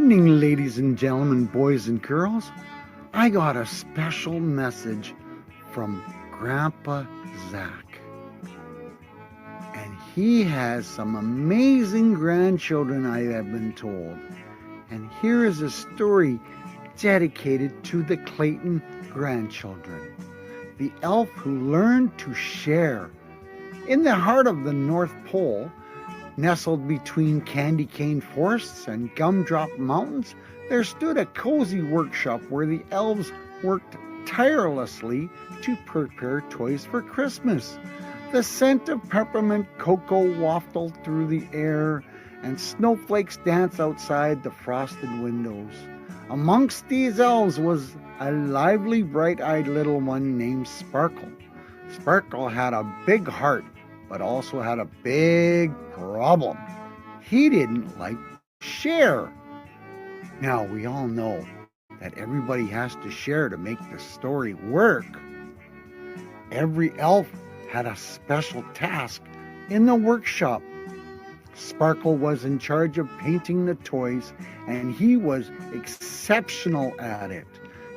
evening, ladies and gentlemen, boys and girls. I got a special message from Grandpa Zak. And he has some amazing grandchildren, I have been told. And here is a story dedicated to the Clayton grandchildren. The elf who learned to share. In the heart of the North Pole, nestled between candy cane forests and gumdrop mountains, there stood a cozy workshop where the elves worked tirelessly to prepare toys for Christmas. The scent of peppermint cocoa wafted through the air, and snowflakes danced outside the frosted windows. Amongst these elves was a lively, bright-eyed little one named Sparkle. Sparkle had a big heart, but also had a big problem. He didn't like to share. Now, we all know that everybody has to share to make the story work. Every elf had a special task in the workshop. Sparkle was in charge of painting the toys, and he was exceptional at it.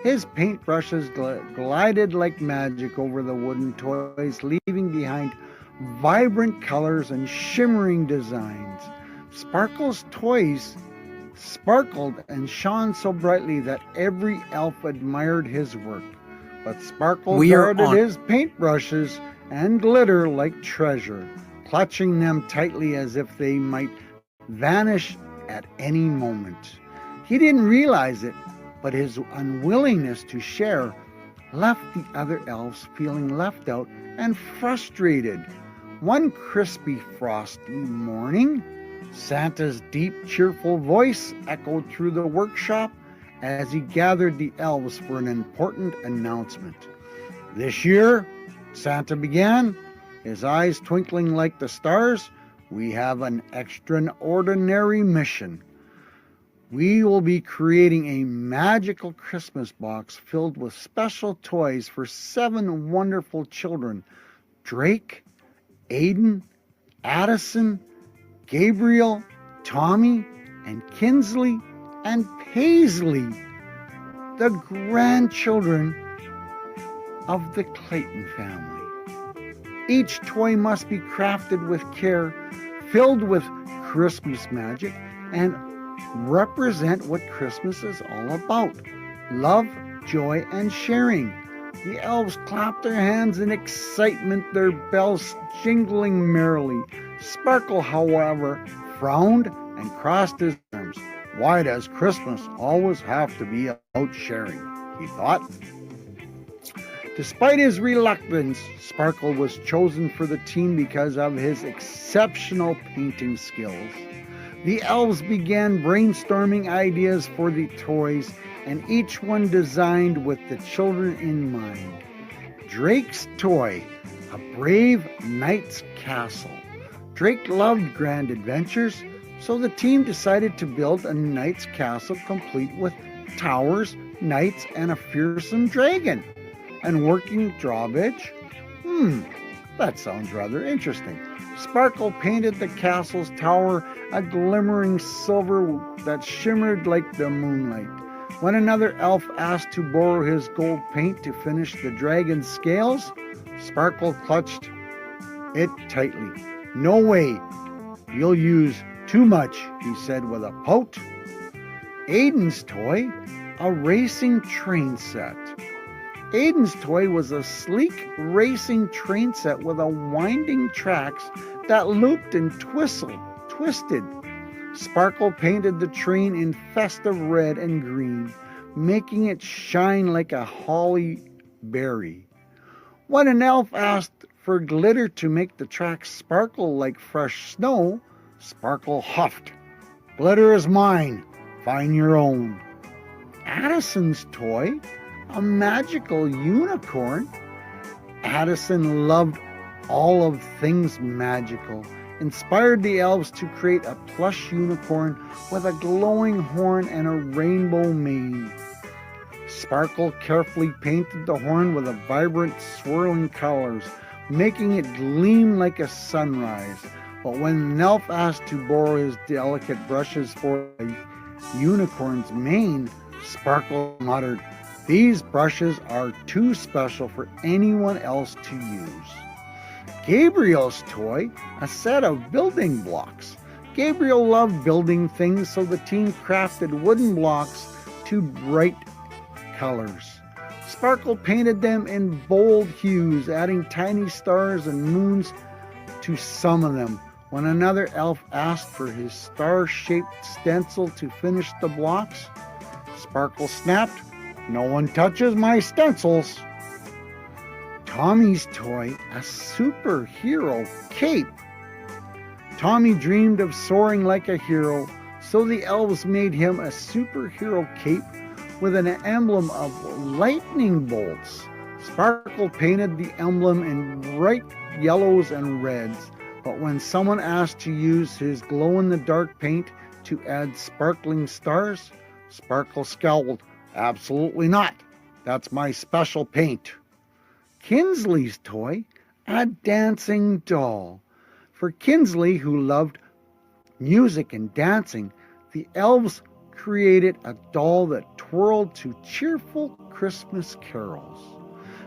His paintbrushes glided like magic over the wooden toys, leaving behind vibrant colors and shimmering designs. Sparkle's toys sparkled and shone so brightly that every elf admired his work. But Sparkle guarded his paintbrushes and glitter like treasure, clutching them tightly as if they might vanish at any moment. He didn't realize it, but his unwillingness to share left the other elves feeling left out and frustrated. One crispy, frosty morning, Santa's deep, cheerful voice echoed through the workshop as he gathered the elves for an important announcement. This year, Santa began, his eyes twinkling like the stars, we have an extraordinary mission. We will be creating a magical Christmas box filled with special toys for 7 wonderful children: Drake, Aiden, Addison, Gabriel, Tommy, and Kinsley, and Paisley, the grandchildren of the Clayton family. Each toy must be crafted with care, filled with Christmas magic, and represent what Christmas is all about: love, joy, and sharing. The elves clapped their hands in excitement, their bells jingling merrily. Sparkle, however, frowned and crossed his arms. Why does Christmas always have to be about sharing? He thought. Despite his reluctance, Sparkle was chosen for the team because of his exceptional painting skills. The elves began brainstorming ideas for the toys, and each one designed with the children in mind. Drake's toy, a brave knight's castle. Drake loved grand adventures, so the team decided to build a knight's castle complete with towers, knights, and a fearsome dragon. And working drawbridge? That sounds rather interesting. Sparkle painted the castle's tower a glimmering silver that shimmered like the moonlight. When another elf asked to borrow his gold paint to finish the dragon's scales, Sparkle clutched it tightly. No way, you'll use too much, he said with a pout. Aiden's toy, a racing train set. Aiden's toy was a sleek racing train set with a winding tracks that looped and twisted. Sparkle painted the train in festive red and green, making it shine like a holly berry. When an elf asked for glitter to make the tracks sparkle like fresh snow, Sparkle huffed. Glitter is mine. Find your own. Addison's toy, a magical unicorn. Addison loved all of things magical, inspired the elves to create a plush unicorn with a glowing horn and a rainbow mane. Sparkle carefully painted the horn with a vibrant, swirling colors, making it gleam like a sunrise. But when an elf asked to borrow his delicate brushes for unicorn's mane, Sparkle muttered, "These brushes are too special for anyone else to use." Gabriel's toy, a set of building blocks. Gabriel loved building things, so the team crafted wooden blocks to bright colors. Sparkle painted them in bold hues, adding tiny stars and moons to some of them. When another elf asked for his star-shaped stencil to finish the blocks, Sparkle snapped, "No one touches my stencils." Tommy's toy, a superhero cape. Tommy dreamed of soaring like a hero, so the elves made him a superhero cape with an emblem of lightning bolts. Sparkle painted the emblem in bright yellows and reds, but when someone asked to use his glow-in-the-dark paint to add sparkling stars, Sparkle scowled, "Absolutely not. That's my special paint." Kinsley's toy, a dancing doll. For Kinsley, who loved music and dancing, the elves created a doll that twirled to cheerful Christmas carols.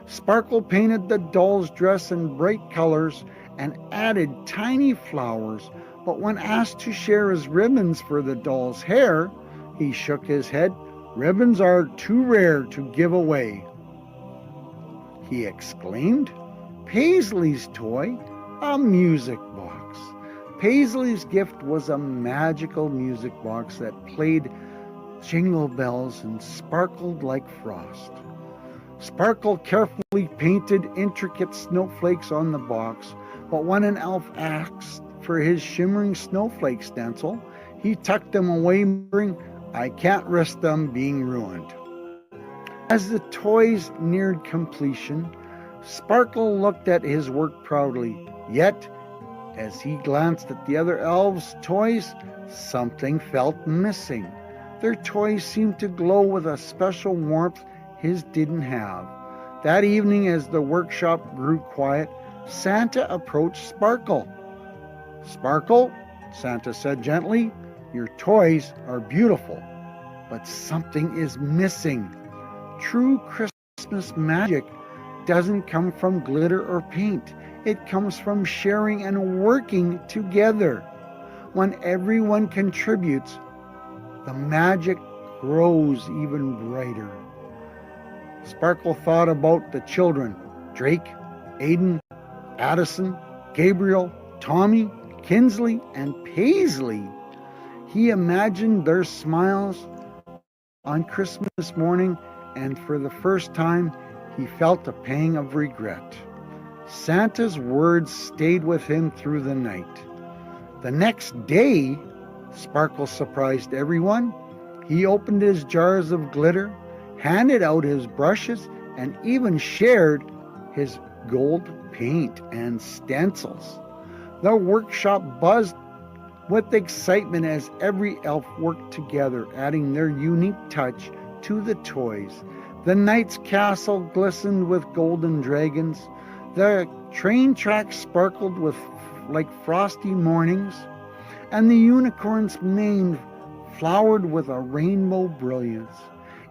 Sparkle painted the doll's dress in bright colors and added tiny flowers, but when asked to share his ribbons for the doll's hair, he shook his head. "Ribbons are too rare to give away," he exclaimed. Paisley's toy, a music box. Paisley's gift was a magical music box that played jingle bells and sparkled like frost. Sparkle carefully painted intricate snowflakes on the box, but when an elf asked for his shimmering snowflake stencil, he tucked them away, muttering, "I can't risk them being ruined." As the toys neared completion, Sparkle looked at his work proudly. Yet, as he glanced at the other elves' toys, something felt missing. Their toys seemed to glow with a special warmth his didn't have. That evening, as the workshop grew quiet, Santa approached Sparkle. "Sparkle," Santa said gently, "your toys are beautiful, but something is missing. True Christmas magic doesn't come from glitter or paint. It comes from sharing and working together. When everyone contributes, the magic grows even brighter." Sparkle thought about the children, Drake, Aiden, Addison, Gabriel, Tommy, Kinsley, and Paisley. He imagined their smiles on Christmas morning, and for the first time, he felt a pang of regret. Santa's words stayed with him through the night. The next day, Sparkle surprised everyone. He opened his jars of glitter, handed out his brushes, and even shared his gold paint and stencils. The workshop buzzed with excitement as every elf worked together, adding their unique touch to the toys. The knight's castle glistened with golden dragons. The train tracks sparkled like frosty mornings, and the unicorn's mane flowered with a rainbow brilliance.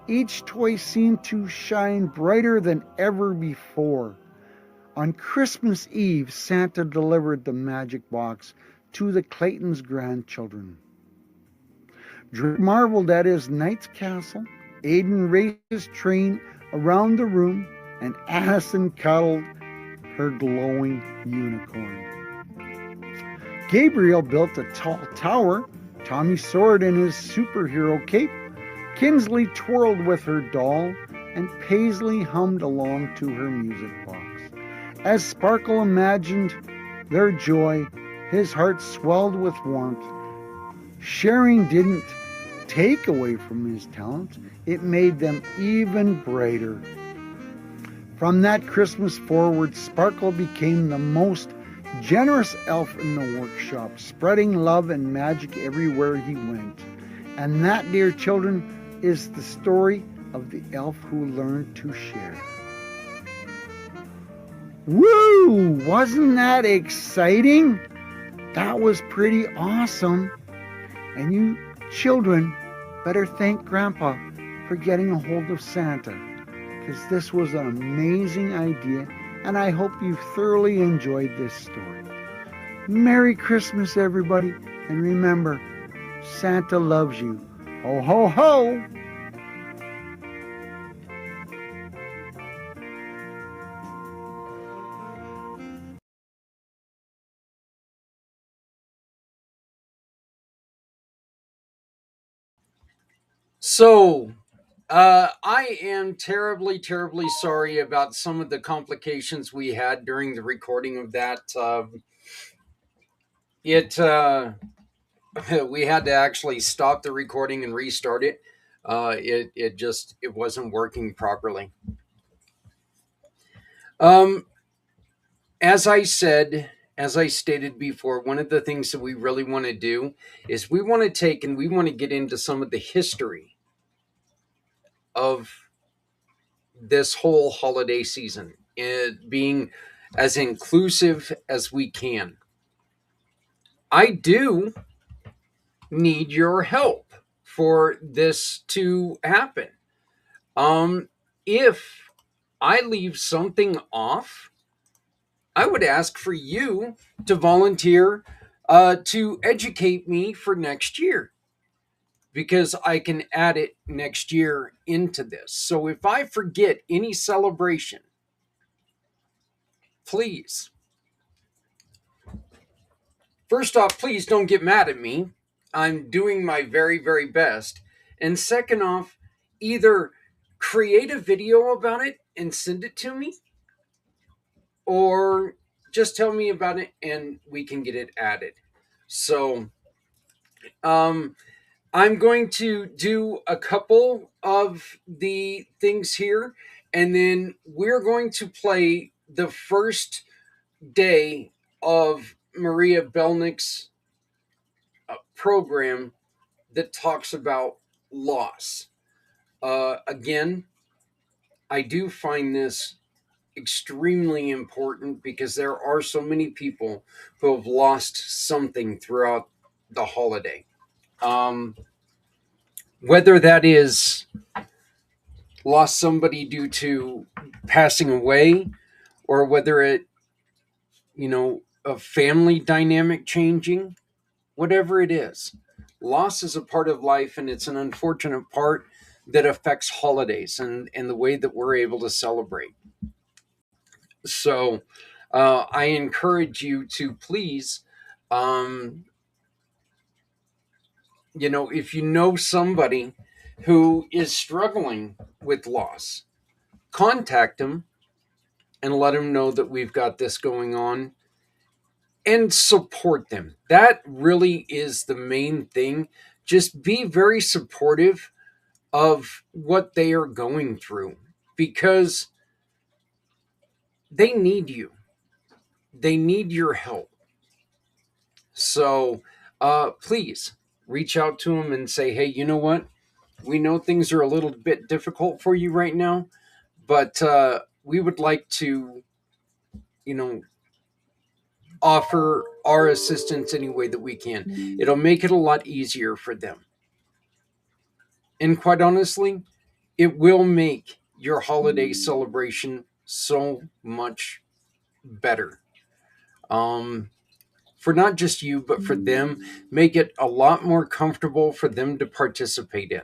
Each toy seemed to shine brighter than ever before. On Christmas Eve, Santa delivered the magic box to the Clayton's grandchildren. Drake marveled at his knight's castle. Aiden raced his train around the room, and Addison cuddled her glowing unicorn. Gabriel built a tall tower. Tommy soared in his superhero cape. Kinsley twirled with her doll, and Paisley hummed along to her music box. As Sparkle imagined their joy, his heart swelled with warmth. Sharing didn't take away from his talents, it made them even brighter. From that Christmas forward, Sparkle became the most generous elf in the workshop, spreading love and magic everywhere he went. And that, dear children, is the story of the elf who learned to share. Woo! Wasn't that exciting? That was pretty awesome. And you children, better thank Grandpa for getting a hold of Santa, because this was an amazing idea, and I hope you thoroughly enjoyed this story. Merry Christmas, everybody, and remember, Santa loves you. Ho, ho, ho! So, I am terribly, terribly sorry about some of the complications we had during the recording of that. It We had to actually stop the recording and restart it. It wasn't working properly. Um, as I said, as I stated before, one of the things that we really want to do is we want to take and we want to get into some of the history of this whole holiday season, it being as inclusive as we can. I do need your help for this to happen. If I leave something off, I would ask for you to volunteer to educate me for next year, because I can add it next year into this. So if I forget any celebration, please, first off, please don't get mad at me. I'm doing my very, very best. And second off, either create a video about it and send it to me, or just tell me about it and we can get it added. So, um, I'm going to do a couple of the things here, and then we're going to play the first day of Maria Belnick's program that talks about loss. Again, I do find this extremely important because there are so many people who have lost something throughout the holiday. Um, whether that is lost somebody due to passing away, or whether it, a family dynamic changing, whatever it is, loss is a part of life, and it's an unfortunate part that affects holidays and the way that we're able to celebrate. So I encourage you to please, um, if you know somebody who is struggling with loss, contact them and let them know that we've got this going on, and support them. That really is the main thing. Just be very supportive of what they are going through, because they need you. They need your help. So please reach out to them and say, hey, you know what? We know things are a little bit difficult for you right now, but we would like to, you know, offer our assistance any way that we can. It'll make it a lot easier for them. And quite honestly, it will make your holiday celebration so much better. Um, for not just you, but for them, make it a lot more comfortable for them to participate in.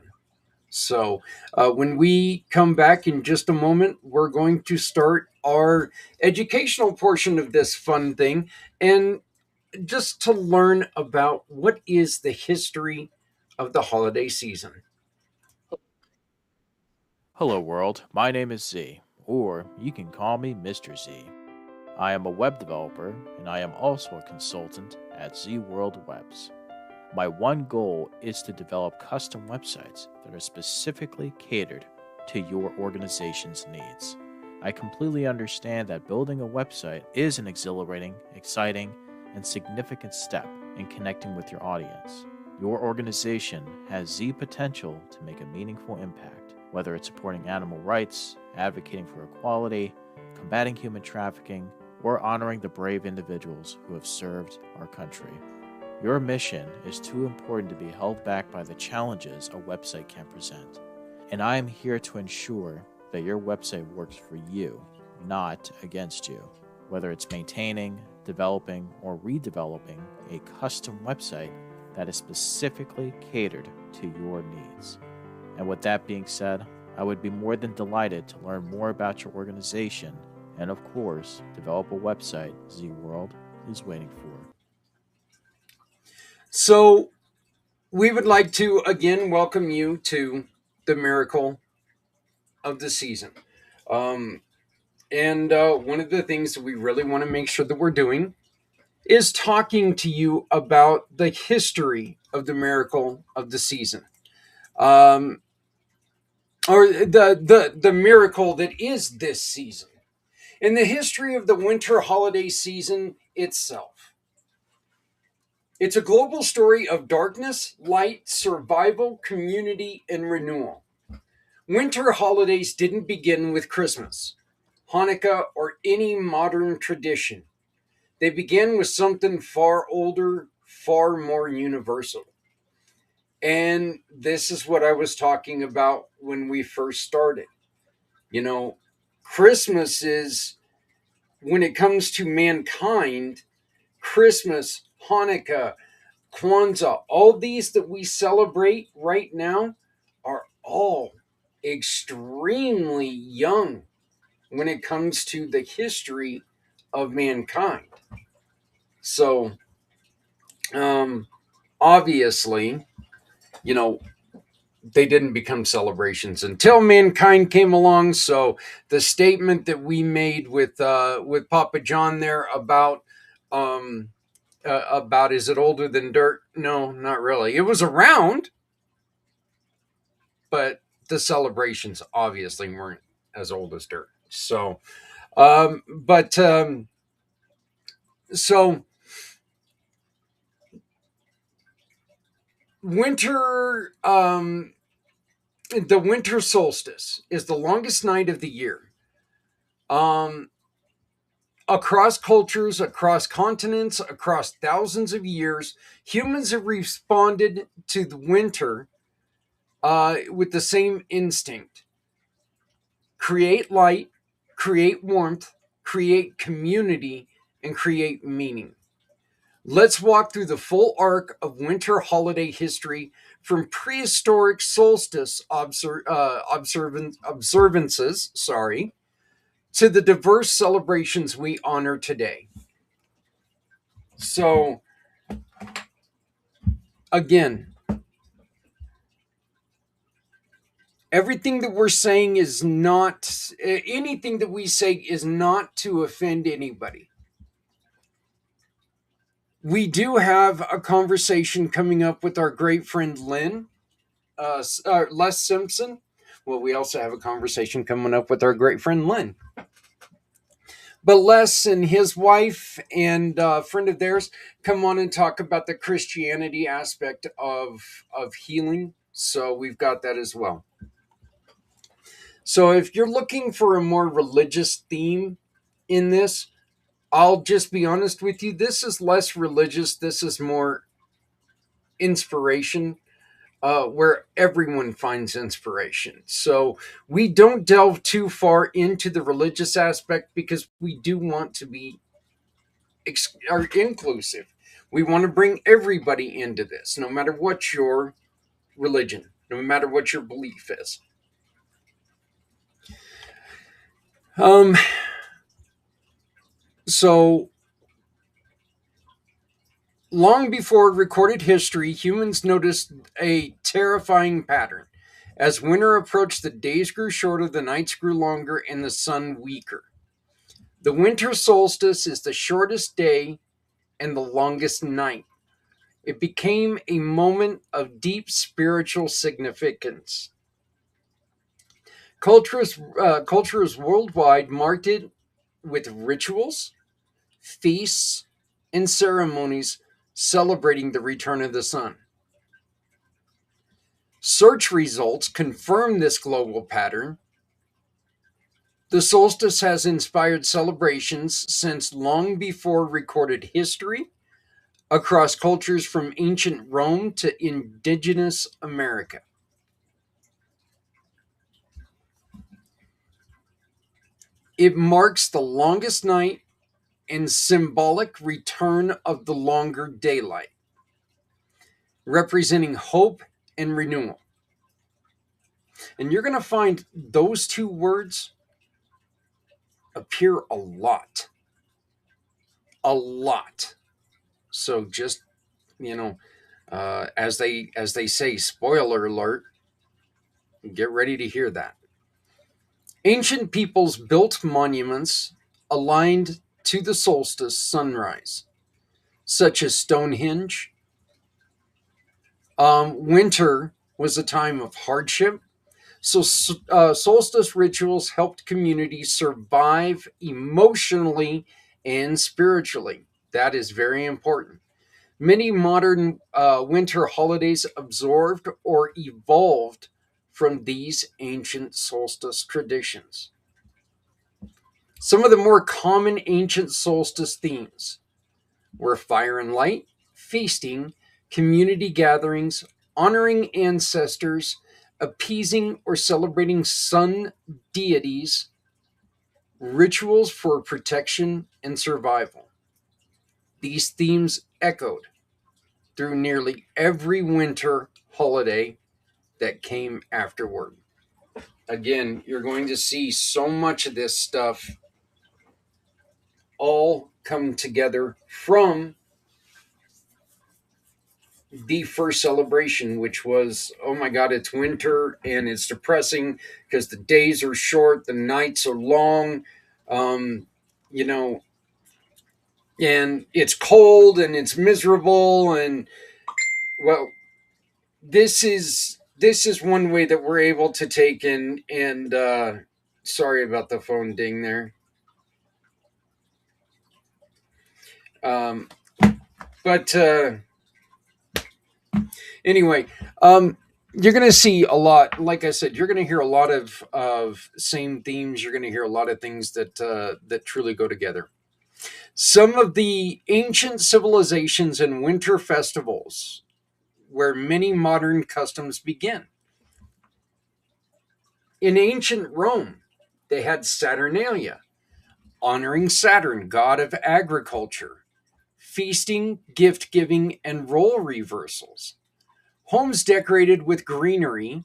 So, when we come back in just a moment, we're going to start our educational portion of this fun thing, and just to learn about what is the history of the holiday season. Hello, world. My name is Z, or you can call me Mr. Z. I am a web developer, and I am also a consultant at Z World Webs. My one goal is to develop custom websites that are specifically catered to your organization's needs. I completely understand that building a website is an exhilarating, exciting, and significant step in connecting with your audience. Your organization has Z potential to make a meaningful impact, whether it's supporting animal rights, advocating for equality, combating human trafficking, or honoring the brave individuals who have served our country. Your mission is too important to be held back by the challenges a website can present. And I am here to ensure that your website works for you, not against you. Whether it's maintaining, developing, or redeveloping a custom website that is specifically catered to your needs. And with that being said, I would be more than delighted to learn more about your organization and, of course, develop a website Z World is waiting for. So we would like to again welcome you to the miracle of the season. And one of the things that we really want to make sure that we're doing is talking to you about the history of the miracle of the season. Or the miracle that is this season. And the history of the winter holiday season itself. It's a global story of darkness, light, survival, community, and renewal. Winter holidays didn't begin with Christmas, Hanukkah, or any modern tradition. They began with something far older, far more universal. And this is what I was talking about when we first started. You know, Christmas is, when it comes to mankind, Christmas, Hanukkah, Kwanzaa, all these that we celebrate right now are all extremely young when it comes to the history of mankind. So, obviously, you know, they didn't become celebrations until mankind came along. So the statement that we made with Papa John there about is it older than dirt? No, not really. It was around, but the celebrations obviously weren't as old as dirt. So, but so winter, the winter solstice is the longest night of the year. Across cultures, across continents, across thousands of years, humans have responded to the winter with the same instinct: create light, create warmth, create community, and create meaning. Let's walk through the full arc of winter holiday history from prehistoric solstice observances, to the diverse celebrations we honor today. So, again, everything that we're saying is not, anything that we say is not to offend anybody. We do have a conversation coming up with our great friend Les Simpson. Well, we also have a conversation coming up with our great friend Lynn. But Les and his wife and a friend of theirs come on and talk about the Christianity aspect of healing. So we've got that as well. So if you're looking for a more religious theme in this, I'll just be honest with you. This is less religious. This is more inspiration, where everyone finds inspiration. So we don't delve too far into the religious aspect because we do want to be inclusive. We want to bring everybody into this, no matter what your religion, no matter what your belief is. So long before recorded history, humans noticed a terrifying pattern. As winter approached, the days grew shorter, the nights grew longer, and the sun weaker. The winter solstice is the shortest day and the longest night. It became a moment of deep spiritual significance. Cultures worldwide marked it with rituals, feasts, and ceremonies celebrating the return of the sun. Search results confirm this global pattern. The solstice has inspired celebrations since long before recorded history. across cultures from ancient Rome to indigenous America. It marks the longest night and symbolic return of the longer daylight, representing hope and renewal. And you're going to find those two words appear a lot. A lot. So just, as they say, spoiler alert, get ready to hear that. Ancient peoples built monuments aligned to the solstice sunrise, such as Stonehenge. Winter was a time of hardship, so solstice rituals helped communities survive emotionally and spiritually. That is very important. Many modern winter holidays absorbed or evolved from these ancient solstice traditions. Some of the more common ancient solstice themes were fire and light, feasting, community gatherings, honoring ancestors, appeasing or celebrating sun deities, rituals for protection and survival. These themes echoed through nearly every winter holiday that came afterward. Again, you're going to see so much of this stuff all come together from the first celebration, which was, oh my God, it's winter and it's depressing because the days are short, the nights are long, um, you know, and it's cold and it's miserable. And well, this is one way that we're able to take in and sorry about the phone ding there. Um, but anyway, you're going to see a lot. Like I said, you're going to hear a lot of same themes. You're going to hear a lot of things that truly go together. Some of the ancient civilizations and winter festivals, where many modern customs begin. In ancient Rome, they had Saturnalia, honoring Saturn, god of agriculture, feasting, gift giving, and role reversals. Homes decorated with greenery,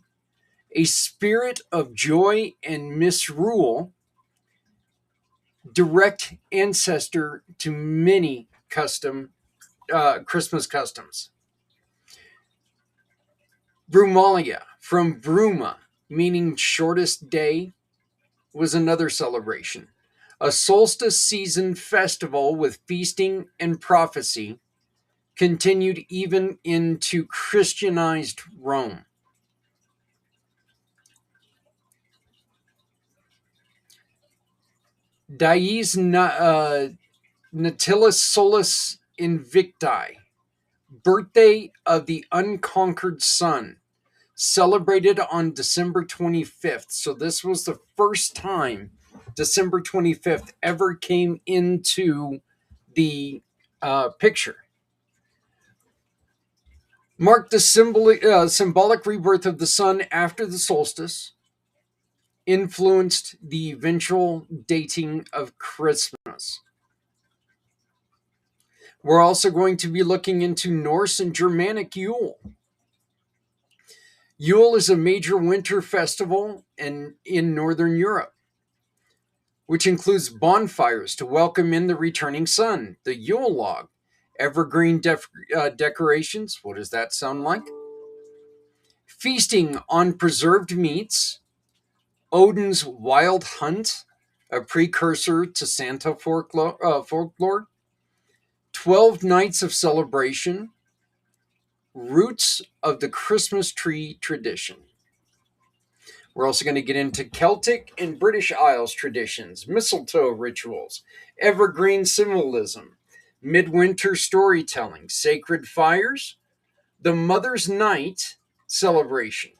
a spirit of joy and misrule, direct ancestor to many Christmas customs. Brumalia, from Bruma, meaning shortest day, was another celebration. A solstice season festival with feasting and prophecy continued even into Christianized Rome. Dies Natilis Solis Invicti, birthday of the unconquered sun, celebrated on December 25th. So this was the first time December 25th ever came into the picture. Marked the symbolic rebirth of the sun after the solstice, influenced the eventual dating of Christmas. We're also going to be looking into Norse and Germanic Yule. Yule is a major winter festival in Northern Europe, which includes bonfires to welcome in the returning sun, the Yule log, evergreen decorations. What does that sound like? Feasting on preserved meats, Odin's wild hunt, a precursor to Santa folklore, 12 nights of celebration, roots of the Christmas tree tradition. We're also going to get into Celtic and British Isles traditions, mistletoe rituals, evergreen symbolism, midwinter storytelling, sacred fires, the Mother's Night celebration,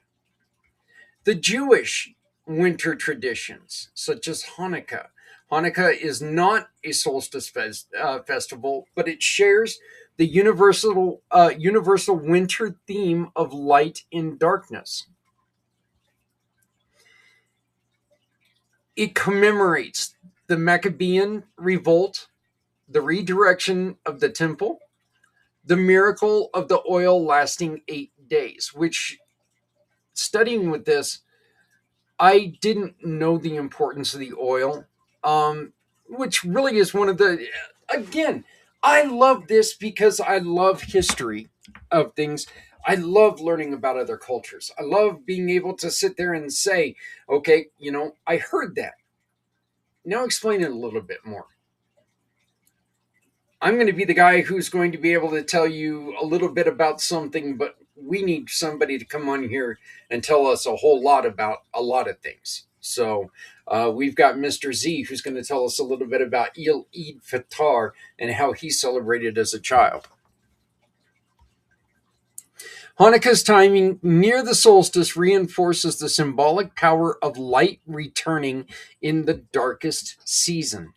the Jewish winter traditions, such as Hanukkah. Hanukkah is not a solstice festival, but it shares the universal winter theme of light and darkness. It commemorates the Maccabean revolt, the redirection of the temple, the miracle of the oil lasting 8 days, which, studying with this, I didn't know the importance of the oil, which really is one of the, again, I love this because I love history of things. I love learning about other cultures. I love being able to sit there and say, okay, I heard that. Now explain it a little bit more. I'm going to be the guy who's going to be able to tell you a little bit about something, but we need somebody to come on here and tell us a whole lot about a lot of things. So we've got Mr. Z, who's going to tell us a little bit about Eid Fitr and how he celebrated as a child. Hanukkah's timing near the solstice reinforces the symbolic power of light returning in the darkest season.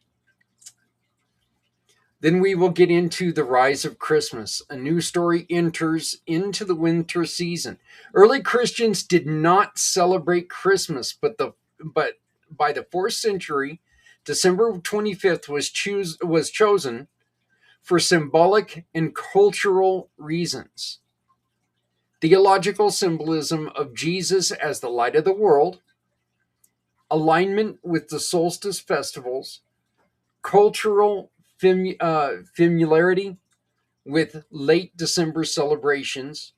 Then we will get into the rise of Christmas. A new story enters into the winter season. Early Christians did not celebrate Christmas, but by the 4th century, December 25th was chosen for symbolic and cultural reasons. Theological symbolism of Jesus as the light of the world, alignment with the solstice festivals, cultural familiarity with late December celebrations,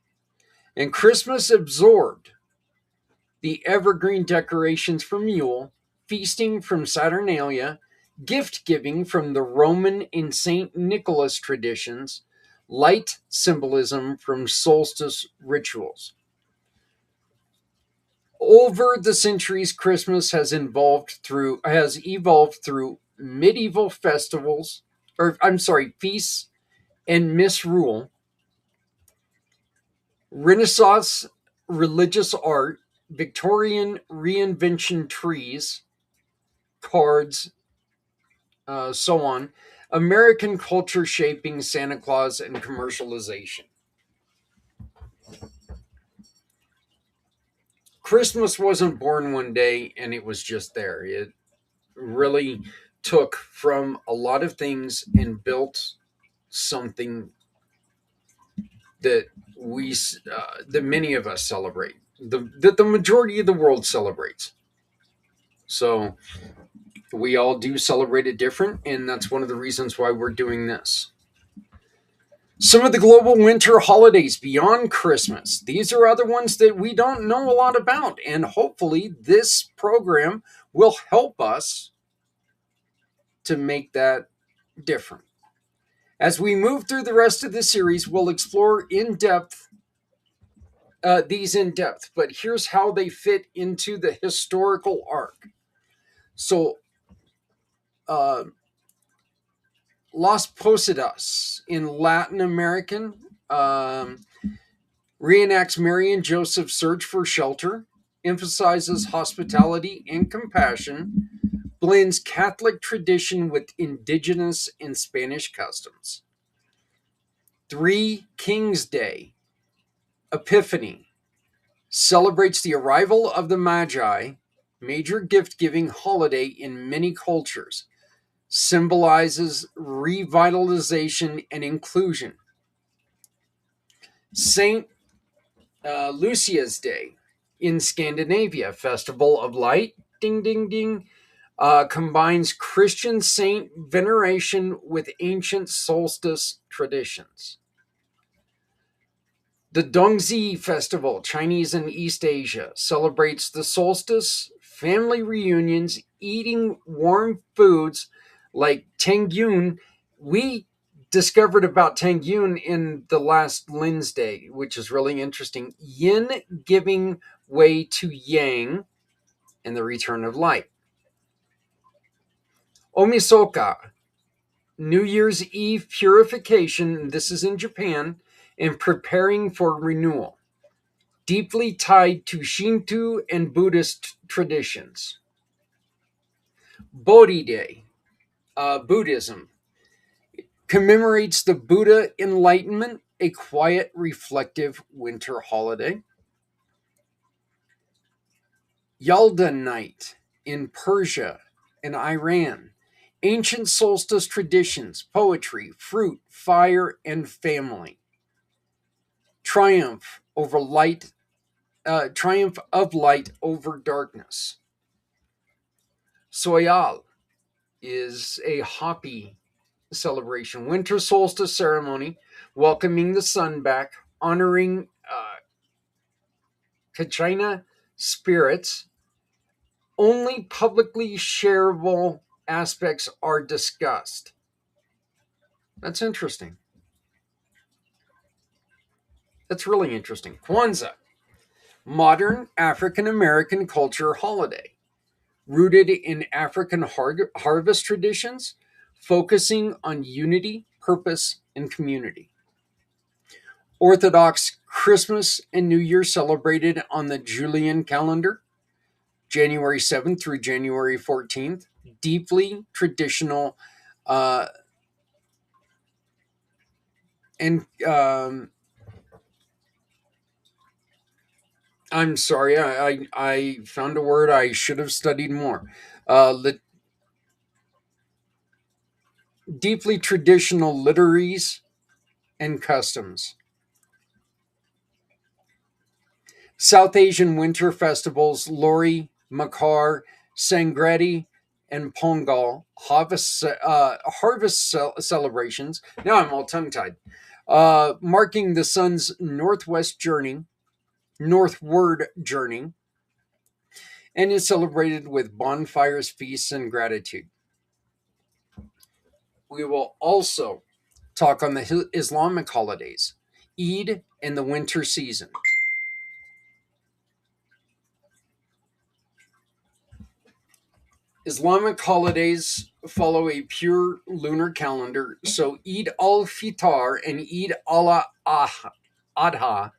and Christmas absorbed the evergreen decorations from Yule, feasting from Saturnalia, gift giving from the Roman and St. Nicholas traditions, light symbolism from solstice rituals. Over the centuries, Christmas has evolved through medieval feasts and misrule, Renaissance religious art, Victorian reinvention trees, cards, so on, American culture shaping Santa Claus, and commercialization. Christmas wasn't born one day and it was just there. It really took from a lot of things and built something that that many of us celebrate, that the majority of the world celebrates. So we all do celebrate it different, and that's one of the reasons why we're doing this. Some of the global winter holidays beyond Christmas. These are other ones that we don't know a lot about, and hopefully this program will help us to make that different. As we move through the rest of the series, we'll explore these in depth, but here's how they fit into the historical arc. So, Las Posadas in Latin American reenacts Mary and Joseph's search for shelter, emphasizes hospitality and compassion, blends Catholic tradition with indigenous and Spanish customs. Three Kings Day, Epiphany, celebrates the arrival of the Magi, major gift-giving holiday in many cultures, symbolizes revitalization and inclusion. Saint Lucia's Day in Scandinavia, Festival of Light, ding, ding, ding, combines Christian saint veneration with ancient solstice traditions. The Dongzhi Festival, Chinese and East Asia, celebrates the solstice, family reunions, eating warm foods like Tengyun. We discovered about Tengyun in the last Lin's Day, which is really interesting. Yin giving way to yang and the return of light. Omisoka, New Year's Eve purification, this is in Japan, and preparing for renewal. Deeply tied to Shinto and Buddhist traditions. Bodhi Day, Buddhism. commemorates the Buddha enlightenment, a quiet, reflective winter holiday. Yalda night in Persia and Iran. Ancient solstice traditions, poetry, fruit, fire, and family. Triumph over light, triumph of light over darkness. Soyal is a Hopi celebration, winter solstice ceremony, welcoming the sun back, honoring Kachina spirits. Only publicly shareable aspects are discussed. That's interesting. That's really interesting. Kwanzaa, modern African American culture holiday, rooted in African harvest traditions, focusing on unity, purpose, and community. Orthodox Christmas and New Year celebrated on the Julian calendar, January 7th through January 14th. Deeply traditional uh, and I'm sorry, I found a word I should have studied more. Deeply traditional liturgies and customs. South Asian winter festivals, Lori, Makar, Sangretti, and Pongal, harvest celebrations. Now I'm all tongue tied. Marking the sun's northward journey, and is celebrated with bonfires, feasts, and gratitude. We will also talk on the Islamic holidays, Eid, and the winter season. Islamic holidays follow a pure lunar calendar, so Eid al-Fitr and Eid al-Adha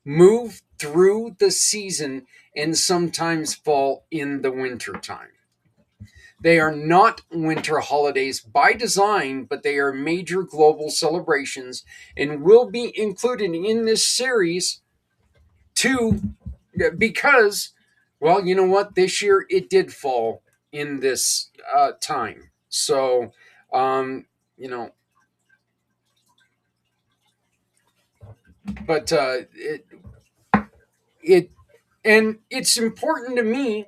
move through the season and sometimes fall in the winter time. They are not winter holidays by design, but they are major global celebrations and will be included in this series too, because, well, you know what? This year it did fall in this time. So, you know, but it and it's important to me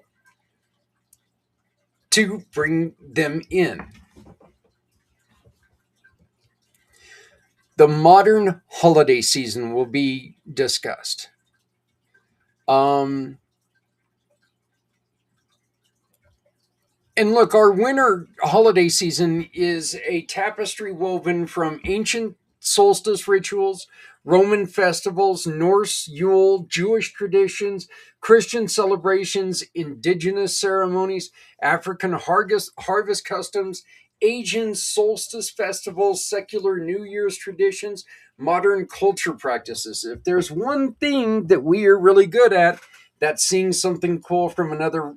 to bring them in. The modern holiday season will be discussed. Um, and look, our winter holiday season is a tapestry woven from ancient solstice rituals, Roman festivals, Norse Yule, Jewish traditions, Christian celebrations, indigenous ceremonies, African harvest customs, Asian solstice festivals, secular New Year's traditions, modern culture practices. If there's one thing that we are really good at, that's seeing something cool from another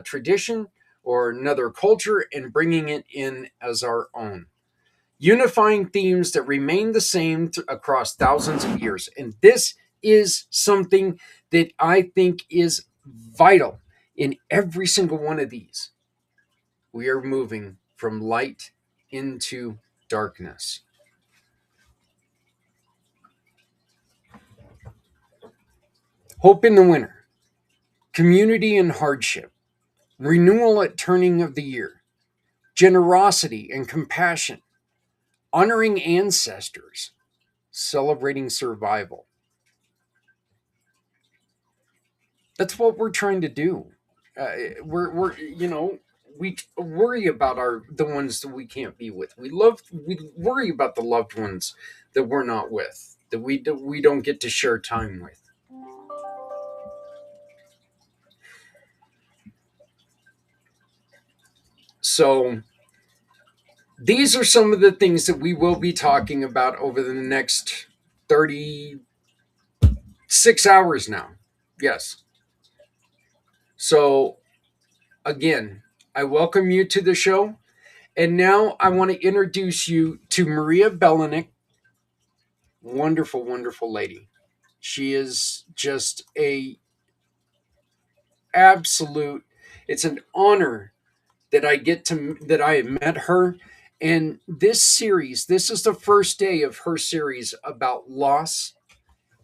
tradition or another culture and bringing it in as our own. Unifying themes that remain the same across thousands of years. And this is something that I think is vital in every single one of these. We are moving from light into darkness. Hope in the winter, community and hardship, renewal at turning of the year, generosity and compassion, honoring ancestors, celebrating survival. That's what we're trying to do. We're we worry about the ones that we can't be with. We worry about the loved ones that we're not with, that we don't get to share time with. So these are some of the things that we will be talking about over the next 36 hours now. Yes. So again, I welcome you to the show. And now I want to introduce you to Maria Malecnik. Wonderful, wonderful lady. She is just a absolute, it's an honor that I have met her. And this series, this is the first day of her series about loss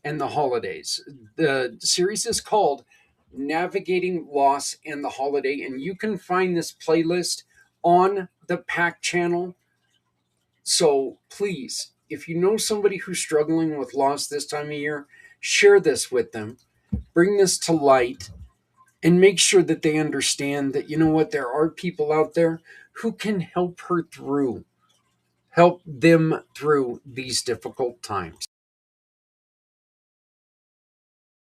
and the holidays. The series is called Navigating Loss and the Holiday, and you can find this playlist on the Pack channel. So please, if you know somebody who's struggling with loss this time of year, share this with them. Bring this to light and make sure that they understand that, you know what, there are people out there who can help them through these difficult times.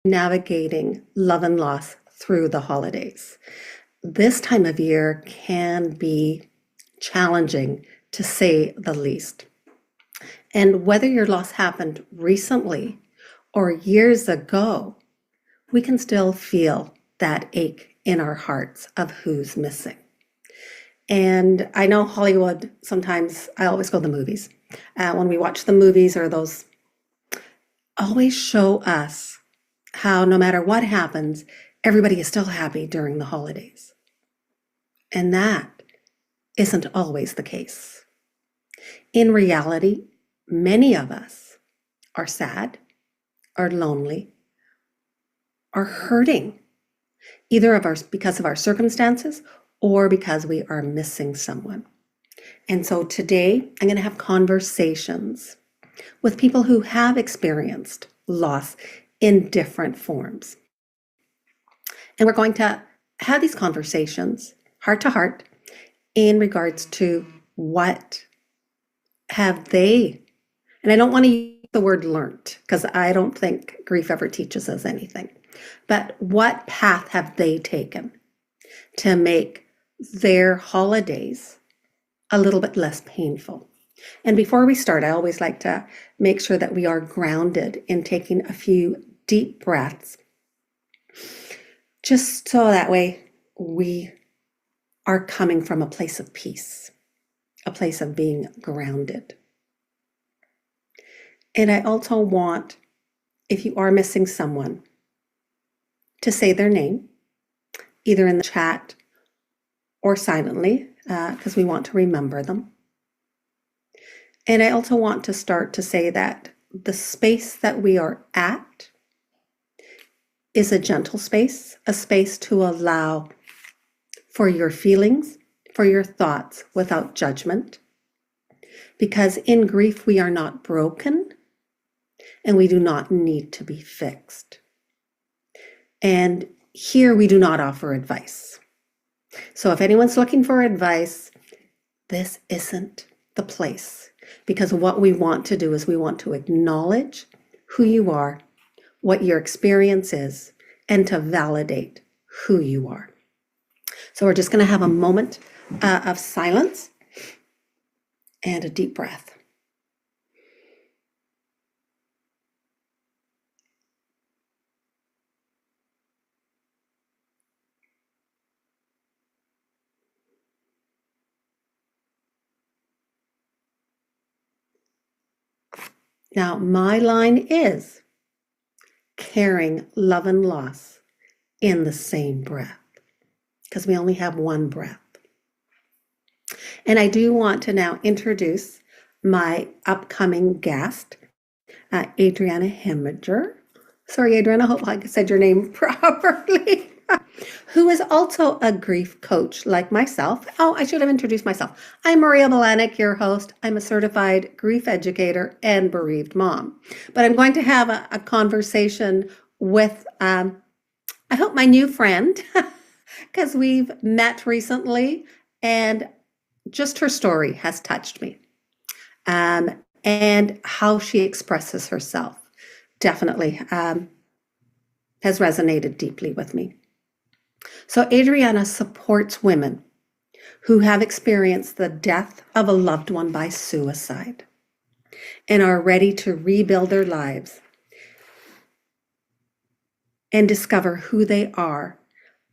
Navigating love and loss through the holidays. This time of year can be challenging, to say the least. And whether your loss happened recently or years ago, we can still feel that ache in our hearts of who's missing. And I know Hollywood, sometimes I always go to the movies. When we watch the movies, or those always show us how no matter what happens, everybody is still happy during the holidays. And that isn't always the case. In reality, many of us are sad, are lonely, are hurting, either because of our circumstances or because we are missing someone. And so today I'm going to have conversations with people who have experienced loss in different forms. And we're going to have these conversations heart to heart in regards to what have they, and I don't want to use the word learned because I don't think grief ever teaches us anything, but what path have they taken to make their holidays a little bit less painful? And before we start, I always like to make sure that we are grounded in taking a few deep breaths, just so that way we are coming from a place of peace, a place of being grounded. And I also want, if you are missing someone, to say their name, either in the chat or silently, because we want to remember them. And I also want to start to say that the space that we are at is a gentle space, a space to allow for your feelings, for your thoughts without judgment. Because in grief, we are not broken and we do not need to be fixed. And here we do not offer advice. So if anyone's looking for advice, this isn't the place. Because what we want to do is we want to acknowledge who you are, what your experience is, and to validate who you are. So we're just going to have a moment of silence and a deep breath. Now, my line is carrying love and loss in the same breath, because we only have one breath. And I do want to now introduce my upcoming guest, Adrienne Heminger. Sorry, Adrienne, I hope I said your name properly. Who is also a grief coach like myself. Oh, I should have introduced myself. I'm Maria Malecnik, your host. I'm a certified grief educator and bereaved mom. But I'm going to have a conversation with, I hope, my new friend, because we've met recently, and just her story has touched me. And how she expresses herself definitely has resonated deeply with me. So Adrienne supports women who have experienced the death of a loved one by suicide and are ready to rebuild their lives and discover who they are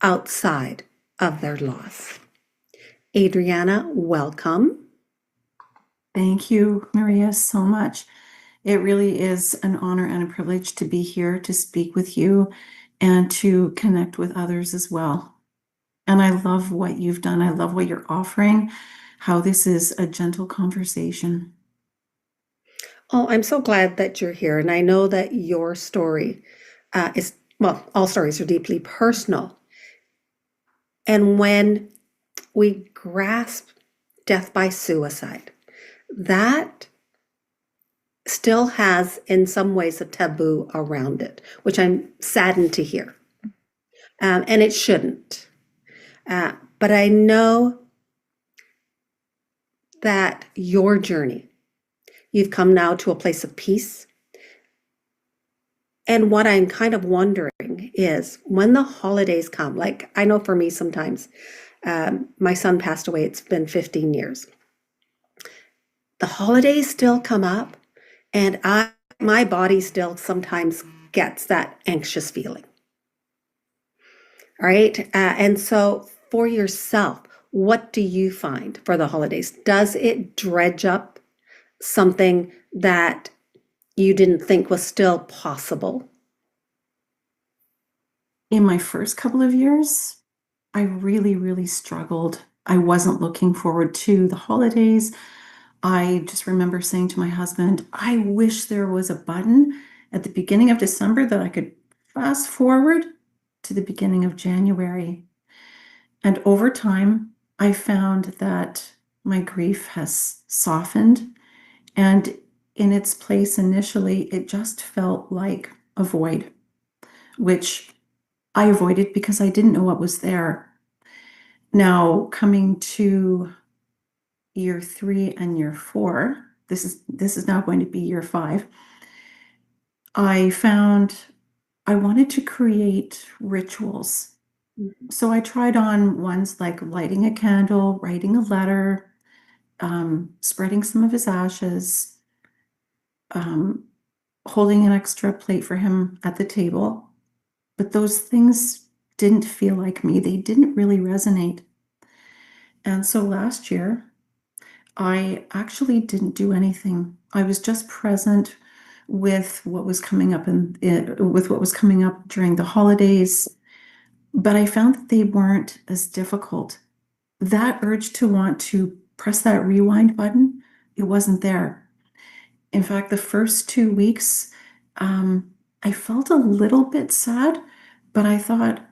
outside of their loss. Adriana, welcome. Thank you, Maria, so much. It really is an honor and a privilege to be here to speak with you and to connect with others as well. And I love what you've done. I love what you're offering, how this is a gentle conversation. Oh, I'm so glad that you're here. And I know that your story well, all stories are deeply personal. And when we grasp death by suicide, that still has, in some ways, a taboo around it, which I'm saddened to hear. And it shouldn't. But I know that your journey, you've come now to a place of peace. And what I'm kind of wondering is when the holidays come, like I know for me sometimes, my son passed away, it's been 15 years. The holidays still come up, and my body still sometimes gets that anxious feeling. All right. And so for yourself, what do you find for the holidays? Does it dredge up something that you didn't think was still possible? In my first couple of years, I really, really struggled. I wasn't looking forward to the holidays. I just remember saying to my husband, I wish there was a button at the beginning of December that I could fast forward to the beginning of January. And over time, I found that my grief has softened. And in its place initially, it just felt like a void, which I avoided because I didn't know what was there. Now, coming to year 3 and year 4, this is now going to be year 5. I found I wanted to create rituals. So I tried on ones like lighting a candle, writing a letter, spreading some of his ashes, holding an extra plate for him at the table. But those things didn't feel like me. They didn't really resonate. And so last year, I actually didn't do anything. I was just present with what was coming up with what was coming up during the holidays, but I found that they weren't as difficult. That urge to want to press that rewind button, it wasn't there. In fact, the first 2 weeks, I felt a little bit sad, but I thought,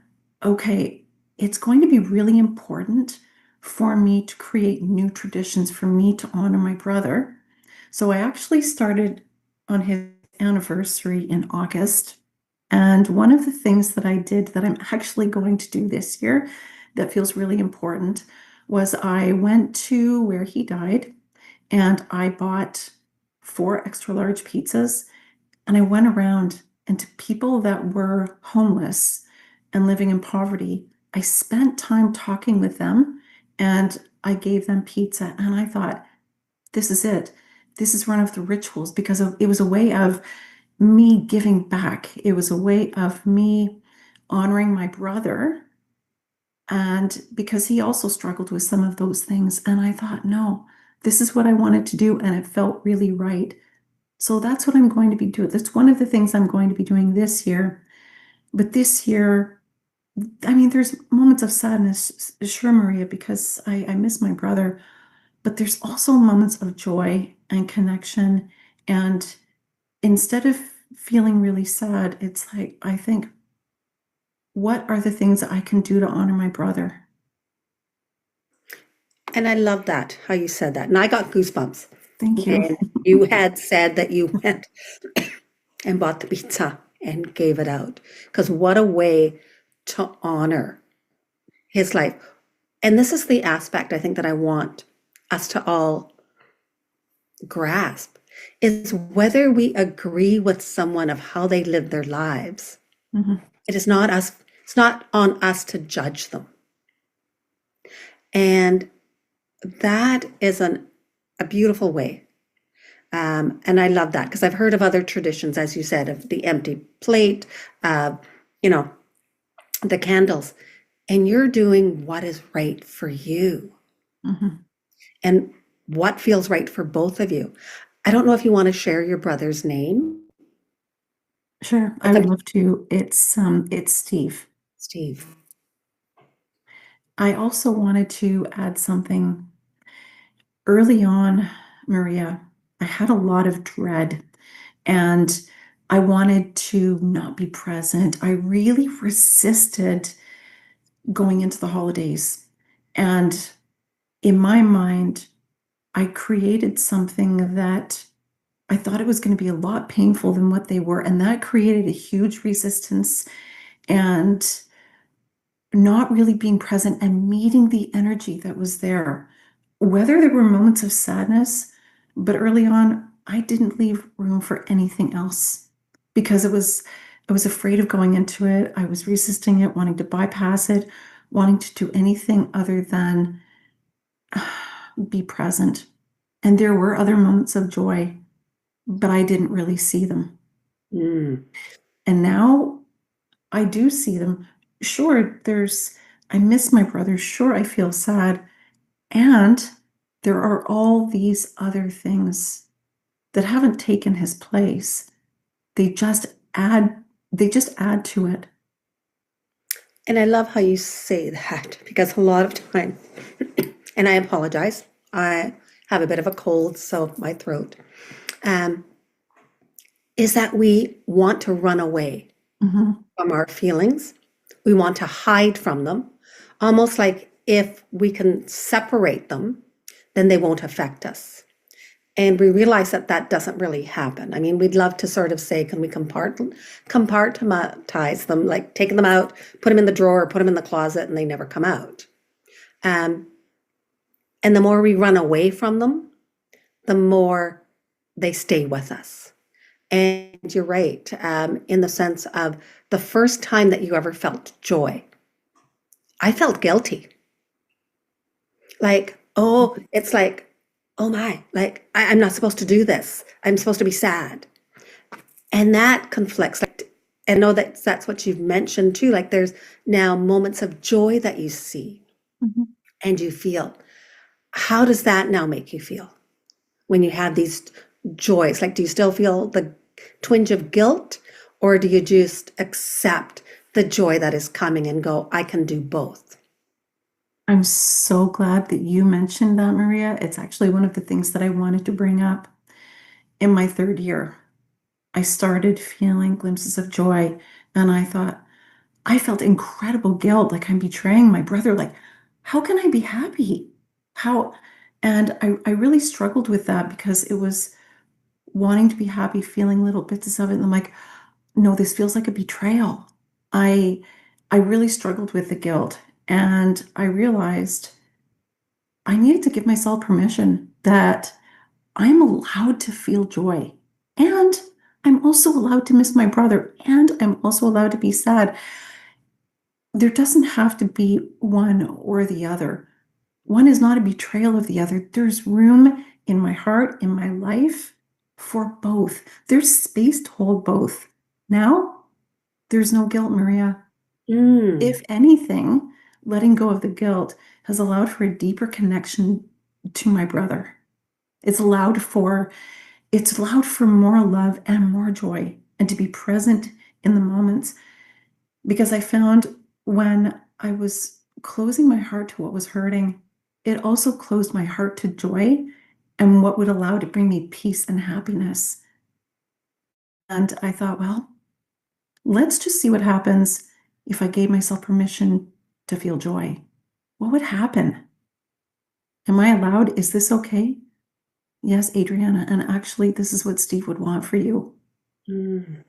okay, it's going to be really important for me to create new traditions for me to honor my brother. So I actually started on his anniversary in August. And one of the things that I did that I'm actually going to do this year that feels really important was I went to where he died and I bought 4 extra large pizzas, and I went around, and to people that were homeless and living in poverty, I spent time talking with them and I gave them pizza. And I thought, this is it. This is one of the rituals because it was a way of me giving back. It was a way of me honoring my brother. And because he also struggled with some of those things. And I thought, no, this is what I wanted to do. And it felt really right. So that's what I'm going to be doing. That's one of the things I'm going to be doing this year. But this year, I mean, there's moments of sadness, sure, Maria, because I miss my brother. But there's also moments of joy and connection. And instead of feeling really sad, it's like, I think, what are the things that I can do to honor my brother? And I love that, how you said that. And I got goosebumps. Thank you. And you had said that you went and bought the pizza and gave it out. Because what a way to honor his life. And this is the aspect I think that I want us to all grasp, is whether we agree with someone of how they live their lives. Mhm. It is not us, it's not on us to judge them. And that is a beautiful way. And I love that because I've heard of other traditions, as you said, of the empty plate, the candles, and you're doing what is right for you. Mhm. and what feels right for both of you. I don't know if you want to share your brother's name Sure, I with would them, love to. It's Steve. Steve. I also wanted to add something. Early on, Maria, I had a lot of dread and I wanted to not be present. I really resisted going into the holidays. And in my mind, I created something that I thought it was going to be a lot painful than what they were. And that created a huge resistance and not really being present and meeting the energy that was there. Whether there were moments of sadness, but early on, I didn't leave room for anything else because I was afraid of going into it. I was resisting it, wanting to bypass it, wanting to do anything other than be present. And there were other moments of joy, but I didn't really see them. Mm. And now I do see them. Sure, I miss my brother. Sure, I feel sad. And there are all these other things that haven't taken his place. They just add, they just add to it. And I love how you say that because a lot of time, and I apologize, I have a bit of a cold, so my throat, um, is that we want to run away Mhm. from our feelings. We want to hide from them, almost like if we can separate them, then they won't affect us. And we realize that that doesn't really happen. I mean, we'd love to sort of say, can we compartmentalize them, like taking them out, put them in the drawer, put them in the closet, and they never come out. Um, and the more we run away from them, the more they stay with us. And you're right, in the sense of the first time that you ever felt joy, I felt guilty. Like, oh, it's like, oh my, like I'm not supposed to do this. I'm supposed to be sad. And that conflicts. Like, and know that that's what you've mentioned too. Like there's now moments of joy that you see Mhm. and you feel. How does that now make you feel when you have these joys? Like, do you still feel the twinge of guilt, or do you just accept the joy that is coming and go, I can do both? I'm so glad that you mentioned that, Maria. It's actually one of the things that I wanted to bring up. In my third year, I started feeling glimpses of joy, and I thought, I felt incredible guilt, like I'm betraying my brother. Like, how can I be happy? How? And I really struggled with that because it was wanting to be happy, feeling little bits of it. And I'm like, no, this feels like a betrayal. I I really struggled with the guilt. And I realized I needed to give myself permission that I'm allowed to feel joy. And I'm also allowed to miss my brother. And I'm also allowed to be sad. There doesn't have to be one or the other. One is not a betrayal of the other. There's room in my heart, in my life for both. There's space to hold both. Now, there's no guilt, Maria. Mm. If anything, letting go of the guilt has allowed for a deeper connection to my brother. It's allowed for it's allowed for more love and more joy and to be present in the moments because I found when I was closing my heart to what was hurting, it also closed my heart to joy and what would allow to bring me peace and happiness. And I thought, well, let's just see what happens if I gave myself permission to feel joy. What would happen? Am I allowed? Is this okay? Yes, Adriana. And actually, this is what Steve would want for you. Mm.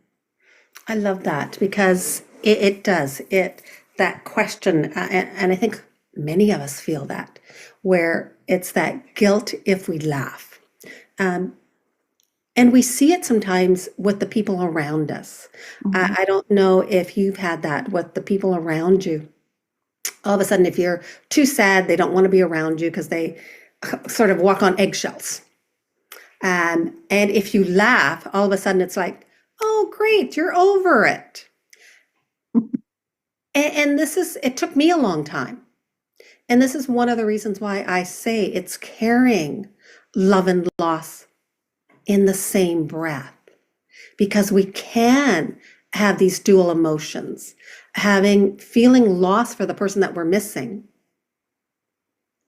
I love that because it does it that question, and I think many of us feel that, where it's that guilt if we laugh, um, and we see it sometimes with the people around us. Mhm. I don't know if you've had that with the people around you. All of a sudden, if you're too sad, they don't want to be around you because they sort of walk on eggshells. And if you laugh, all of a sudden it's like, oh, great, you're over it. And this is, it took me a long time. And this is one of the reasons why I say it's carrying love and loss in the same breath, because we can have these dual emotions, feeling loss for the person that we're missing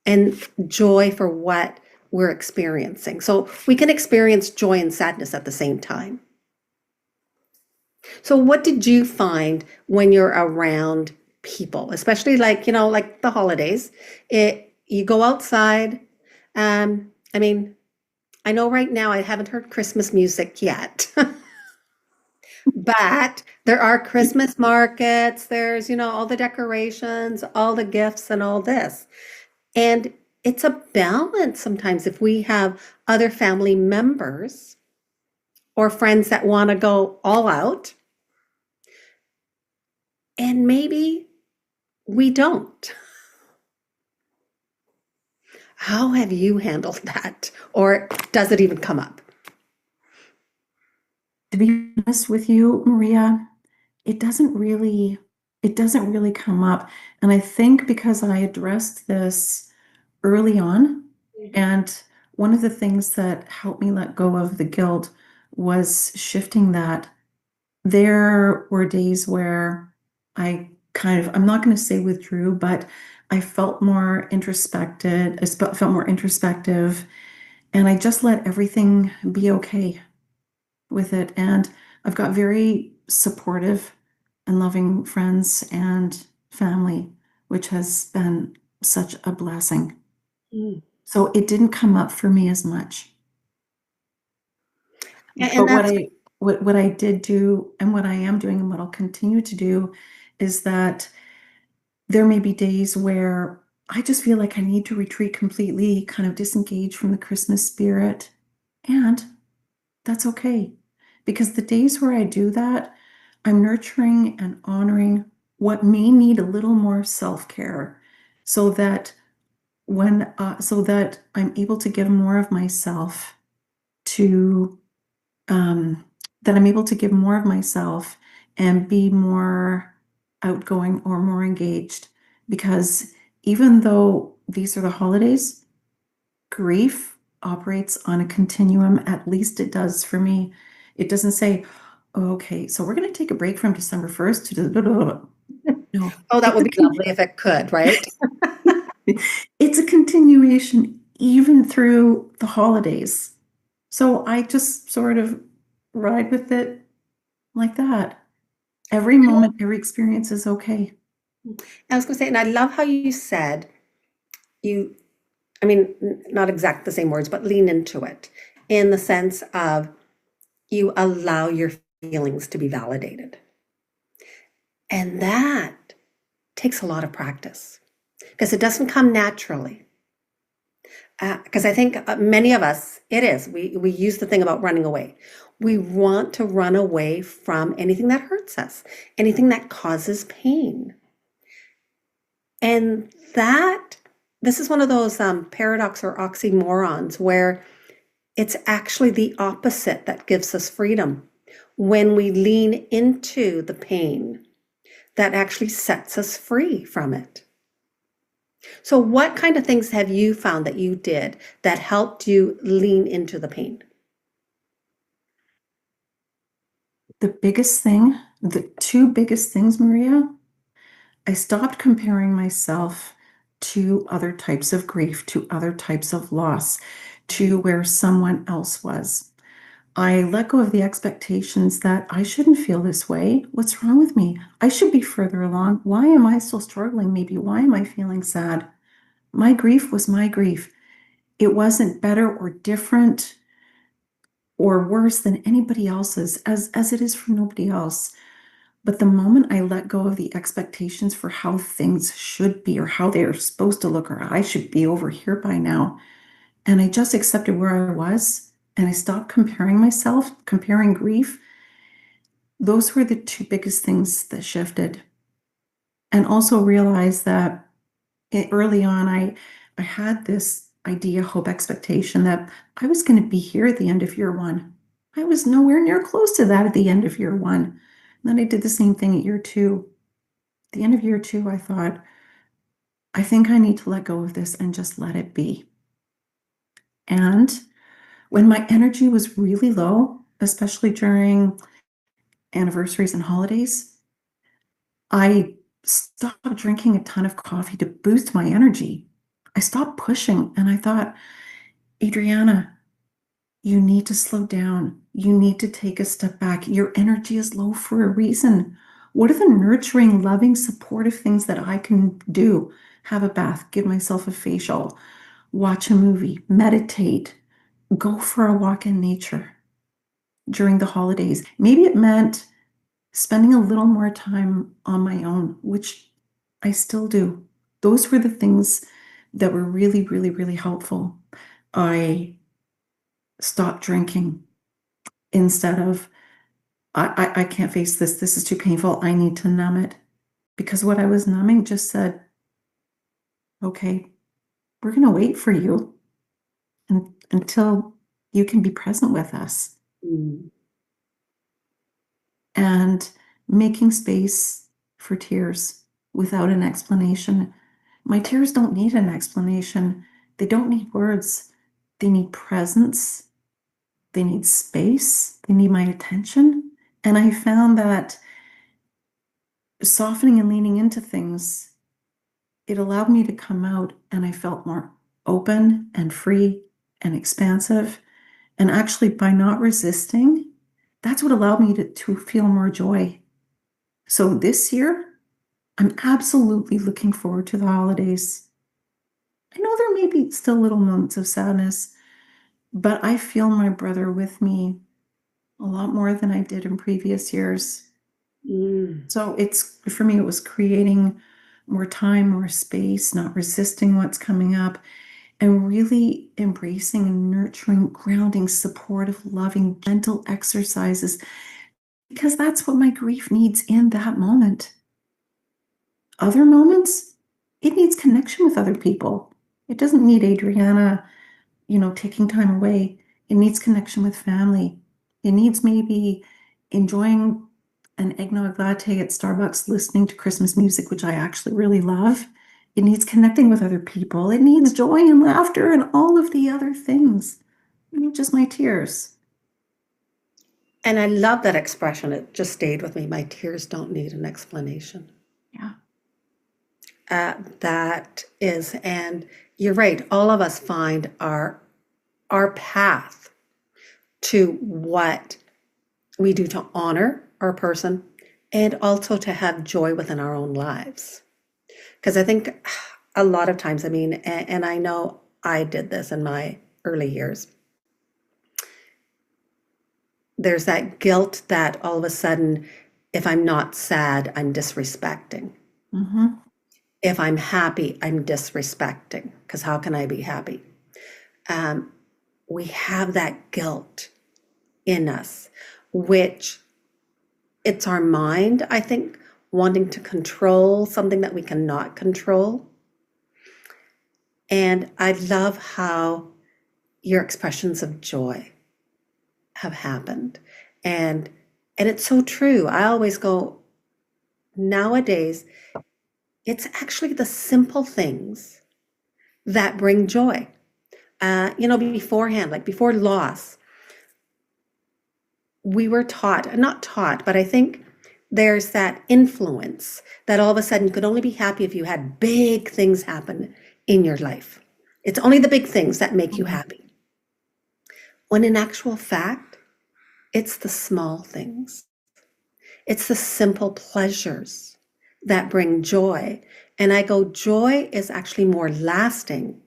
and joy for what we're experiencing. So we can experience joy and sadness at the same time. So what did you find when you're around people, especially like, like the holidays? You go outside. I mean, I know right now I haven't heard Christmas music yet, but there are Christmas markets. There's, all the decorations, all the gifts and all this. And it's a balance sometimes if we have other family members or friends that want to go all out, and maybe we don't. How have you handled that? Or does it even come up? To be honest with you, Maria, it doesn't really come up. And I think because I addressed this early on, and one of the things that helped me let go of the guilt was shifting that. There were days where I I'm not going to say withdrew, but I felt more introspected. Felt more introspective, and I just let everything be okay with it. And I've got very supportive and loving friends and family, which has been such a blessing. Mm. So it didn't come up for me as much. And But what I did do, and what I am doing, and what I'll continue to do, is that there may be days where I just feel like I need to retreat completely, kind of disengage from the Christmas spirit. And that's okay. Because the days where I do that, I'm nurturing and honoring what may need a little more self-care, so that so that I'm able to give more of myself to that I'm able to give more of myself and be more outgoing or more engaged. Because even though these are the holidays, grief operates on a continuum. At least it does for me. It doesn't say, okay, so we're going to take a break from December 1st to no. oh, that would be lovely if it could, right? It's a continuation even through the holidays. So I just sort of ride with it like that. Every moment, every experience is okay. I was going to say, and I love how you said I mean, not exact the same words, but lean into it in the sense of you allow your feelings to be validated. And that takes a lot of practice because it doesn't come naturally. Because I think many of us, we use the thing about running away. We want to run away from anything that hurts us, anything that causes pain. And this is one of those paradox or oxymorons where it's actually the opposite that gives us freedom. When we lean into the pain, that actually sets us free from it. So what kind of things have you found that you did that helped you lean into the pain? The two biggest things, Maria, I stopped comparing myself to other types of grief, to other types of loss, to where someone else was. I let go of the expectations that I shouldn't feel this way. What's wrong with me? I should be further along. Why am I still struggling? Maybe why am I feeling sad? My grief was my grief. It wasn't better or different or worse than anybody else's, as it is for nobody else. But the moment I let go of the expectations for how things should be or how they are supposed to look, or I should be over here by now, and I just accepted where I was, and I stopped comparing myself, comparing grief, those were the two biggest things that shifted. And also realized that early on, I had this idea, hope, expectation that I was going to be here at the end of year one. I was nowhere near close to that at the end of year one. And then I did the same thing at year two. At the end of year two, I thought, I think I need to let go of this and just let it be. And when my energy was really low, especially during anniversaries and holidays, I stopped drinking a ton of coffee to boost my energy. I stopped pushing and I thought, Adriana, you need to slow down. You need to take a step back. Your energy is low for a reason. What are the nurturing, loving, supportive things that I can do? Have a bath, give myself a facial, watch a movie, meditate, go for a walk in nature during the holidays. Maybe it meant spending a little more time on my own, which I still do. Those were the things that were really, really, really helpful. I stopped drinking instead of, I can't face this. This is too painful. I need to numb it. Because what I was numbing just said, okay, we're going to wait for you until you can be present with us. Mm. And making space for tears without an explanation. My tears don't need an explanation. They don't need words. They need presence. They need space. They need my attention. And I found that softening and leaning into things, it allowed me to come out, and I felt more open and free and expansive. And actually, by not resisting, that's what allowed me to feel more joy. So this year, I'm absolutely looking forward to the holidays. I know there may be still little moments of sadness, but I feel my brother with me a lot more than I did in previous years. Mm. So for me, it was creating more time, more space, not resisting what's coming up, and really embracing and nurturing, grounding, supportive, loving, gentle exercises, because that's what my grief needs in that moment. Other moments, it needs connection with other people. It doesn't need Adriana, taking time away. It needs connection with family. It needs maybe enjoying an eggnog latte at Starbucks, listening to Christmas music, which I actually really love. It needs connecting with other people. It needs joy and laughter and all of the other things, not just my tears. And I love that expression. It just stayed with me. My tears don't need an explanation. Yeah. That is, and you're right. All of us find our path to what we do to honor our person and also to have joy within our own lives. Because I think a lot of times, and I know I did this in my early years, there's that guilt that all of a sudden, if I'm not sad, I'm disrespecting. Mm-hmm. If I'm happy, I'm disrespecting, because how can I be happy? We have that guilt in us, which it's our mind, I think, wanting to control something that we cannot control. And I love how your expressions of joy have happened. And it's so true. I always go, nowadays, it's actually the simple things that bring joy. Beforehand, like before loss, we were taught, not taught, but I think there's that influence that all of a sudden you could only be happy if you had big things happen in your life. It's only the big things that make you happy. When in actual fact, it's the small things. It's the simple pleasures that bring joy. And I go, joy is actually more lasting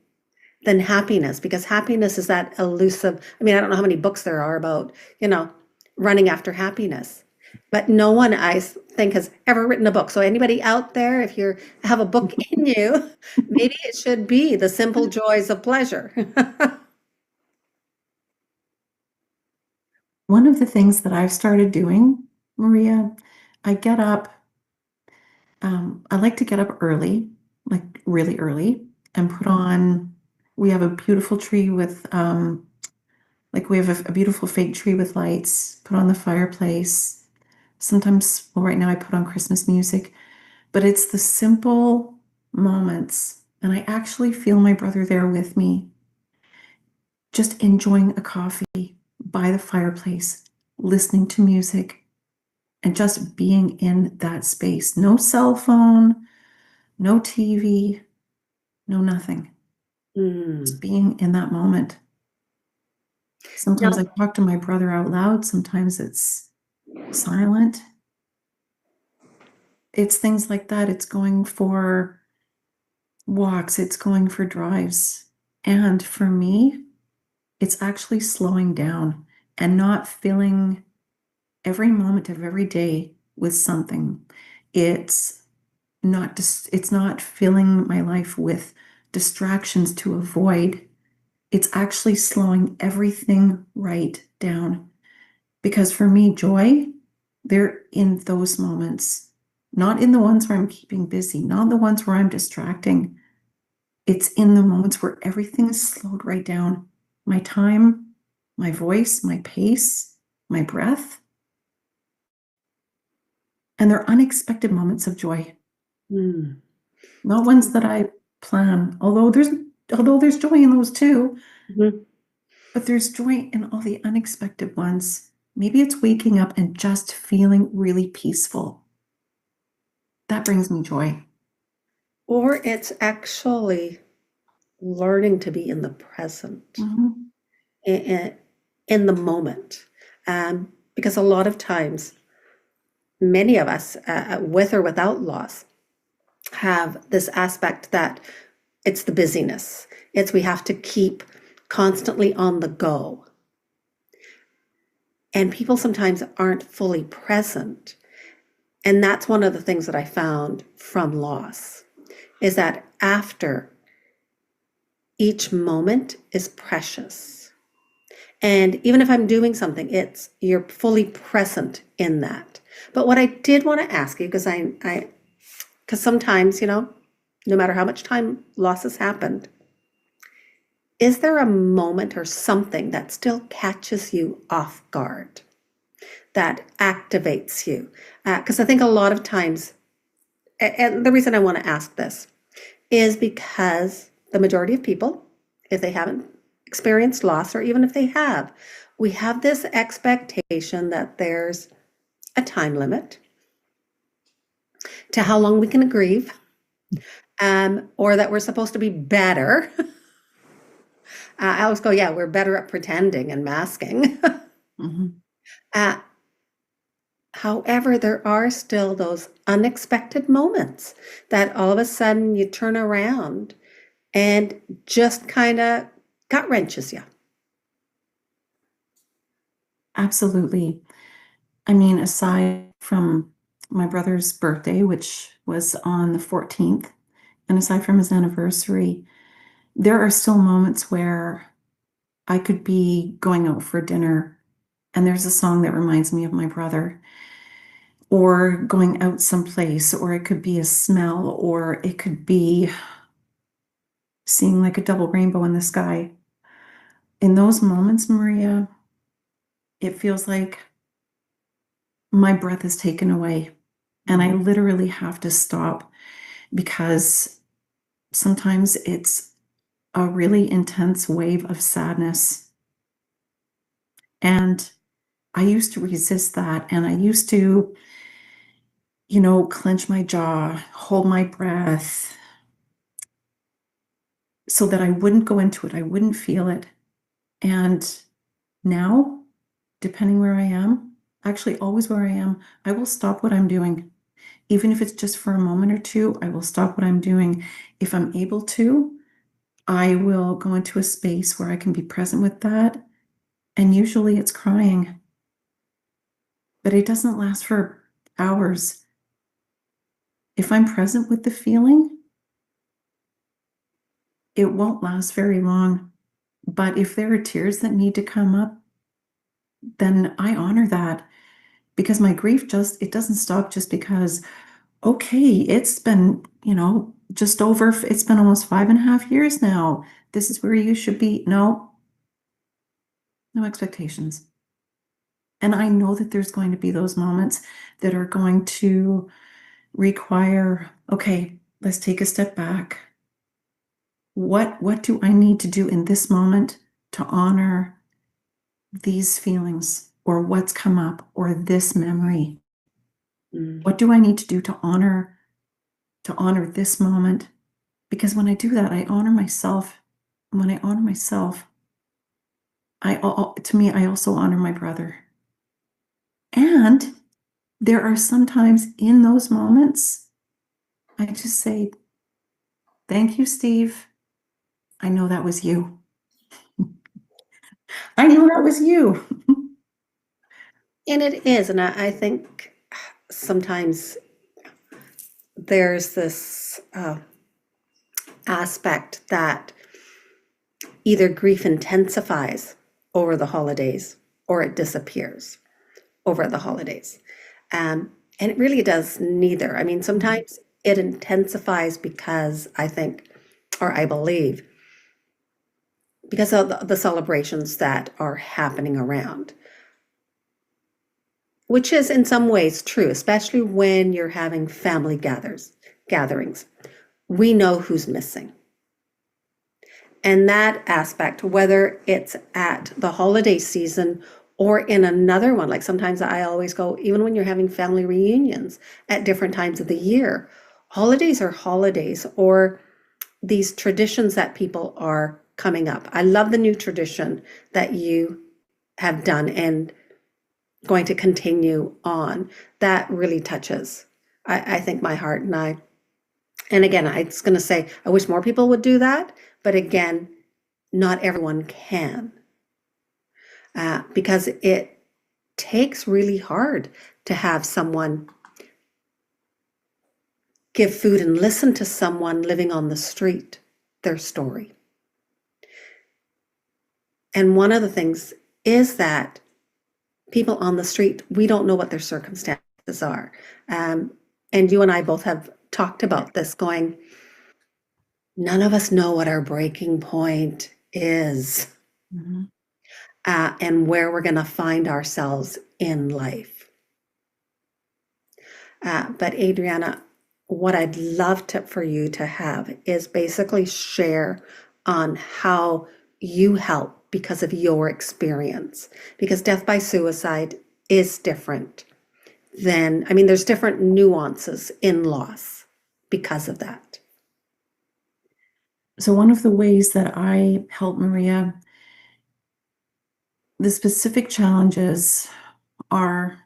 than happiness, because happiness is that elusive. I don't know how many books there are about, running after happiness, but no one, I think, has ever written a book. So anybody out there, if you have a book in you, maybe it should be The Simple Joys of Pleasure. One of the things that I've started doing, Maria, I get up, I like to get up early, like really early, and put on, we have a beautiful tree with, we have a beautiful fake tree with lights, put on the fireplace. Sometimes, well, right now I put on Christmas music, but it's the simple moments, and I actually feel my brother there with me, just enjoying a coffee by the fireplace, listening to music, and just being in that space. No cell phone, no TV, no nothing. Just being in that moment. Sometimes I talk to my brother out loud. Sometimes it's silent. It's things like that. It's going for walks. It's going for drives. And for me, it's actually slowing down and not filling every moment of every day with something. It's not filling my life with distractions to avoid. It's actually slowing everything right down. Because for me, joy, they're in those moments, not in the ones where I'm keeping busy, not the ones where I'm distracting. It's in the moments where everything is slowed right down. My time, my voice, my pace, my breath. And they're unexpected moments of joy. Not ones that I plan, although there's joy in those too. But there's joy in all the unexpected ones. Maybe it's waking up and just feeling really peaceful. That brings me joy. Or it's actually learning to be in the present, in the moment. Because a lot of times, many of us, with or without loss, have this aspect that it's the busyness. It's we have to keep constantly on the go. And people sometimes aren't fully present. And that's one of the things that I found from loss, is that after each moment is precious. And even if I'm doing something, you're fully present in that. But what I did want to ask you, because sometimes, no matter how much time loss has happened, is there a moment or something that still catches you off guard, that activates you? Because I think a lot of times, and the reason I want to ask this is because the majority of people, if they haven't experienced loss, or even if they have, we have this expectation that there's a time limit to how long we can grieve, or that we're supposed to be better. I always go, yeah, we're better at pretending and masking. However, there are still those unexpected moments that all of a sudden you turn around and just kind of gut wrenches you. Absolutely. I mean, aside from my brother's birthday, which was on the 14th, and aside from his anniversary, there are still moments where I could be going out for dinner and there's a song that reminds me of my brother, or going out someplace, or it could be a smell, or it could be seeing like a double rainbow in the sky. In those moments, Maria, it feels like my breath is taken away and I literally have to stop, because sometimes it's a really intense wave of sadness. And I used to resist that, and I used to, clench my jaw, hold my breath, so that I wouldn't go into it, I wouldn't feel it. And now, depending where I am, actually always where I am, I will stop what I'm doing. Even if it's just for a moment or two, I will stop what I'm doing. If I'm able to, I will go into a space where I can be present with that. And usually it's crying, but it doesn't last for hours. If I'm present with the feeling, it won't last very long. But if there are tears that need to come up, then I honor that, because my grief it doesn't stop just because, okay, it's been, it's been almost 5.5 years now. This is where you should be. No expectations. And I know that there's going to be those moments that are going to require, okay, let's take a step back. What do I need to do in this moment to honor these feelings or what's come up or this memory? What do I need to do to honor this moment? Because when I do that, I honor myself. And when I honor myself, I also honor my brother. And there are some times in those moments, I just say, thank you, Steve. I know that was you. I know that was you. And it is. And I think sometimes there's this aspect that either grief intensifies over the holidays or it disappears over the holidays. And it really does neither. I mean, sometimes it intensifies because I think, or I believe, because of the celebrations that are happening around, which is in some ways true, especially when you're having family gatherings. We know who's missing. And that aspect, whether it's at the holiday season or in another one, like sometimes I always go, even when you're having family reunions at different times of the year, holidays are holidays, or these traditions that people are coming up. I love the new tradition that you have done and going to continue on. That really touches, I think, my heart. And again, I was going to say, I wish more people would do that. But again, not everyone can, because it takes really hard to have someone give food and listen to someone living on the street, their story. And one of the things is that people on the street, we don't know what their circumstances are. And you and I both have talked about this, going, none of us know what our breaking point is, and where we're going to find ourselves in life. But Adriana, what I'd love for you to have is basically share on how you help because of your experience. Because death by suicide is different than, I mean, there's different nuances in loss because of that. So one of the ways that I help Maria, the specific challenges are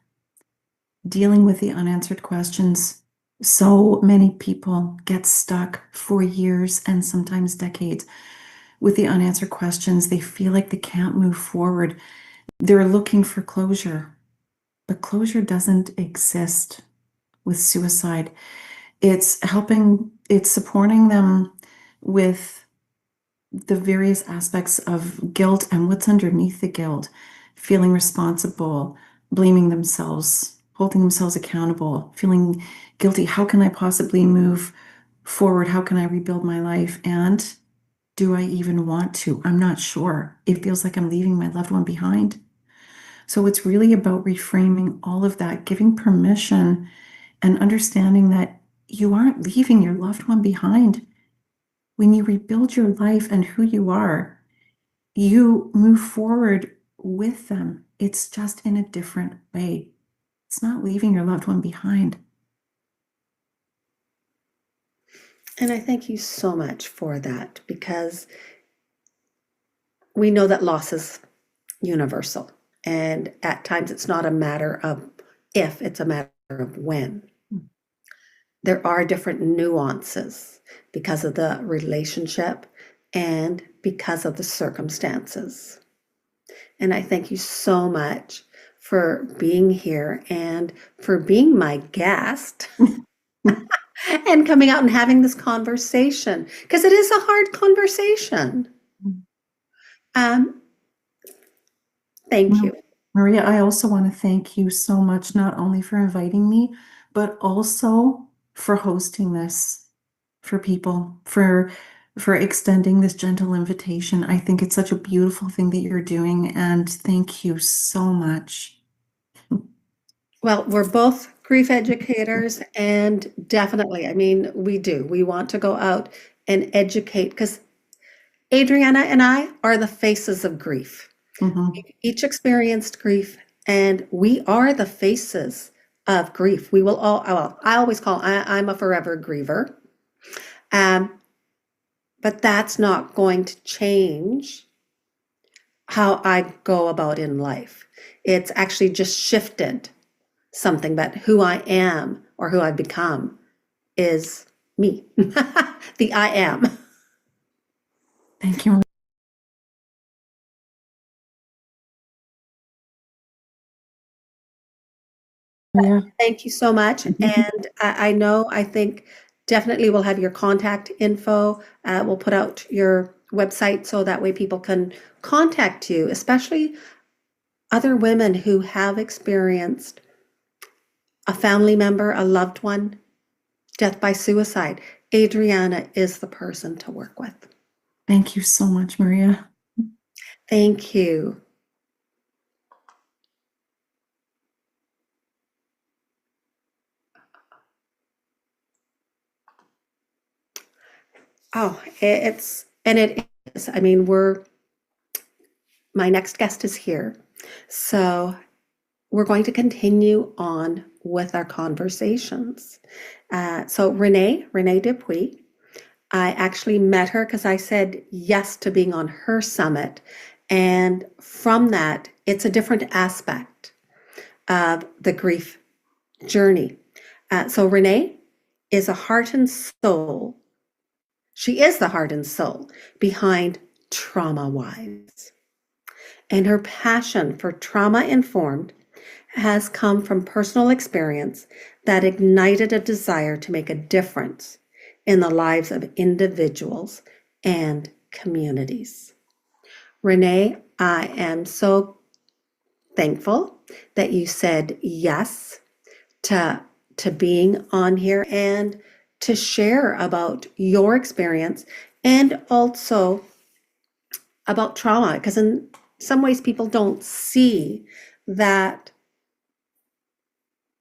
dealing with the unanswered questions. So many people get stuck for years and sometimes decades with the unanswered questions. They feel like they can't move forward. They're looking for closure, but closure doesn't exist with suicide. It's supporting them with the various aspects of guilt and what's underneath the guilt, feeling responsible, blaming themselves, holding themselves accountable, feeling guilty. How can I possibly move forward? How can I rebuild my life? And do I even want to? I'm not sure. It feels like I'm leaving my loved one behind. So it's really about reframing all of that, giving permission and understanding that you aren't leaving your loved one behind. When you rebuild your life and who you are, you move forward with them. It's just in a different way. It's not leaving your loved one behind. And I thank you so much for that, because we know that loss is universal. And at times it's not a matter of if, it's a matter of when. There are different nuances because of the relationship and because of the circumstances. And I thank you so much for being here and for being my guest and coming out and having this conversation, because it is a hard conversation. Thank you. Maria, I also want to thank you so much, not only for inviting me, but also for hosting this for people, for extending this gentle invitation. I think it's such a beautiful thing that you're doing, and thank you so much. Well, we're both grief educators, and definitely, I mean, we want to go out and educate, because Adriana and I are the faces of grief. Mhm. Each experienced grief, and we are the faces of grief. We will all, well, I always call, I'm a forever griever. But that's not going to change how I go about in life. It's actually just shifted something, but who I am or who I've become is me, the I am. Thank you. Maria. Thank you so much. And I know, I think definitely we'll have your contact info. We'll put out your website so that way people can contact you, especially other women who have experienced a family member, a loved one, death by suicide. Adriana is the person to work with. Thank you so much, Maria. Thank you. Oh, it is. I mean, my next guest is here. So we're going to continue on with our conversations. So Renee Dupuy, I actually met her because I said yes to being on her summit. And from that, it's a different aspect of the grief journey. So Renee is a heart and soul. She is the heart and soul behind Trauma Wise. And her passion for trauma informed has come from personal experience that ignited a desire to make a difference in the lives of individuals and communities. Renee, I am so thankful that you said yes to being on here and to share about your experience and also about trauma, because in some ways people don't see that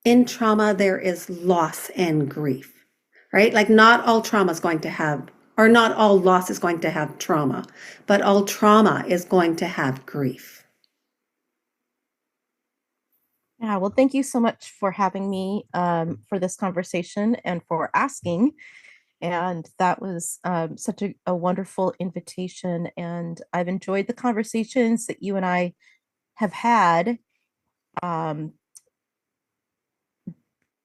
in trauma there is loss and grief, right? Like not all trauma is going to have, or not all loss is going to have trauma, but all trauma is going to have grief. Yeah, well, thank you so much for having me for this conversation and for asking. And that was such a wonderful invitation. And I've enjoyed the conversations that you and I have had um,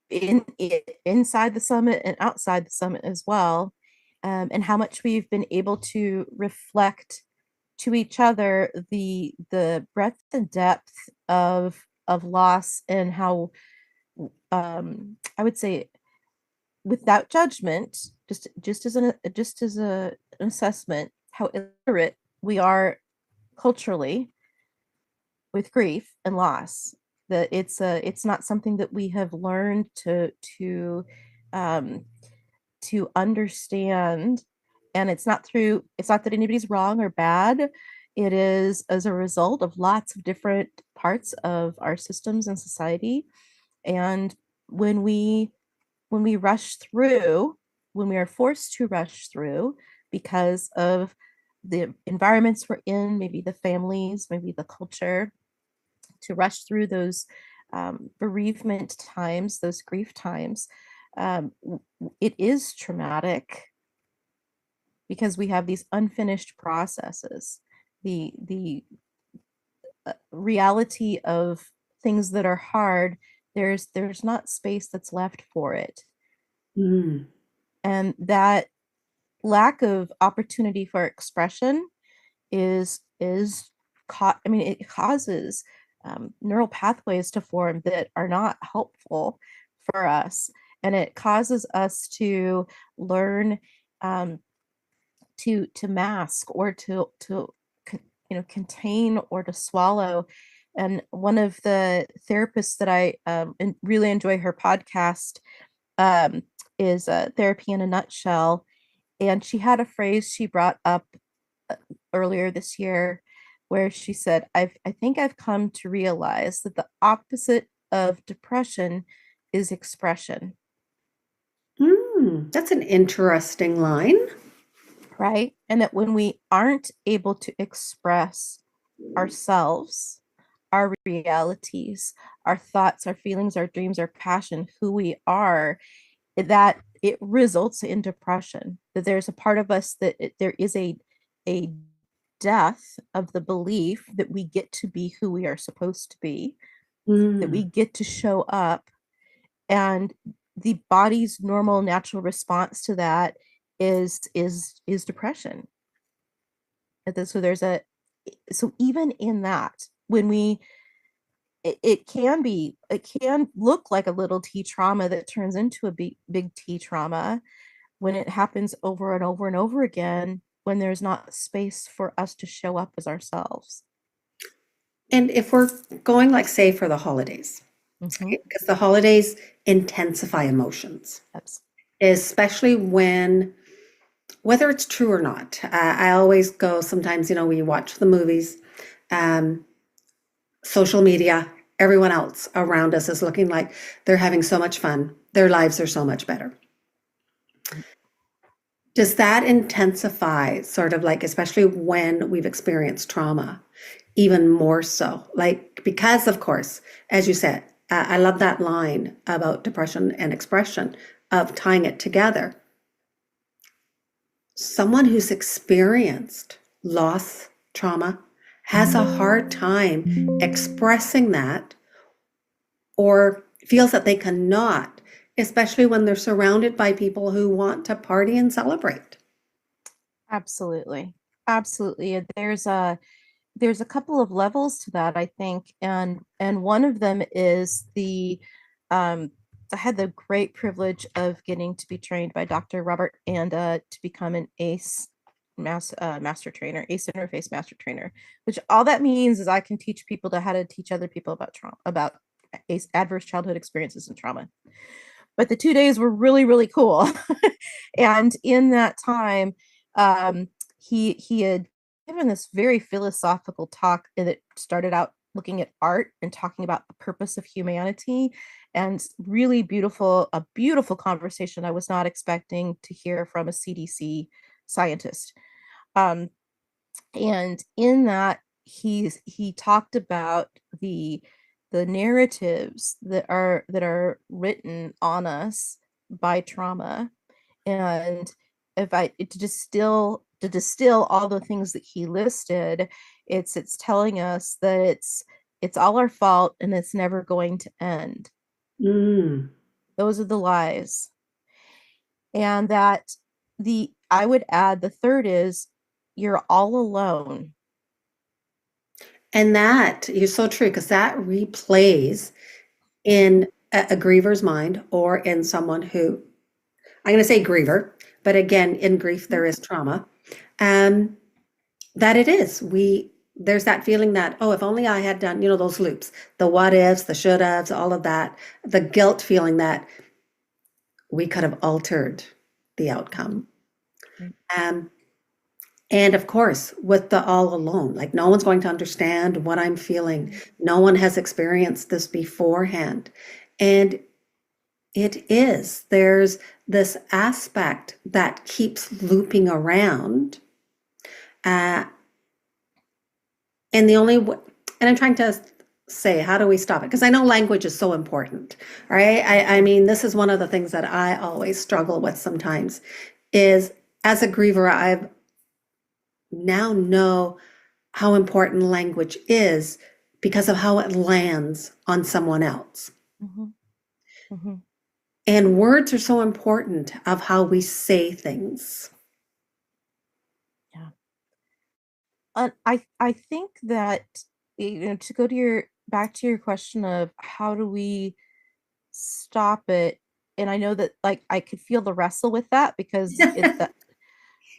inside the summit and outside the summit as well, and how much we've been able to reflect to each other the breadth and depth of loss, and how I would say, without judgment, just as an assessment, how illiterate we are culturally with grief and loss. That it's not something that we have learned um, to understand, and it's not that anybody's wrong or bad. It is as a result of lots of different parts of our systems and society. And when we rush through, when we are forced to rush through because of the environments we're in, maybe the families, maybe the culture, to rush through those bereavement times, those grief times, it is traumatic because we have these unfinished processes. The reality of things that are hard, there's not space that's left for it. Mm. And that lack of opportunity for expression it causes neural pathways to form that are not helpful for us, and it causes us to learn to mask, or to contain, or to swallow. And one of the therapists that I really enjoy her podcast is Therapy in a Nutshell. And she had a phrase she brought up earlier this year where she said, I think I've come to realize that the opposite of depression is expression. That's an interesting line. Right? And that when we aren't able to express ourselves, our realities, our thoughts, our feelings, our dreams, our passion, who we are, that it results in depression. That there's a part of us that there is a death of the belief that we get to be who we are supposed to be, that we get to show up, and the body's normal natural response to that is depression. And so even in that, when it can look like a little T trauma that turns into a big T trauma when it happens over and over and over again, when there's not space for us to show up as ourselves. And if we're going, like, say, for the holidays, because the holidays intensify emotions, especially when, whether it's true or not. I always go, sometimes, we watch the movies, social media, everyone else around us is looking like they're having so much fun. Their lives are so much better. Does that intensify, sort of like, especially when we've experienced trauma, even more so? Like, because of course, as you said, I love that line about depression and expression, of tying it together. Someone who's experienced loss, trauma, has a hard time expressing that, or feels that they cannot, especially when they're surrounded by people who want to party and celebrate. Absolutely. And there's a couple of levels to that, I think. And one of them is I had the great privilege of getting to be trained by Dr. Robert Anda to become an ACE master trainer, ACE interface master trainer, which all that means is I can teach people how to teach other people about trauma, about ACE, adverse childhood experiences and trauma. But the 2 days were really, really cool. And in that time, he had given this very philosophical talk that started out looking at art and talking about the purpose of humanity, and really a beautiful conversation I was not expecting to hear from a CDC scientist. And in that, he talked about the narratives that are written on us by trauma, and to distill all the things that he listed, it's telling us that it's all our fault and it's never going to end. Those are the lies. And that I would add, the third is, you're all alone. And that is so true, because that replays in a griever's mind, or in someone who, I'm going to say griever, but again, in grief, there is trauma. That it is. There's that feeling that, oh, if only I had done, those loops, the what ifs, the should haves, all of that, the guilt feeling that we could have altered the outcome. And of course, with the all alone, like, no one's going to understand what I'm feeling. No one has experienced this beforehand. And there's this aspect that keeps looping around. And I'm trying to say, how do we stop it? Because I know language is so important, right? I mean, this is one of the things that I always struggle with sometimes, is, as a griever, I've now know how important language is because of how it lands on someone else. And words are so important of how we say things. Yeah. I think that, to go back to your question of how do we stop it, and I know that, like, I could feel the wrestle with that, because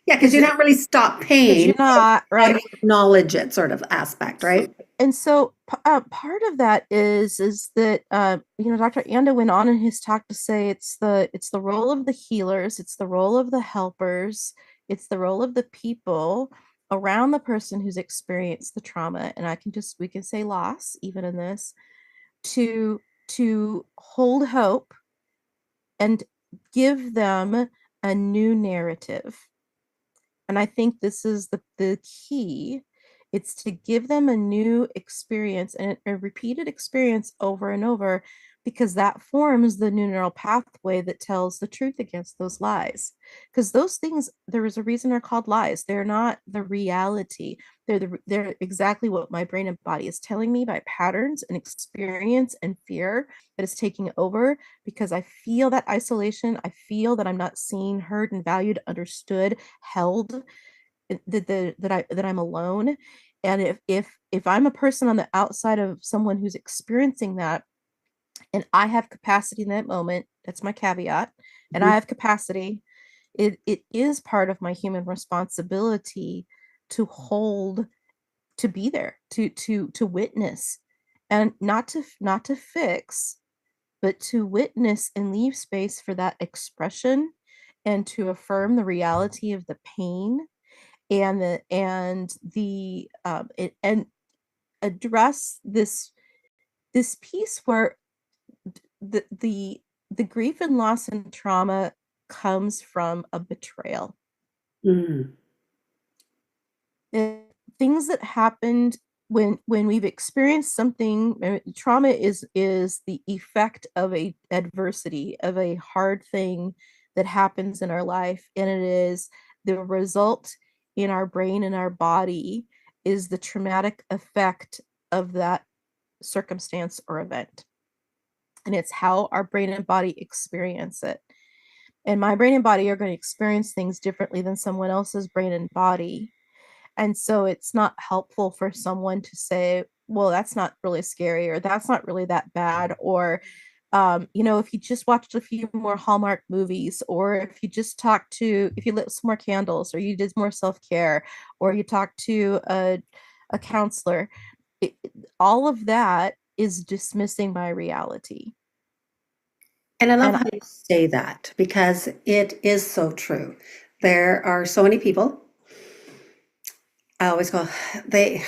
yeah, because you're not really stop pain. You're not, right? Acknowledge it, sort of aspect, right? And so part of that is that Dr. Anda went on in his talk to say it's the role of the healers, it's the role of the helpers, it's the role of the people around the person who's experienced the trauma, and we can say loss even in this, to to hold hope and give them a new narrative. And I think this is the key. It's to give them a new experience and a repeated experience over and over, because that forms the new neural pathway that tells the truth against those lies. Because those things, there is a reason they're called lies. They're not the reality. They're exactly what my brain and body is telling me by patterns and experience and fear that is taking over, because I feel that isolation. I feel that I'm not seen, heard, and valued, understood, held, that I'm alone. And if I'm a person on the outside of someone who's experiencing that, and I have capacity in that moment, that's my caveat, and I have capacity, it is part of my human responsibility to hold, to be there, to witness, and not to fix, but to witness and leave space for that expression, and to affirm the reality of the pain and and address this piece where the grief and loss and trauma comes from a betrayal. Mm. Things that happened when we've experienced something. Trauma is the effect of a adversity, of a hard thing that happens in our life, and it is the result in our brain and our body is the traumatic effect of that circumstance or event. And it's how our brain and body experience it. And my brain and body are going to experience things differently than someone else's brain and body. And so it's not helpful for someone to say, well, that's not really scary, or that's not really that bad, or if you just watched a few more Hallmark movies, or if you lit some more candles, or you did more self-care, or you talked to a counselor, all of that is dismissing my reality. And I love how you say that, because it is so true. There are so many people, I always go, I've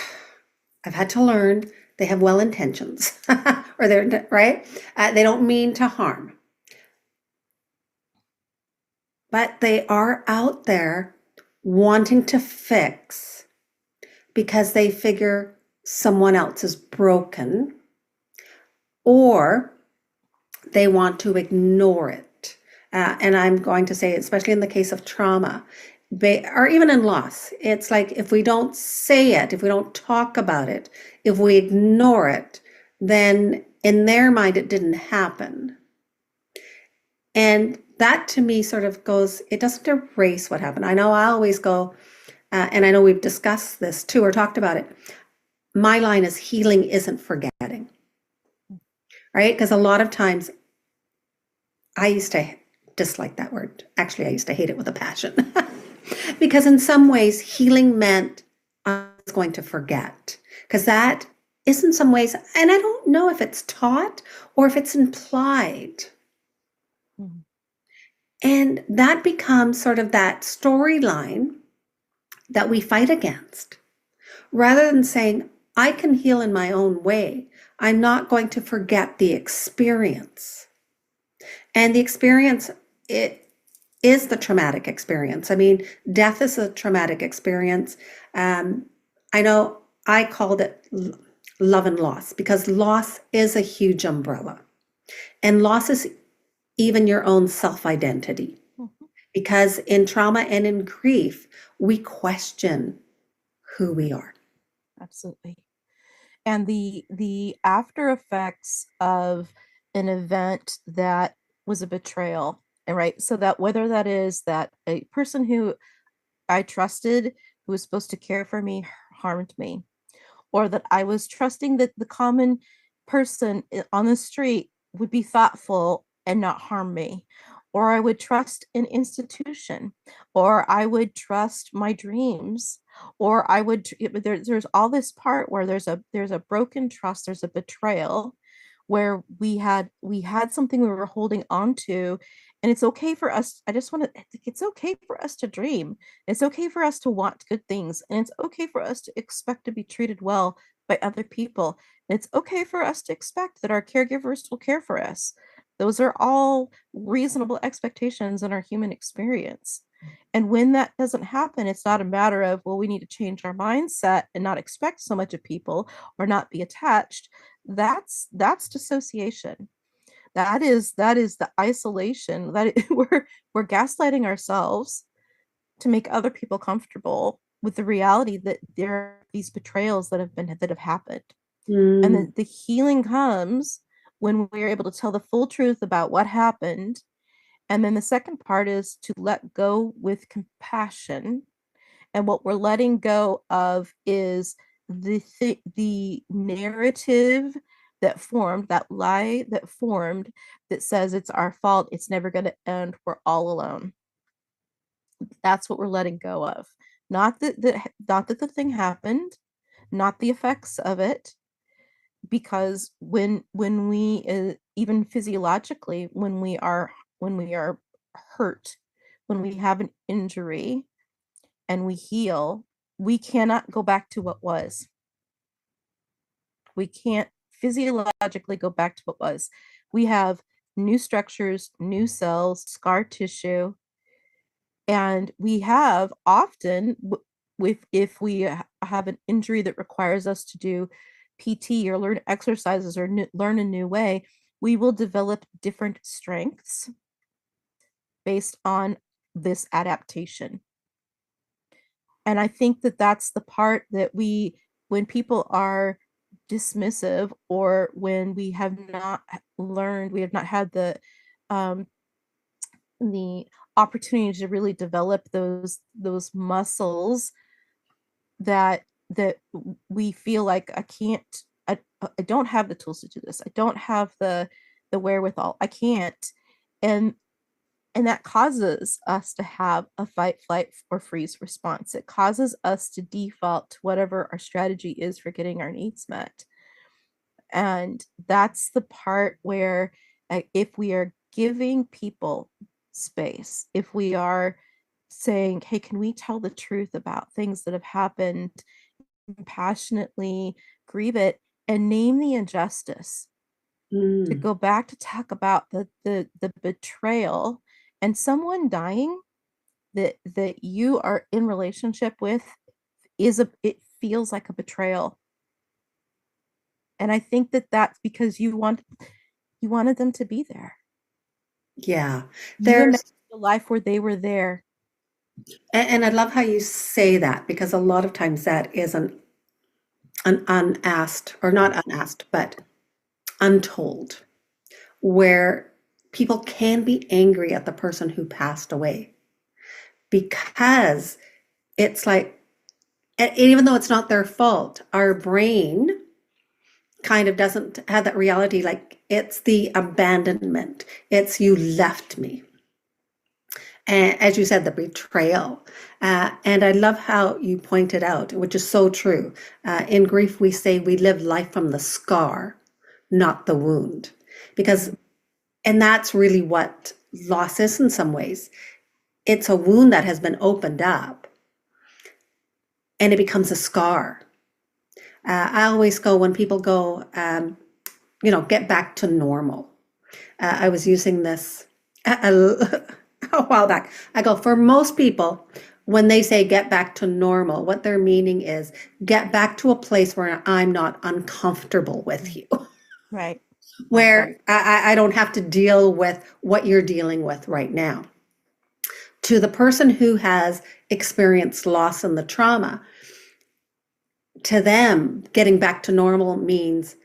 had to learn they have well intentions, or they're right. They don't mean to harm, but they are out there wanting to fix because they figure someone else is broken, or they want to ignore it. And I'm going to say, especially in the case of trauma, or even in loss, it's like if we don't say it, if we don't talk about it, if we ignore it, then in their mind it didn't happen. And that to me sort of goes, it doesn't erase what happened. I know I always go, and I know we've discussed this too, or talked about it. My line is, healing isn't forgetting, right? Because a lot of times I used to dislike that word. Actually, I used to hate it with a passion. Because in some ways, healing meant I was going to forget. Because that is in some ways, and I don't know if it's taught or if it's implied. Mm-hmm. And that becomes sort of that storyline that we fight against. Rather than saying, I can heal in my own way, I'm not going to forget the experience. And the experience, it is the traumatic experience. I mean, death is a traumatic experience. I know I called it love and loss, because loss is a huge umbrella. And loss is even your own self-identity. Mm-hmm. Because in trauma and in grief, we question who we are. Absolutely. And the after effects of an event that was a betrayal, right? So that whether that is that a person who I trusted, who was supposed to care for me, harmed me, or that I was trusting that the common person on the street would be thoughtful and not harm me, or I would trust an institution, or I would trust my dreams, or I would there's all this part where there's a broken trust, there's a betrayal, where we had something we were holding on to. And it's okay for us, it's okay for us to dream. It's okay for us to want good things. And it's okay for us to expect to be treated well by other people. And it's okay for us to expect that our caregivers will care for us. Those are all reasonable expectations in our human experience. And when that doesn't happen, it's not a matter of, well, we need to change our mindset and not expect so much of people or not be attached. That's dissociation. That is the isolation that we're gaslighting ourselves to make other people comfortable with the reality that there are these betrayals that have happened. And the healing comes when we're able to tell the full truth about what happened. And then the second part is to let go with compassion. And what we're letting go of is the narrative that formed, that lie that formed, that says it's our fault, it's never going to end, we're all alone. That's what we're letting go of. Not that the thing happened, not the effects of it, because when we even physiologically, when we are hurt, when we have an injury and we heal, we cannot go back to what was. We can't physiologically go back to what was. We have new structures, new cells, scar tissue, and we have often, if we have an injury that requires us to do PT or learn exercises or learn a new way, we will develop different strengths based on this adaptation. And I think that that's the part that when people are dismissive, or when we have not learned, we have not had the opportunity to really develop those muscles, that we feel like I don't have the tools to do this. I don't have the wherewithal. I can't. And that causes us to have a fight, flight, or freeze response. It causes us to default to whatever our strategy is for getting our needs met. And that's the part where, if we are giving people space, if we are saying, hey, can we tell the truth about things that have happened, compassionately grieve it, and name the injustice, to go back to talk about the betrayal, and someone dying that you are in relationship with it feels like a betrayal. And I think that that's because you wanted them to be there. Yeah. You imagined a life where they were there. And I love how you say that, because a lot of times that is an unasked, or not unasked, but untold, where people can be angry at the person who passed away, because it's like, and even though it's not their fault, our brain kind of doesn't have that reality, like it's the abandonment, it's you left me. And as you said, the betrayal. And I love how you pointed out, which is so true. In grief, we say we live life from the scar, not the wound. And that's really what loss is in some ways. It's a wound that has been opened up, and it becomes a scar. I always go, when people go, get back to normal. I was using this a while back. I go, for most people, when they say get back to normal, what they're meaning is get back to a place where I'm not uncomfortable with you. Right. Where I don't have to deal with what you're dealing with right now. To the person who has experienced loss and the trauma, to them, getting back to normal means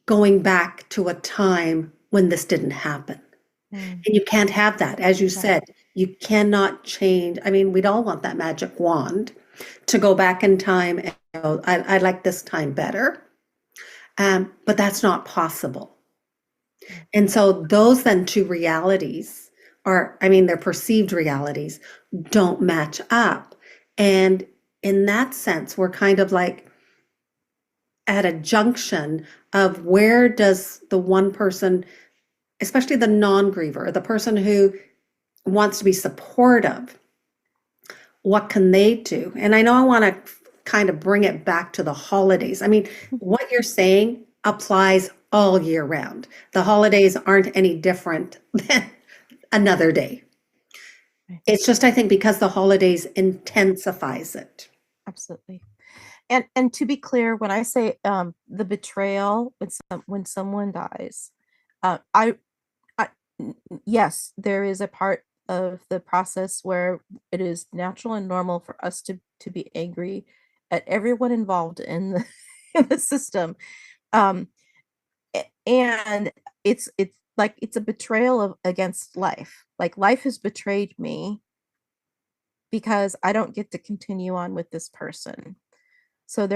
going back to a time when this didn't happen. And you can't have that. As you said, you cannot change. I mean, we'd all want that magic wand to go back in time and go, I like this time better. But that's not possible. And so those then two realities their perceived realities don't match up. And in that sense, we're kind of like at a junction of, where does the one person, especially the non-griever, the person who wants to be supportive, what can they do? And I know I want to kind of bring it back to the holidays. I mean, what you're saying applies all year round. The holidays aren't any different than another day. It's just, I think, because the holidays intensifies it. Absolutely. And to be clear, when I say the betrayal when someone dies, I yes, there is a part of the process where it is natural and normal for us to be angry at everyone involved in the in the system. Um, and it's like it's a betrayal of against life. Like life has betrayed me because I don't get to continue on with this person. So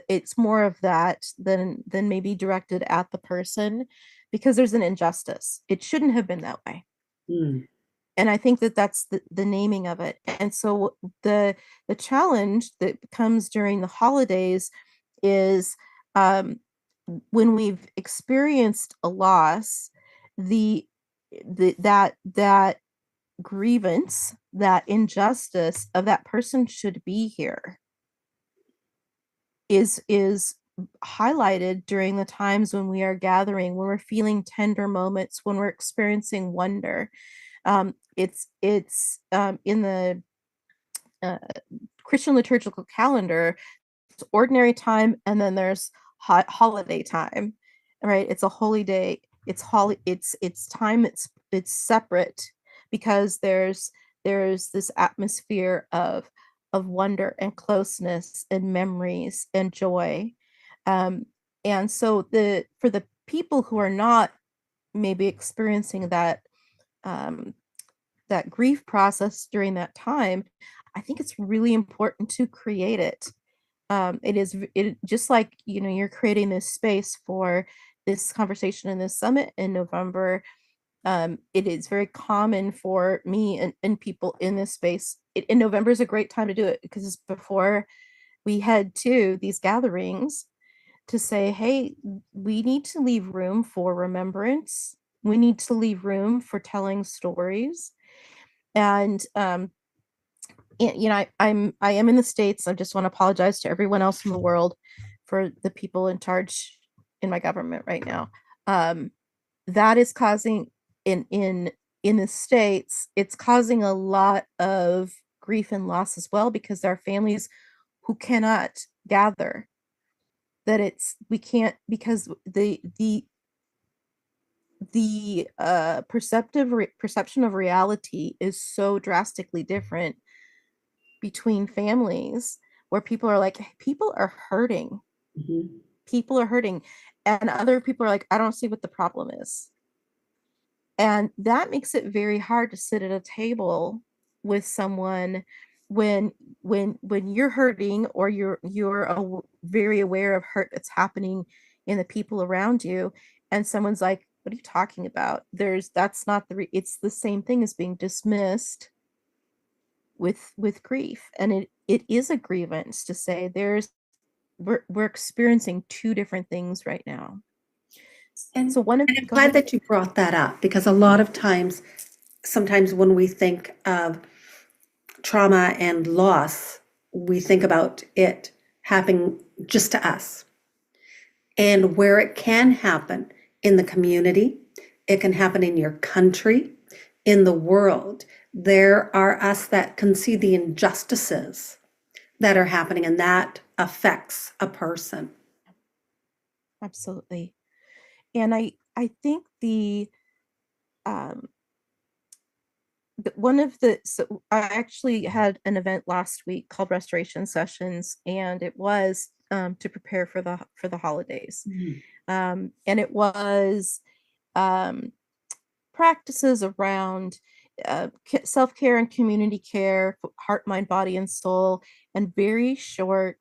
it's more of that than maybe directed at the person, because there's an injustice. It shouldn't have been that way. And I think that that's the naming of it. And so the challenge that comes during the holidays is when we've experienced a loss, that grievance, that injustice of that person should be here is highlighted during the times when we are gathering, when we're feeling tender moments, when we're experiencing wonder. It's in the Christian liturgical calendar, it's ordinary time, and then there's holiday time, right? It's a holy day. It's time. It's separate because there's this atmosphere of wonder and closeness and memories and joy. And so for the people who are not maybe experiencing that that grief process during that time, I think it's really important to create it. It just like, you're creating this space for this conversation in this summit in November. It is very common for me and people in this space. In November is a great time to do it because it's before we head to these gatherings to say, hey, we need to leave room for remembrance. We need to leave room for telling stories. And I am in the States. I just want to apologize to everyone else in the world for the people in charge in my government right now. That is causing in the States, it's causing a lot of grief and loss as well, because there are families who cannot gather. We can't, because the perception of reality is so drastically different between families, where people are like, people are hurting. People are hurting, and other people are like, I don't see what the problem is. And that makes it very hard to sit at a table with someone when you're hurting, or you're very aware of hurt that's happening in the people around you, and someone's like, what are you talking about? That's not it's the same thing as being dismissed with grief. And it is a grievance to say we're experiencing two different things right now. And so I'm glad that you brought that up, because a lot of times, sometimes when we think of trauma and loss, we think about it happening just to us. And where it can happen in the community, it can happen in your country, in the world. There are us that can see the injustices that are happening, and that affects a person. Absolutely. And I think so I actually had an event last week called Restoration Sessions, and it was to prepare for the holidays. And it was practices around self-care and community care, heart, mind, body, and soul, and very short.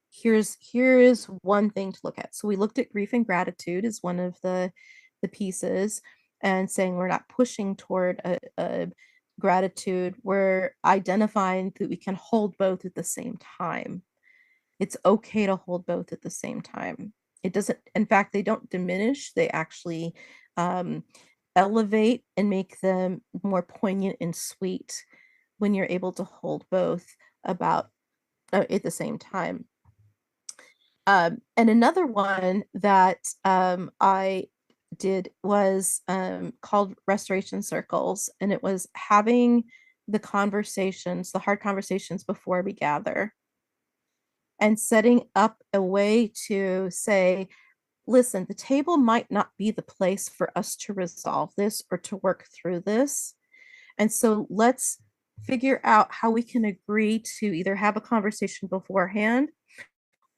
Here is one thing to look at. So we looked at grief and gratitude as one of the pieces, and saying we're not pushing toward a gratitude. We're identifying that we can hold both at the same time. It's okay to hold both at the same time. It doesn't, in fact, they don't diminish. They actually elevate and make them more poignant and sweet when you're able to hold both, about at the same time. And another one that I did was called restoration circles, and it was having the conversations, the hard conversations before we gather, and setting up a way to say, listen, the table might not be the place for us to resolve this or to work through this. And so let's figure out how we can agree to either have a conversation beforehand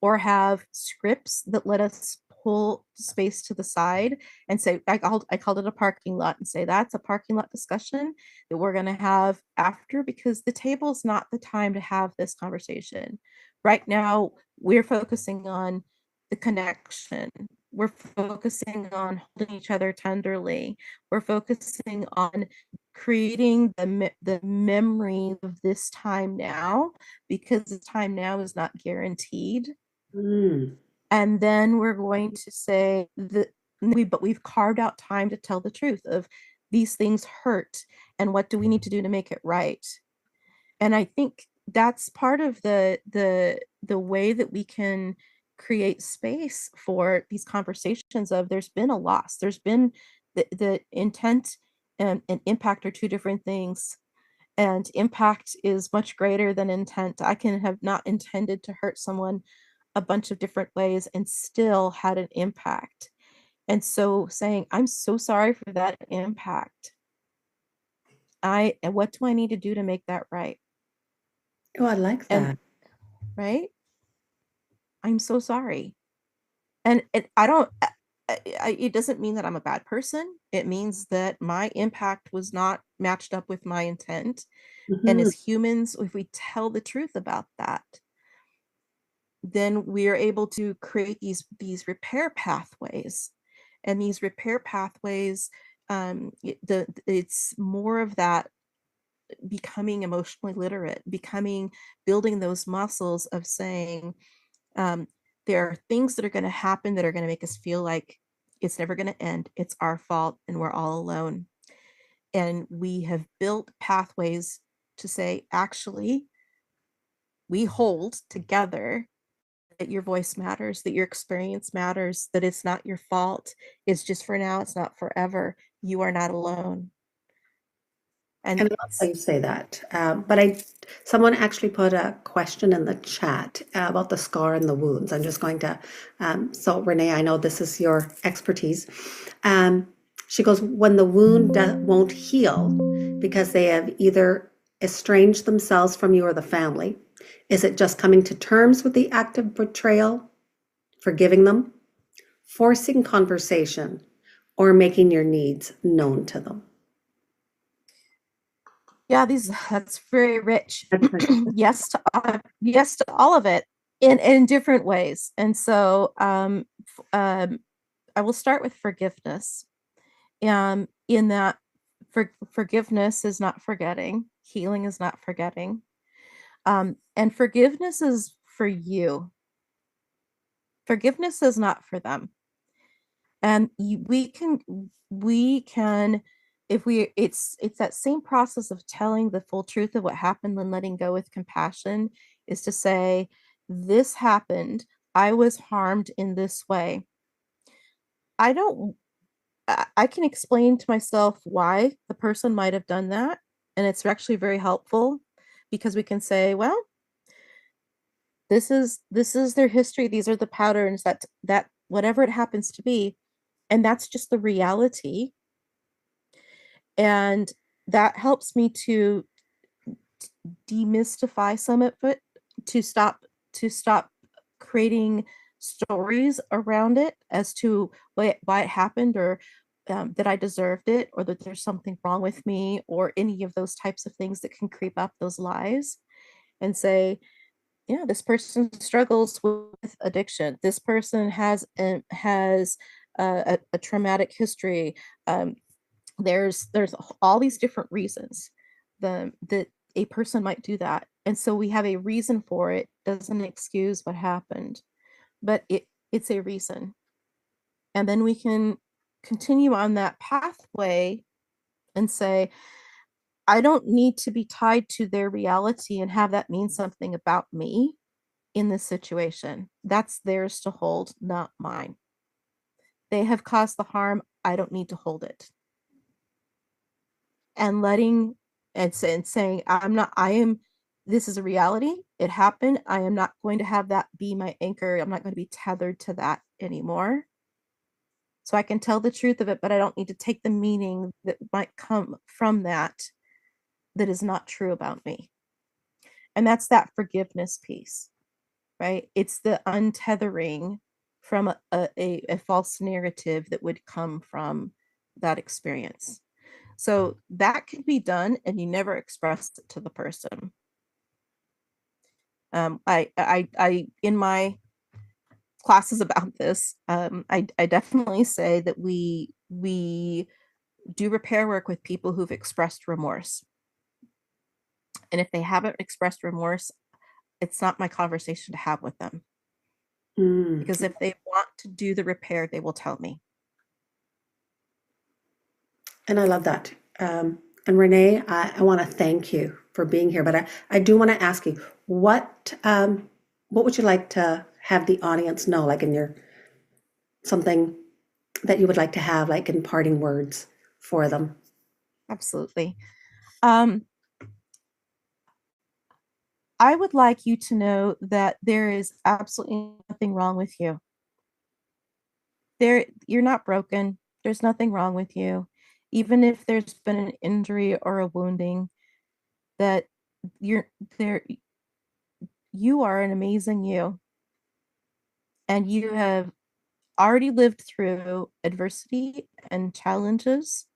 or have scripts that let us pull space to the side and say, I called it a parking lot, and say that's a parking lot discussion that we're going to have after, because the table is not the time to have this conversation. Right now, we're focusing on the connection. We're focusing on holding each other tenderly. We're focusing on creating the memory of this time now, because the time now is not guaranteed. And then we're going to say that we've carved out time to tell the truth of these things hurt, and what do we need to do to make it right. And I think that's part of the way that we can create space for these conversations of, there's been a loss, there's been the intent and impact are two different things, and impact is much greater than intent. I can have not intended to hurt someone a bunch of different ways and still had an impact. And so saying, I'm so sorry for that impact. And what do I need to do to make that right? Oh, I like that. And right? I'm so sorry. And I don't, it doesn't mean that I'm a bad person. It means that my impact was not matched up with my intent. And as humans, if we tell the truth about that, then we are able to create these repair pathways. And these repair pathways, it's more of that becoming emotionally literate, building those muscles of saying, there are things that are going to happen that are going to make us feel like it's never going to end. It's our fault and we're all alone. And we have built pathways to say, actually, we hold together that your voice matters, that your experience matters, that it's not your fault. It's just for now, it's not forever. You are not alone. And I love how you say that. But someone actually put a question in the chat about the scar and the wounds. I'm just going to, so Renee, I know this is your expertise. She goes, when the wound won't heal because they have either estranged themselves from you or the family, is it just coming to terms with the act of betrayal, forgiving them, forcing conversation, or making your needs known to them? Yeah, that's very rich. Yes to all of it in different ways. And so I will start with forgiveness. In that forgiveness is not forgetting, healing is not forgetting. And forgiveness is for you. Forgiveness is not for them. And we can if it's that same process of telling the full truth of what happened and letting go with compassion, is to say, this happened, I was harmed in this way. I can explain to myself why the person might have done that, and it's actually very helpful, because we can say, well, this is their history, these are the patterns that whatever it happens to be, and that's just the reality. And that helps me to demystify some of it, to stop creating stories around it as to why it happened, or that I deserved it, or that there's something wrong with me, or any of those types of things that can creep up, those lies. And say, yeah, this person struggles with addiction. This person has a traumatic history. There's all these different reasons that a person might do that. And so we have a reason for it. Doesn't excuse what happened, but it's a reason. And then we can continue on that pathway and say, I don't need to be tied to their reality and have that mean something about me. in this situation. That's theirs to hold, not mine. They have caused the harm. I don't need to hold it. And letting and saying, this is a reality. It happened. I am not going to have that be my anchor. I'm not going to be tethered to that anymore. So I can tell the truth of it, but I don't need to take the meaning that might come from that is not true about me. And that's that forgiveness piece, right? It's the untethering from a false narrative that would come from that experience. So that can be done, and you never express it to the person. I in my classes about this, I definitely say that we do repair work with people who've expressed remorse. And if they haven't expressed remorse, it's not my conversation to have with them. Because if they want to do the repair, they will tell me. And I love that. And Renee, I want to thank you for being here, but I do want to ask you, what would you like to have the audience know, like something that you would like to have, like in parting words for them? Absolutely. I would like you to know that there is absolutely nothing wrong with you. You're not broken. There's nothing wrong with you. Even if there's been an injury or a wounding, that you are an amazing you. And you have already lived through adversity and challenges,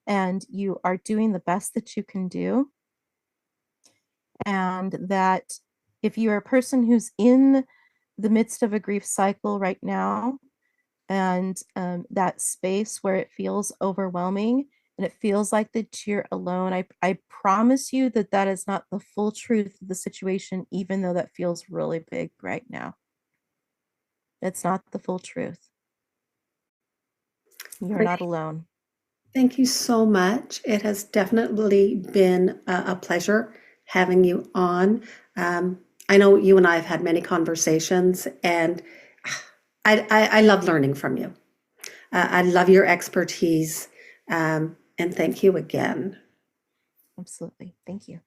and you are doing the best that you can do. And that if you're a person who's in the midst of a grief cycle right now, and that space where it feels overwhelming and it feels like that you're alone, I promise you that that is not the full truth of the situation, even though that feels really big right now. It's not the full truth. You're not alone. Thank you so much. It has definitely been a pleasure having you on. I know you and I have had many conversations, and I love learning from you. I love your expertise, and thank you again. Absolutely. Thank you.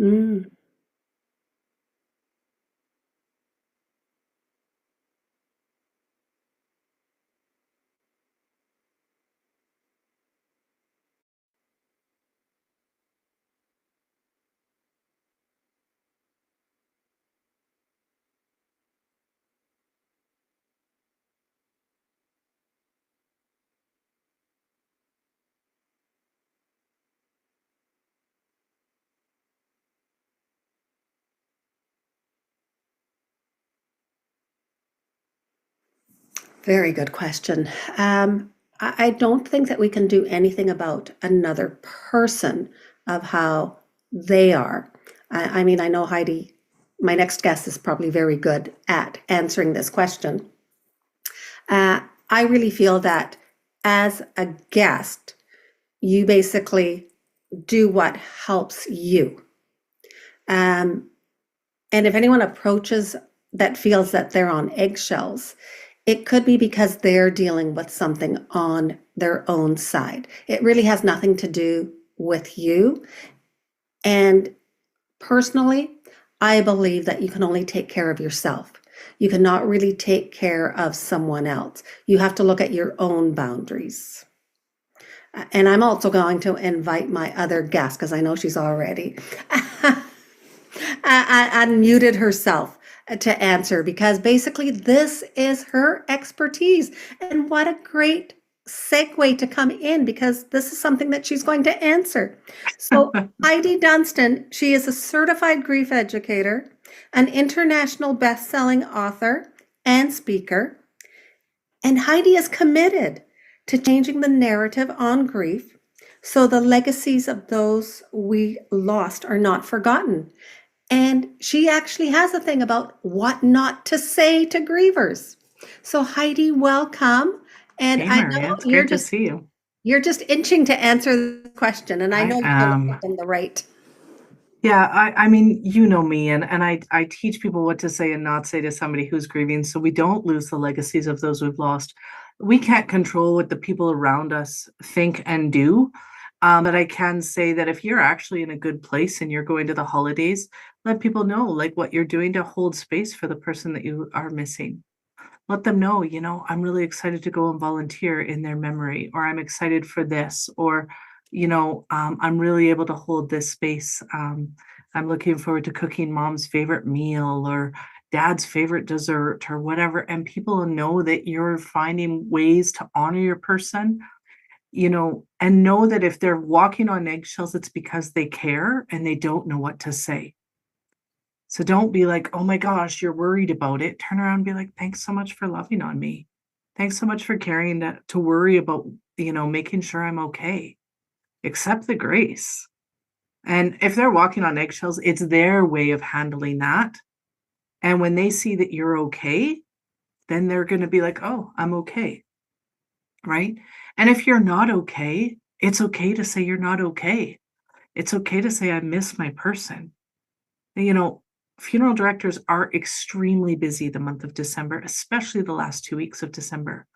Mm. Very good question. I don't think that we can do anything about another person of how they are. I mean, I know Heidi, my next guest, is probably very good at answering this question. I really feel that as a guest, you basically do what helps you. And if anyone approaches that feels that they're on eggshells, it could be because they're dealing with something on their own side. It really has nothing to do with you. And personally, I believe that you can only take care of yourself. You cannot really take care of someone else. You have to look at your own boundaries. And I'm also going to invite my other guest, because I know she's already unmuted herself to answer, because basically this is her expertise. And what a great segue to come in because this is something that she's going to answer. So, Heidi Dunstan, she is a certified grief educator, an international best-selling author and speaker, and Heidi is committed to changing the narrative on grief so the legacies of those we lost are not forgotten. And she actually has a thing about what not to say to grievers. So Heidi, welcome. And Hey, I Maria, know it's great to see you. you're just itching to answer the question, and I know you're going to put them the right. Yeah, I mean, you know me, and I teach people what to say and not say to somebody who's grieving, so we don't lose the legacies of those we've lost. We can't control what the people around us think and do, but I can say that if you're actually in a good place and you're going to the holidays, let people know like what you're doing to hold space for the person that you are missing. Let them know, I'm really excited to go and volunteer in their memory, or I'm excited for this, or, I'm really able to hold this space. I'm looking forward to cooking mom's favorite meal or dad's favorite dessert or whatever. And people know that you're finding ways to honor your person, and know that if they're walking on eggshells, it's because they care and they don't know what to say. So don't be like, oh my gosh, you're worried about it. Turn around and be like, thanks so much for loving on me. Thanks so much for caring to worry about, making sure I'm okay. Accept the grace. And if they're walking on eggshells, it's their way of handling that. And when they see that you're okay, then they're going to be like, oh, I'm okay. Right. And if you're not okay, it's okay to say you're not okay. It's okay to say, I miss my person. Funeral directors are extremely busy the month of December, especially the last 2 weeks of December.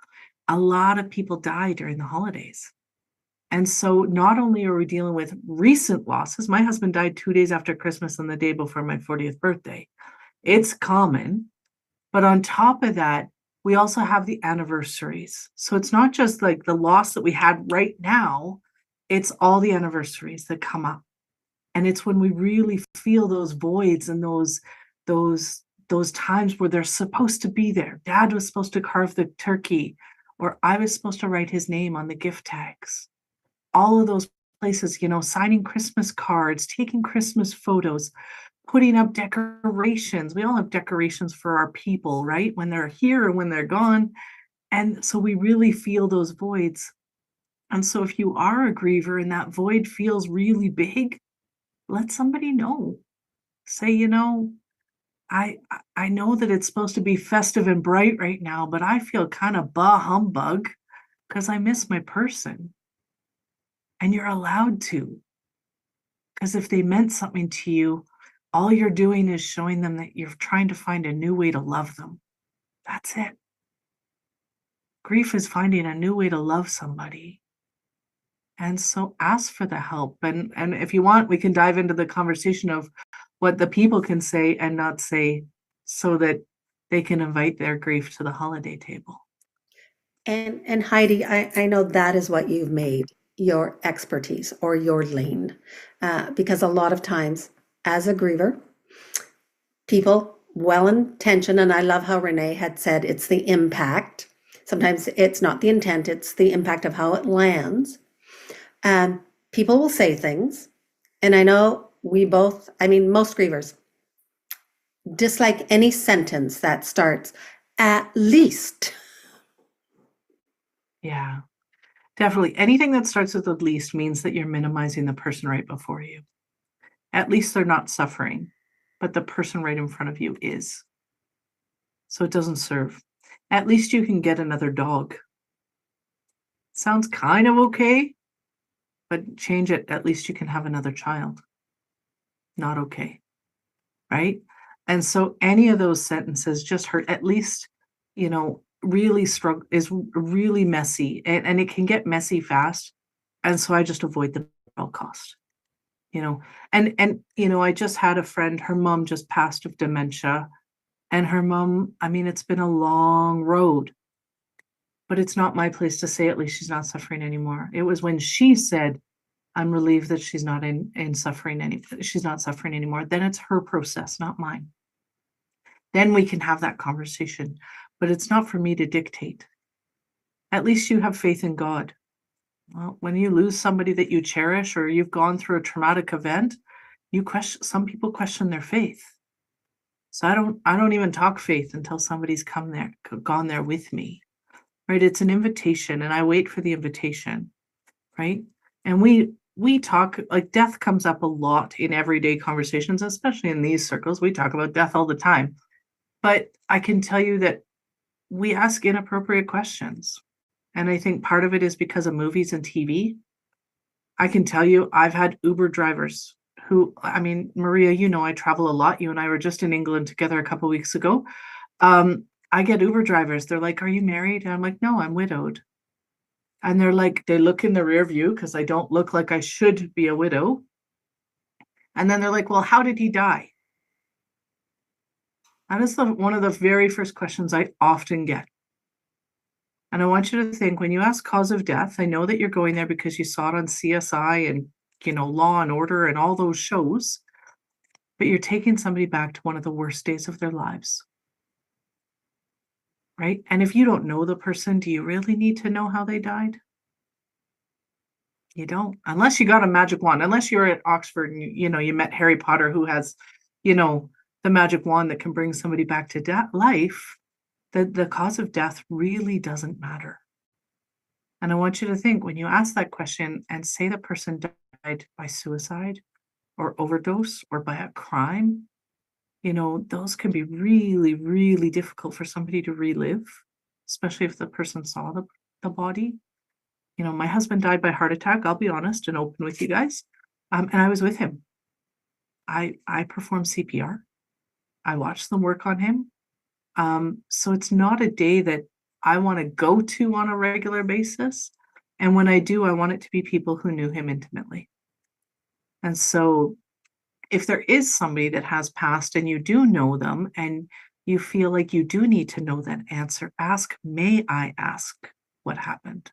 A lot of people die during the holidays. And so not only are we dealing with recent losses, my husband died 2 days after Christmas and the day before my 40th birthday. It's common. But on top of that, we also have the anniversaries. So it's not just like the loss that we had right now, it's all the anniversaries that come up. And it's when we really feel those voids and those times where they're supposed to be there. Dad was supposed to carve the turkey, or I was supposed to write his name on the gift tags. All of those places, signing Christmas cards, taking Christmas photos, putting up decorations. We all have decorations for our people, right? When they're here or when they're gone. And so we really feel those voids. And so if you are a griever and that void feels really big, let somebody know. Say, I know that it's supposed to be festive and bright right now, but I feel kind of bah humbug because I miss my person. And you're allowed to. Because if they meant something to you, all you're doing is showing them that you're trying to find a new way to love them. That's it. Grief is finding a new way to love somebody. And so ask for the help. And if you want, we can dive into the conversation of what the people can say and not say so that they can invite their grief to the holiday table. And Heidi, I know that is what you've made your expertise or your lane, because a lot of times as a griever, people well-intentioned, and I love how Renee had said it's the impact. Sometimes it's not the intent, it's the impact of how it lands. People will say things, and I know most grievers dislike any sentence that starts, at least. Yeah, definitely. Anything that starts with at least means that you're minimizing the person right before you. At least they're not suffering, but the person right in front of you is. So it doesn't serve. At least you can get another dog. Sounds kind of okay, but change it. At least you can have another child. Not okay. Right? And so any of those sentences just hurt. At least, really struggle is really messy, and it can get messy fast. And so I just avoid them at all cost. And I just had a friend, her mom just passed of dementia, and her mom, it's been a long road, but it's not my place to say at least she's not suffering anymore. It was when she said, I'm relieved that she's not in suffering she's not suffering anymore. Then it's her process, not mine. Then we can have that conversation, but it's not for me to dictate. at least you have faith in God. Well, when you lose somebody that you cherish, or you've gone through a traumatic event, some people question their faith. So I don't even talk faith until somebody's gone there with me, right? It's an invitation, and I wait for the invitation, right? And we talk, like, death comes up a lot in everyday conversations, especially in these circles. We talk about death all the time. But I can tell you that we ask inappropriate questions. And I think part of it is because of movies and TV. I can tell you, I've had Uber drivers who, I mean, Maria, you know, I travel a lot. You and I were just in England together a couple of weeks ago. I get Uber drivers. They're like, "Are you married?" And I'm like, "No, I'm widowed." And they're like, they look in the rear view because I don't look like I should be a widow. And then they're like, "Well, how did he die?" That is one of the very first questions I often get. And I want you to think, when you ask cause of death, I know that you're going there because you saw it on CSI and, you know, Law and Order and all those shows, but you're taking somebody back to one of the worst days of their lives. Right? And if you don't know the person, do you really need to know how they died? You don't, unless you got a magic wand, unless you're at Oxford and you know, you met Harry Potter, who has, you know, the magic wand that can bring somebody back to life. The cause of death really doesn't matter. And I want you to think, when you ask that question and say the person died by suicide or overdose or by a crime, you know, those can be really, really difficult for somebody to relive, especially if the person saw the body. You know, my husband died by heart attack. I'll be honest and open with you guys. And I was with him. I performed CPR. I watched them work on him. So it's not a day that I want to go to on a regular basis. And when I do, I want it to be people who knew him intimately. And so if there is somebody that has passed and you do know them and you feel like you do need to know that answer, ask, "May I ask what happened?"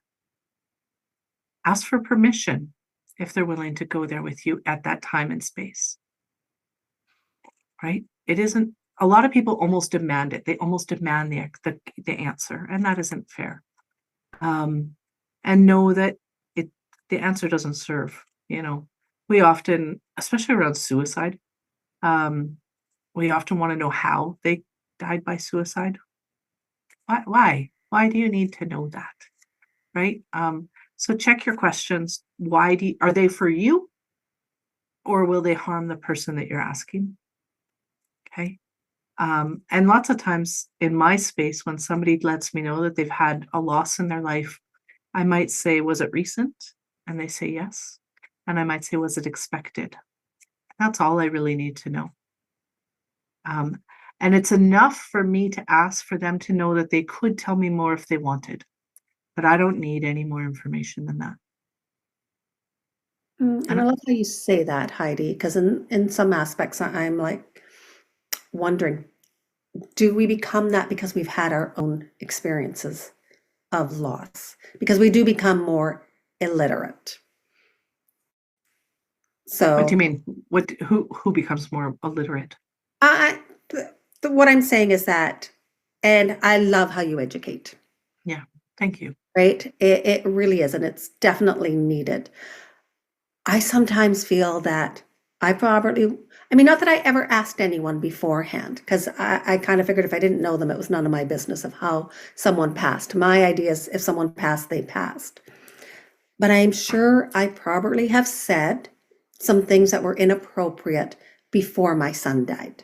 Ask for permission if they're willing to go there with you at that time and space. Right? It isn't, a lot of people almost demand it. They almost demand the answer, and that isn't fair. And know that the answer doesn't serve. You know, we often, especially around suicide, we often want to know how they died by suicide. Why? Why do you need to know that? Right? So check your questions. Are they for you, or will they harm the person that you're asking? Okay. And lots of times in my space, when somebody lets me know that they've had a loss in their life, I might say, "Was it recent?" And they say yes. And I might say, "Was it expected?" That's all I really need to know. And it's enough for me to ask for them to know that they could tell me more if they wanted, but I don't need any more information than that. And I love how you say that, Heidi, because in some aspects, I'm like wondering, do we become that because we've had our own experiences of loss? Because we do become more illiterate. So What do you mean? Who becomes more illiterate? what I'm saying is that, and I love how you educate. Yeah, thank you. Right? It really is, and it's definitely needed. I sometimes feel that not that I ever asked anyone beforehand, because I kind of figured if I didn't know them, it was none of my business of how someone passed. My idea is if someone passed, they passed. But I'm sure I probably have said some things that were inappropriate before my son died.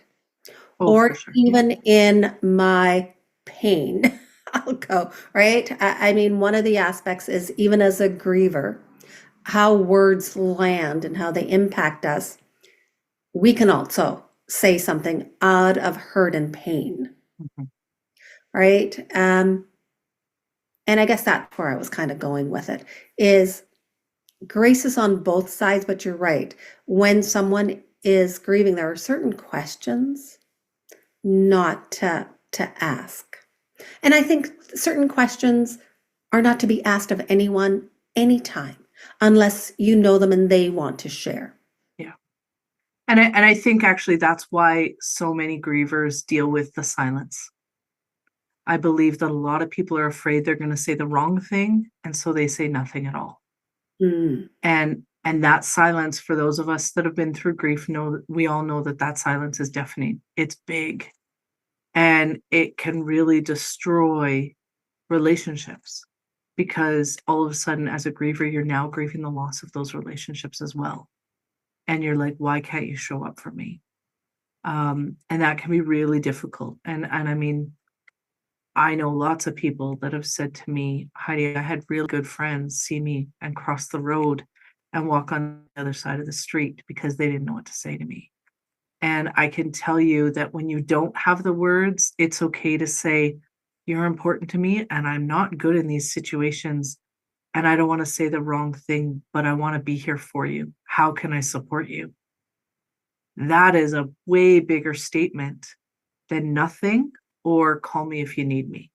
Or Sure. even in my pain, I'll go, right? I mean, one of the aspects is, even as a griever, how words land and how they impact us. We can also say something out of hurt and pain, right? And I guess that's where I was kind of going with it, is grace is on both sides, but you're right. When someone is grieving, there are certain questions not to ask. And I think certain questions are not to be asked of anyone, anytime, unless you know them and they want to share. Yeah. And I think actually that's why so many grievers deal with the silence. I believe that a lot of people are afraid they're going to say the wrong thing, and so they say nothing at all. Mm. And that silence, for those of us that have been through grief, we all know that silence is deafening. It's big, and it can really destroy relationships, because all of a sudden, as a griever, you're now grieving the loss of those relationships as well. And you're like, why can't you show up for me? And that can be really difficult. And I mean, I know lots of people that have said to me, Heidi, I had real good friends see me and cross the road and walk on the other side of the street because they didn't know what to say to me. And I can tell you that when you don't have the words, it's okay to say, you're important to me, and I'm not good in these situations, and I don't want to say the wrong thing, but I want to be here for you. How can I support you? That is a way bigger statement than nothing or call me if you need me.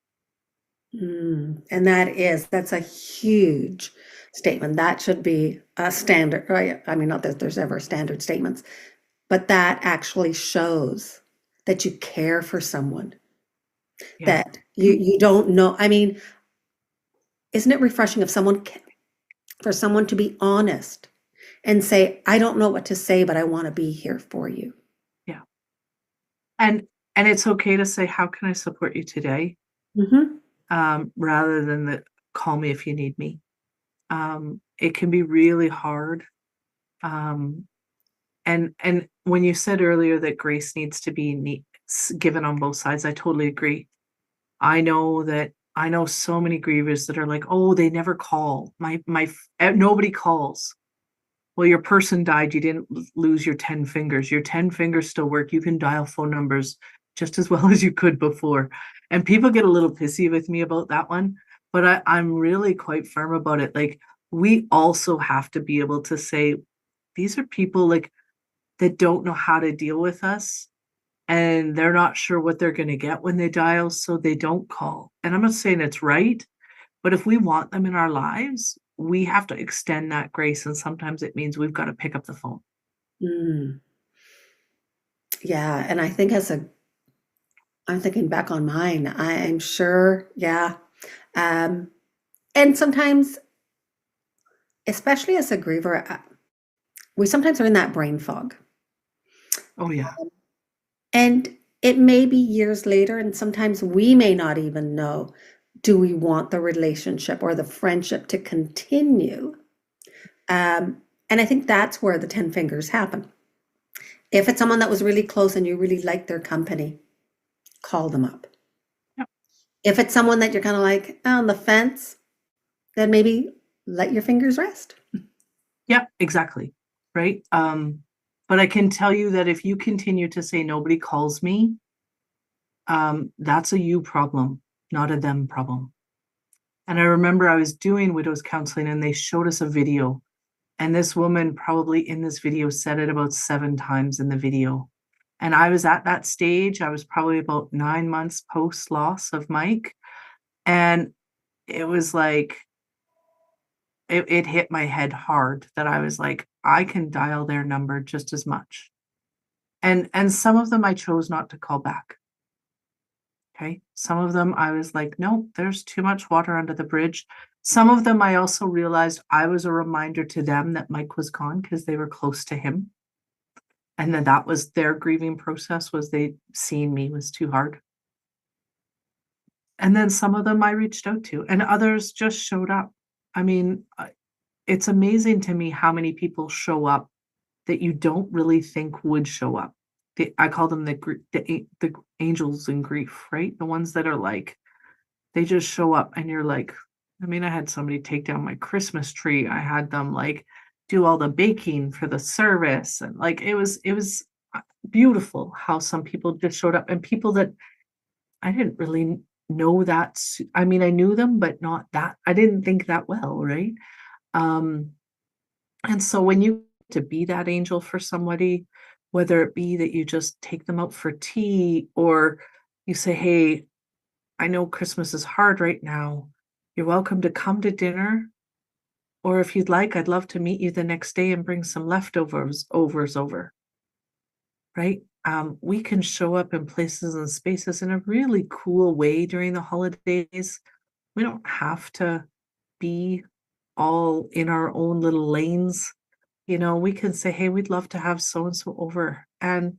And that's a huge statement. That should be a standard, right? I mean, not that there's ever standard statements, but that actually shows that you care for someone, Yeah. that you don't know. I mean, isn't it refreshing for someone to be honest and say, I don't know what to say, but I want to be here for you. Yeah. And it's okay to say, how can I support you today? Rather than call me if you need me. It can be really hard. And when you said earlier that grace needs to be given on both sides, I totally agree. I know so many grievers that are like, oh, they never call. Nobody calls. Well, your person died. You didn't lose your 10 fingers. Your 10 fingers still work. You can dial phone numbers just as well as you could before. And people get a little pissy with me about that one, but I'm really quite firm about it. Like, we also have to be able to say, these are people like that don't know how to deal with us, and they're not sure what they're going to get when they dial, so they don't call. And I'm not saying it's right, but if we want them in our lives, we have to extend that grace. And sometimes it means we've got to pick up the phone. Yeah. And I think I'm thinking back on mine, I'm sure. Yeah. And sometimes, especially as a griever, we sometimes are in that brain fog. Oh, yeah. And it may be years later, and sometimes we may not even know, do we want the relationship or the friendship to continue? And I think that's where the 10 fingers happen. If it's someone that was really close and you really like their company, call them up. Yep. If it's someone that you're kind of like on the fence, then maybe let your fingers rest. Yeah, exactly. Right. But I can tell you that if you continue to say nobody calls me, that's a you problem, not a them problem. And I remember I was doing widows counseling and they showed us a video. And this woman probably in this video said it about 7 times in the video. And I was at that stage. I was probably about 9 months post loss of Mike. And it was like, it hit my head hard that I was like, I can dial their number just as much. And some of them I chose not to call back. Okay. Some of them I was like, no, there's too much water under the bridge. Some of them I also realized I was a reminder to them that Mike was gone because they were close to him. And then that was their grieving process, was they seeing me was too hard. And then some of them I reached out to, and others just showed up. I mean, it's amazing to me how many people show up that you don't really think would show up. I call them the angels in grief, right? The ones that are like, they just show up and you're like, I mean, I had somebody take down my Christmas tree. I had them like do all the baking for the service. And like, it was beautiful how some people just showed up, and people that I didn't really know that. I mean, I knew them, but not that. I didn't think that well, right? And so when you to be that angel for somebody, whether it be that you just take them out for tea, or you say, hey, I know Christmas is hard right now. You're welcome to come to dinner. Or if you'd like, I'd love to meet you the next day and bring some leftovers over. Right? we can show up in places and spaces in a really cool way during the holidays. We don't have to be all in our own little lanes. We can say, hey, we'd love to have so and so over, and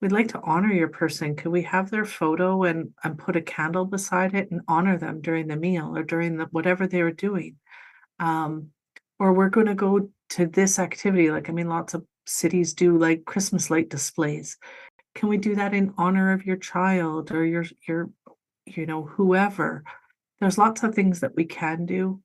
we'd like to honor your person. Could we have their photo and put a candle beside it and honor them during the meal or during whatever they were doing? Or we're going to go to this activity. Lots of cities do like Christmas light displays. Can we do that in honor of your child or your whoever? There's lots of things that we can do.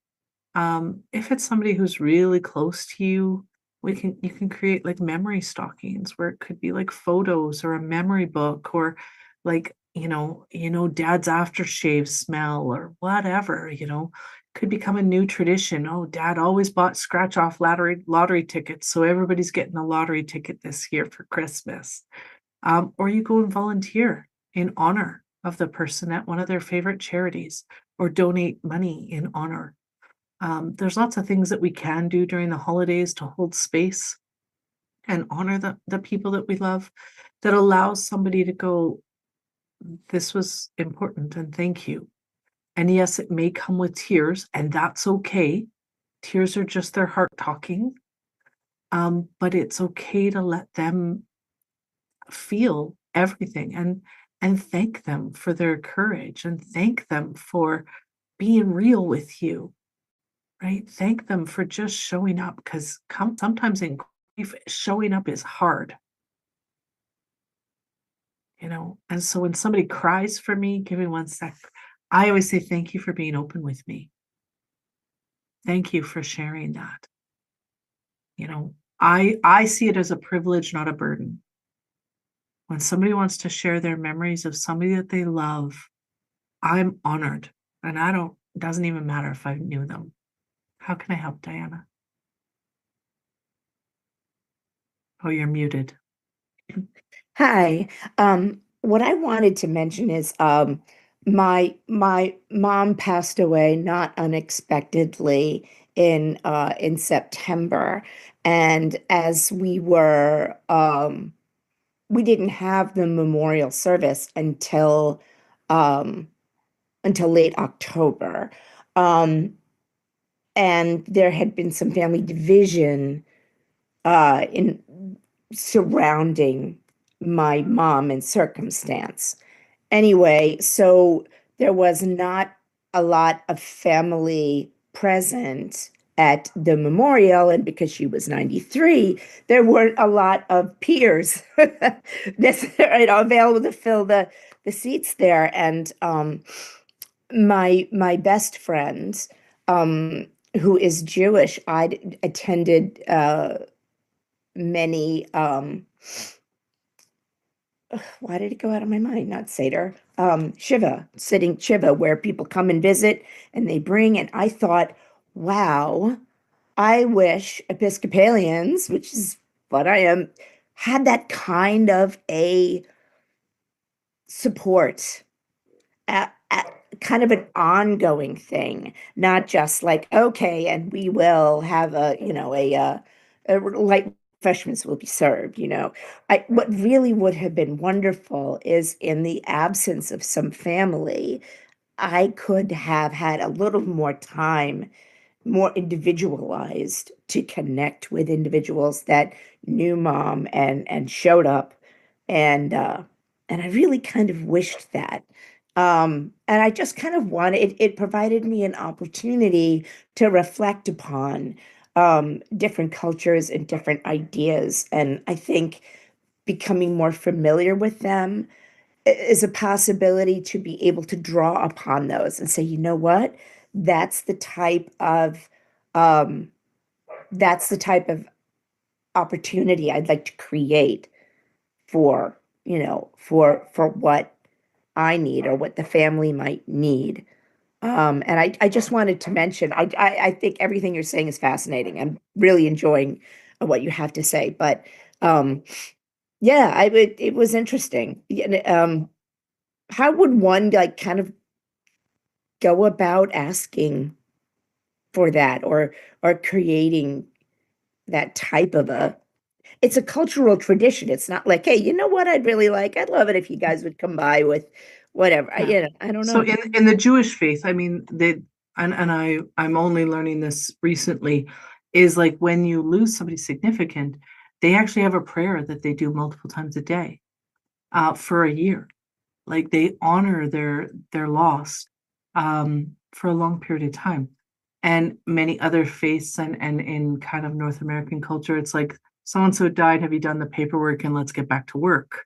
If it's somebody who's really close to you, you can create like memory stockings where it could be like photos or a memory book or like, dad's aftershave smell or whatever, could become a new tradition. Oh, dad always bought scratch off lottery tickets. So everybody's getting a lottery ticket this year for Christmas. Or you go and volunteer in honor of the person at one of their favorite charities or donate money in honor. There's lots of things that we can do during the holidays to hold space and honor the people that we love, that allows somebody to go, this was important and thank you. And yes, it may come with tears, and that's okay. Tears are just their heart talking. But it's okay to let them feel everything and thank them for their courage and thank them for being real with you. Right? Thank them for just showing up, because sometimes in grief, showing up is hard. And so when somebody cries for me, give me 1 sec. I always say, thank you for being open with me. Thank you for sharing that. I see it as a privilege, not a burden. When somebody wants to share their memories of somebody that they love, I'm honored. And it doesn't even matter if I knew them. How can I help, Diana? Oh, you're muted. Hi. What I wanted to mention is my mom passed away not unexpectedly in September, and as we didn't have the memorial service um, until late October, and there had been some family division in surrounding my mom and circumstance. Anyway, so there was not a lot of family present at the memorial, and because she was 93, there weren't a lot of peers available to fill the seats there. And my best friend, who is Jewish, I'd attended many why did it go out of my mind? Not Seder, sitting Shiva, where people come and visit and they bring. And I thought, wow, I wish Episcopalians, which is what I am, had that kind of a support, kind of an ongoing thing, not just like, okay, and we will have a light refreshments will be served. What really would have been wonderful is, in the absence of some family, I could have had a little more time, more individualized, to connect with individuals that knew mom and showed up, and I really kind of wished that. And I just kind of wanted it provided me an opportunity to reflect upon different cultures and different ideas. And I think becoming more familiar with them is a possibility to be able to draw upon those and say, you know what, that's the type of um, that's the type of opportunity I'd like to create for for what I need or what the family might need. And I just wanted to mention, I think everything you're saying is fascinating. I'm really enjoying what you have to say, but yeah, it was interesting. How would one like kind of go about asking for that, or creating that type of a It's a cultural tradition. It's not like, hey, you know what I'd really like? I'd love it if you guys would come by with whatever. Yeah. I don't So know. in the Jewish faith, I mean, I'm only learning this recently, is like when you lose somebody significant, they actually have a prayer that they do multiple times a day, for a year. Like they honor their loss, for a long period of time. And many other faiths and in kind of North American culture, it's like so and so died. Have you done the paperwork? And let's get back to work.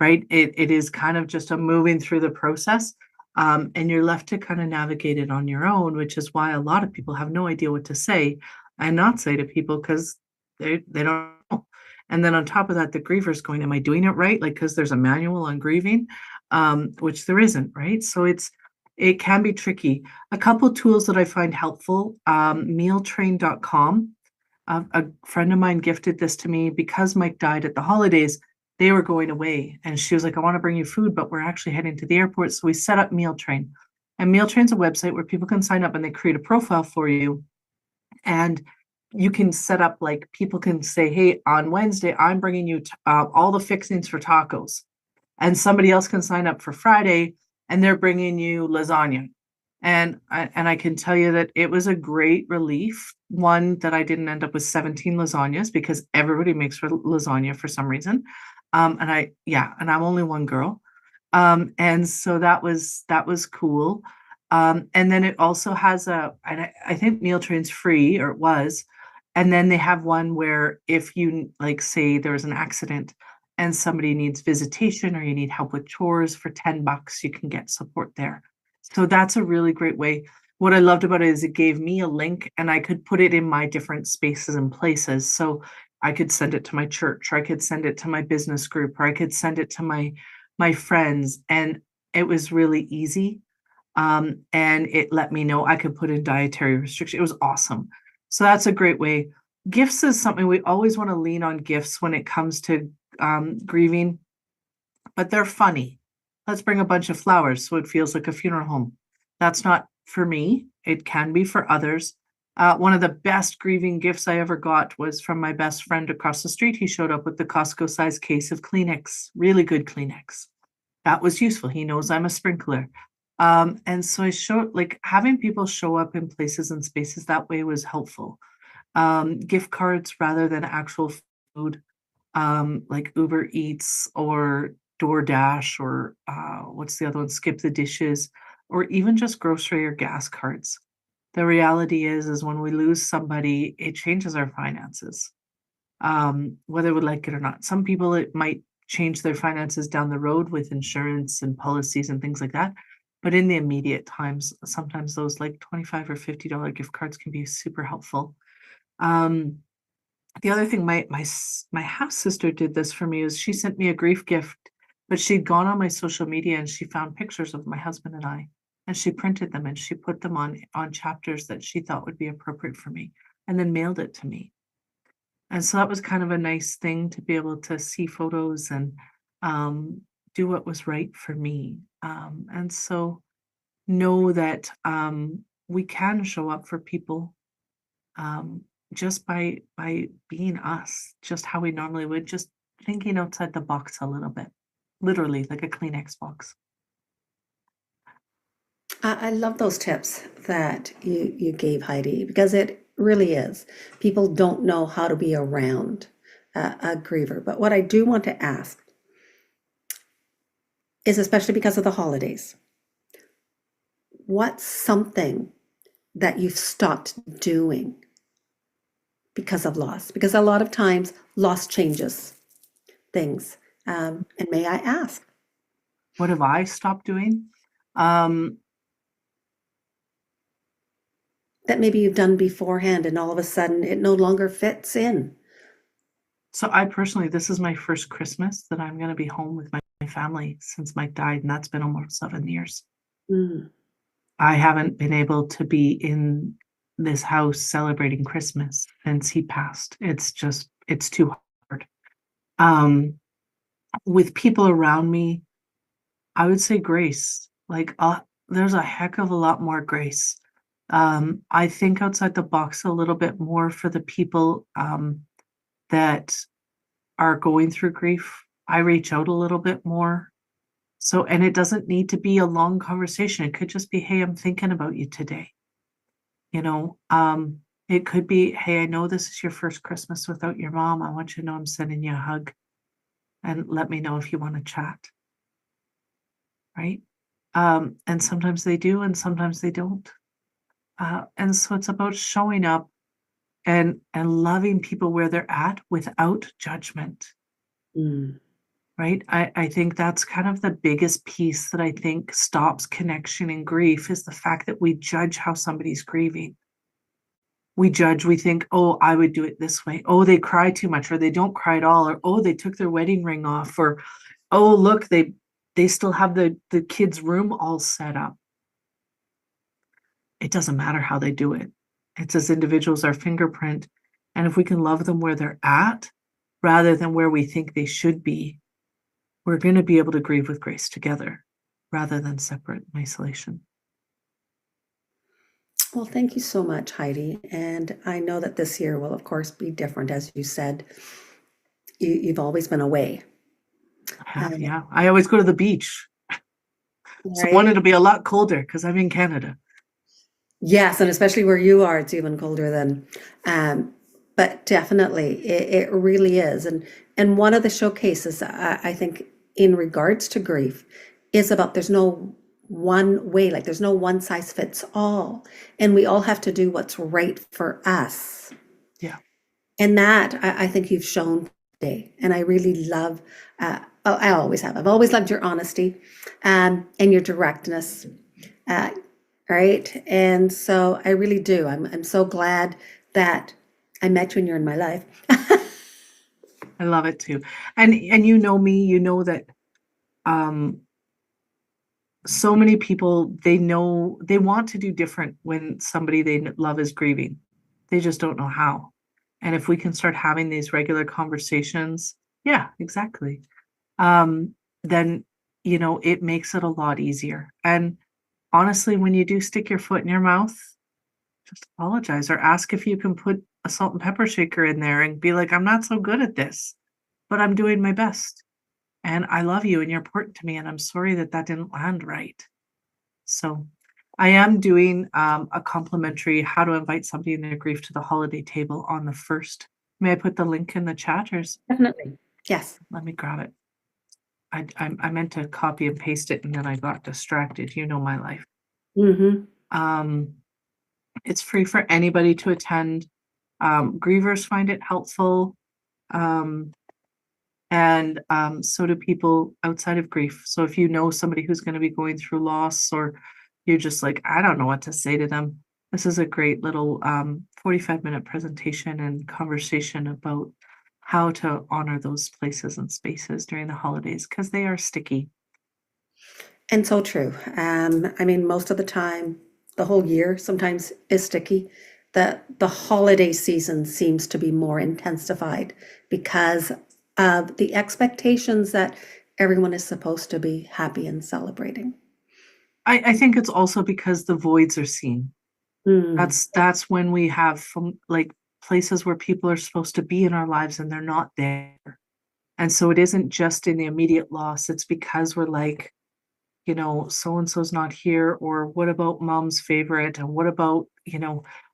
Right? It is kind of just a moving through the process. And you're left to kind of navigate it on your own, which is why a lot of people have no idea what to say and not say to people because they don't know. And then on top of that, the griever's going, am I doing it right? Like, because there's a manual on grieving, which there isn't, right? So it can be tricky. A couple tools that I find helpful, mealtrain.com. A friend of mine gifted this to me because Mike died at the holidays. They were going away, and she was like, I want to bring you food, but we're actually heading to the airport. So we set up Meal Train. And Meal Train's a website where people can sign up and they create a profile for you. And you can set up, like, people can say, hey, on Wednesday, I'm bringing you all the fixings for tacos. And somebody else can sign up for Friday and they're bringing you lasagna. And I can tell you that it was a great relief. One, that I didn't end up with 17 lasagnas because everybody makes lasagna for some reason. And I'm only one girl. And so that was cool. And then it also has I think Meal Train's free, or it was. And then they have one where if you, like, say there was an accident and somebody needs visitation or you need help with chores, for $10, you can get support there. So that's a really great way. What I loved about it is it gave me a link and I could put it in my different spaces and places. So I could send it to my church, or I could send it to my business group, or I could send it to my friends. And it was really easy. And it let me know I could put in dietary restrictions. It was awesome. So that's a great way. Gifts is something we always want to lean on gifts when it comes to grieving, but they're funny. Let's bring a bunch of flowers so it feels like a funeral home. That's not for me. It can be for others. One of the best grieving gifts I ever got was from my best friend across the street. He showed up with the Costco size case of Kleenex, really good Kleenex. That was useful. He knows I'm a sprinkler. And so I showed, like, having people show up in places and spaces that way was helpful. Gift cards rather than actual food, like Uber Eats or DoorDash, or what's the other one? Skip the Dishes, or even just grocery or gas cards. The reality is when we lose somebody, it changes our finances, whether we like it or not. Some people, it might change their finances down the road with insurance and policies and things like that. But in the immediate times, sometimes those like $25 or $50 gift cards can be super helpful. The other thing, my half sister did this for me, is she sent me a grief gift, but she'd gone on my social media and she found pictures of my husband and I, and she printed them and she put them on chapters that she thought would be appropriate for me, and then mailed it to me. And so that was kind of a nice thing to be able to see photos and do what was right for me. And so know that we can show up for people, just by being us, just how we normally would, just thinking outside the box a little bit, literally like a Kleenex box. I love those tips that you gave, Heidi, because it really is. People don't know how to be around a griever. But what I do want to ask is, especially because of the holidays, what's something that you've stopped doing because of loss? Because a lot of times loss changes things. And may I ask? What have I stopped doing? That maybe you've done beforehand and all of a sudden it no longer fits in. So I personally, this is my first Christmas that I'm going to be home with my family since Mike died, and that's been almost 7 years. Mm. I haven't been able to be in this house celebrating Christmas since he passed. It's too hard. With people around me, I would say grace. Like, there's a heck of a lot more grace. I think outside the box a little bit more for the people that are going through grief, I reach out a little bit more. So, and it doesn't need to be a long conversation. It could just be, hey, I'm thinking about you today. It could be, hey, I know this is your first Christmas without your mom. I want you to know I'm sending you a hug, and let me know if you want to chat. Right? And sometimes they do, and sometimes they don't. And so it's about showing up and loving people where they're at without judgment. Mm. Right? I think that's kind of the biggest piece that I think stops connection in grief, is the fact that we judge how somebody's grieving. We judge, we think, oh, I would do it this way. Oh, they cry too much, or they don't cry at all, or oh, they took their wedding ring off, or oh, look, they still have the kids' room all set up. It doesn't matter how they do it. It's as individuals, our fingerprint. And if we can love them where they're at rather than where we think they should be, we're going to be able to grieve with grace together rather than separate in isolation. Well, thank you so much, Heidi. And I know that this year will, of course, be different. As you said, you've always been away. I have, yeah. I always go to the beach. So Right? one, it'll be a lot colder because I'm in Canada. Yes, and especially where you are, it's even colder than. But definitely, it really is. And one of the showcases, I think, in regards to grief, is about there's no one way, like there's no one size fits all, and we all have to do what's right for us. Yeah. And that I think you've shown today, and I really love. I always have. I've always loved your honesty, and your directness. Right. And so I really do. I'm so glad that I met you and you're in my life. I love it too. And you know me, you know that so many people, they know they want to do different when somebody they love is grieving. They just don't know how. And if we can start having these regular conversations, yeah, exactly. Then, it makes it a lot easier. And honestly, when you do stick your foot in your mouth, just apologize or ask if you can put a salt and pepper shaker in there and be like, I'm not so good at this, but I'm doing my best. And I love you and you're important to me. And I'm sorry that didn't land right. So I am doing a complimentary how to invite somebody in their grief to the holiday table on the 1st. May I put the link in the chat? Definitely. Yes. Let me grab it. I meant to copy and paste it and then I got distracted. You know my life. Mm-hmm. It's free for anybody to attend. Grievers find it helpful. And so do people outside of grief. So if you know somebody who's going to be going through loss, or you're just like, I don't know what to say to them, this is a great little 45-minute presentation and conversation about how to honor those places and spaces during the holidays, because they are sticky. And so true. I mean, most of the time, the whole year sometimes is sticky. The holiday season seems to be more intensified because of the expectations that everyone is supposed to be happy and celebrating. I think it's also because the voids are seen. That's when we have like places where people are supposed to be in our lives and they're not there. And so it isn't just in the immediate loss. It's because we're like, so-and-so's not here, or what about mom's favorite? And what about,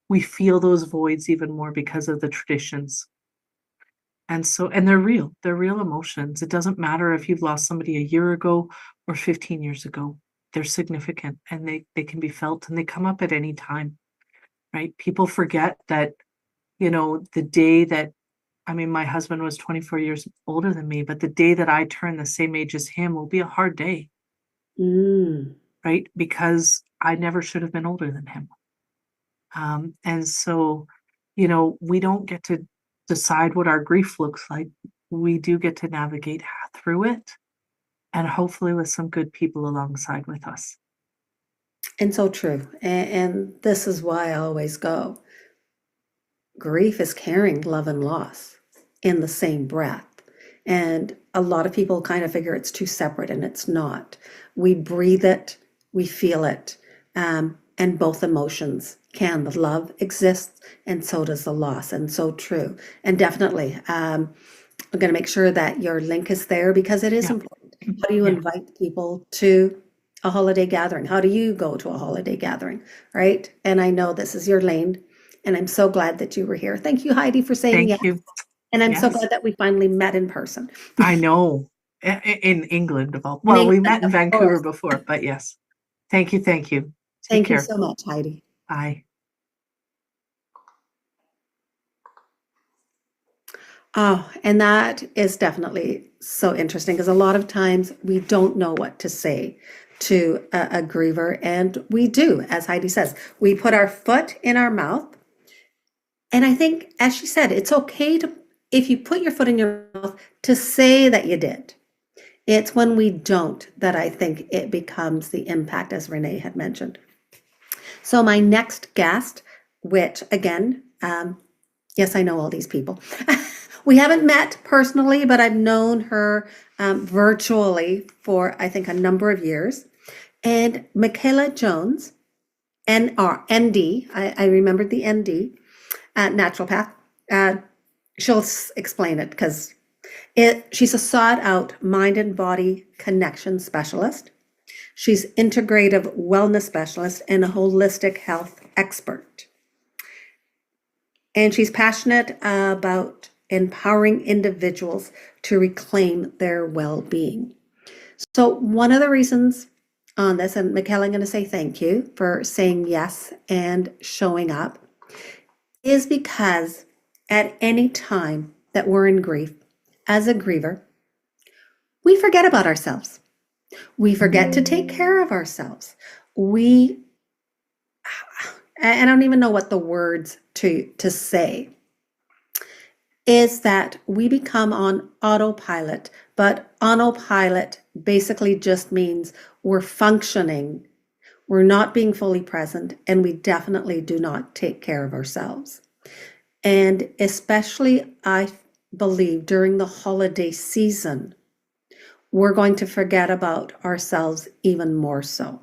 we feel those voids even more because of the traditions. And so, and they're real emotions. It doesn't matter if you've lost somebody a year ago or 15 years ago. They're significant and they can be felt and they come up at any time, right? People forget that, the day that, my husband was 24 years older than me, but the day that I turn the same age as him will be a hard day. Right? Because I never should have been older than him. And so, we don't get to decide what our grief looks like. We do get to navigate through it, and hopefully with some good people alongside with us. And so true. And this is why I always go. Grief is carrying love and loss in the same breath. And a lot of people kind of figure it's too separate, and it's not. We breathe it, we feel it, and both emotions can. The love exists, and so does the loss, and so true. And definitely, I'm going to make sure that your link is there because it is Yeah. important. How do you Yeah. invite people to a holiday gathering? How do you go to a holiday gathering, right? And I know this is your lane, and I'm so glad that you were here. Thank you, Heidi, for saying yes. Thank you. And I'm so Yes. glad that we finally met in person. I know. In England, well, we England, met in of Vancouver course. before, but yes. Thank you. Thank you. Take Thank you care. so much, Heidi. Bye. Oh, and that is definitely so interesting because a lot of times we don't know what to say to a griever, and we do, as Heidi says, we put our foot in our mouth. And I think, as she said, it's okay to, if you put your foot in your mouth, to say that you did. It's when we don't that I think it becomes the impact, as Renee had mentioned. So my next guest, which again, yes, I know all these people. We haven't met personally, but I've known her virtually for, I think, a number of years. And Michaela Jones, ND, I remembered the ND, naturopath. She'll explain it because she's a sought out mind and body connection specialist. She's integrative wellness specialist and a holistic health expert. And she's passionate about empowering individuals to reclaim their well-being. So one of the reasons on this, and Michaela, I'm going to say thank you for saying yes and showing up, is because at any time that we're in grief, as a griever, we forget about ourselves. We forget to take care of ourselves. I don't even know what the words to say, is that we become on autopilot, but autopilot basically just means we're functioning, we're not being fully present, and we definitely do not take care of ourselves. And especially, I believe, during the holiday season, we're going to forget about ourselves even more so,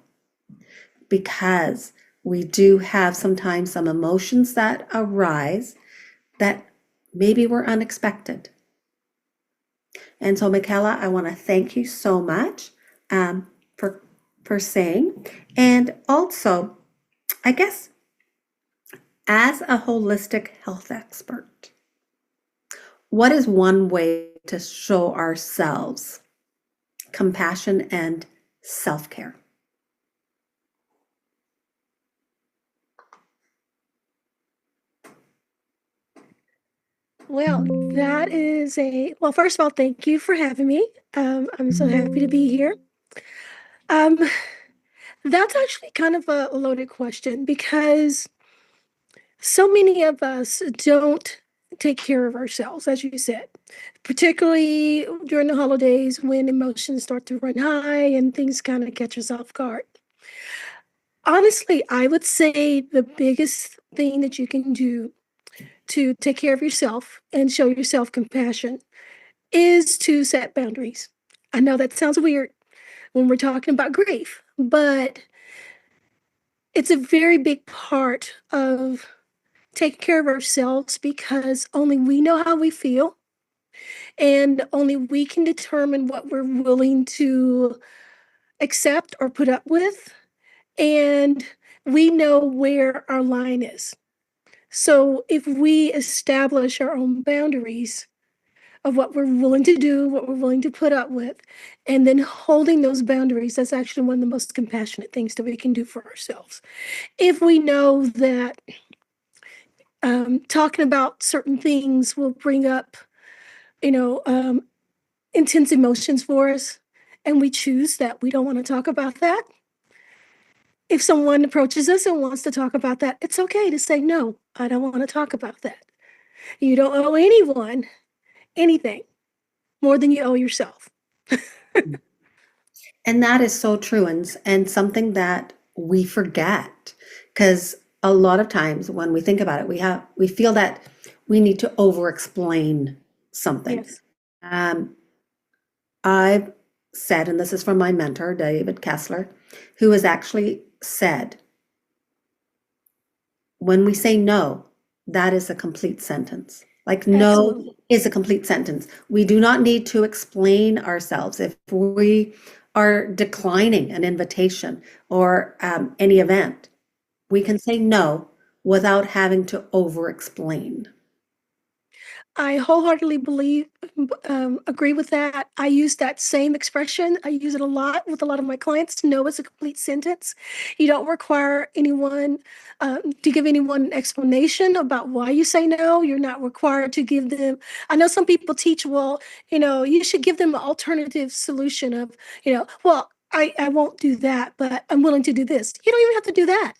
because we do have sometimes some emotions that arise that maybe were unexpected. And so, Michaela, I want to thank you so much for saying. And also, I guess, as a holistic health expert, what is one way to show ourselves compassion and self-care? Well, that is well, first of all, thank you for having me. I'm so happy to be here. Um, that's actually kind of a loaded question because so many of us don't take care of ourselves, as you said, particularly during the holidays when emotions start to run high and things kind of catch us off guard. Honestly, I would say the biggest thing that you can do to take care of yourself and show yourself compassion is to set boundaries. I know that sounds weird when we're talking about grief, but it's a very big part of taking care of ourselves because only we know how we feel and only we can determine what we're willing to accept or put up with. And we know where our line is. So if we establish our own boundaries of what we're willing to do, what we're willing to put up with, and then holding those boundaries, that's actually one of the most compassionate things that we can do for ourselves. If we know that talking about certain things will bring up, you know, intense emotions for us, and we choose that we don't want to talk about that. If someone approaches us and wants to talk about that, it's okay to say, no, I don't want to talk about that. You don't owe anyone anything more than you owe yourself. And that is so true, and something that we forget, because a lot of times when we think about it, we feel that we need to over explain something. Yes. I've said, and this is from my mentor, David Kessler, who has actually said, when we say no, that is a complete sentence. Like no Absolutely. is a complete sentence. We do not need to explain ourselves. If we are declining an invitation or any event, we can say no without having to over-explain. I wholeheartedly agree with that. I use that same expression. I use it a lot with a lot of my clients. No is a complete sentence. You don't require anyone to give anyone an explanation about why you say no. You're not required to give them. I know some people teach, well, you should give them an alternative solution of, well, I won't do that, but I'm willing to do this. You don't even have to do that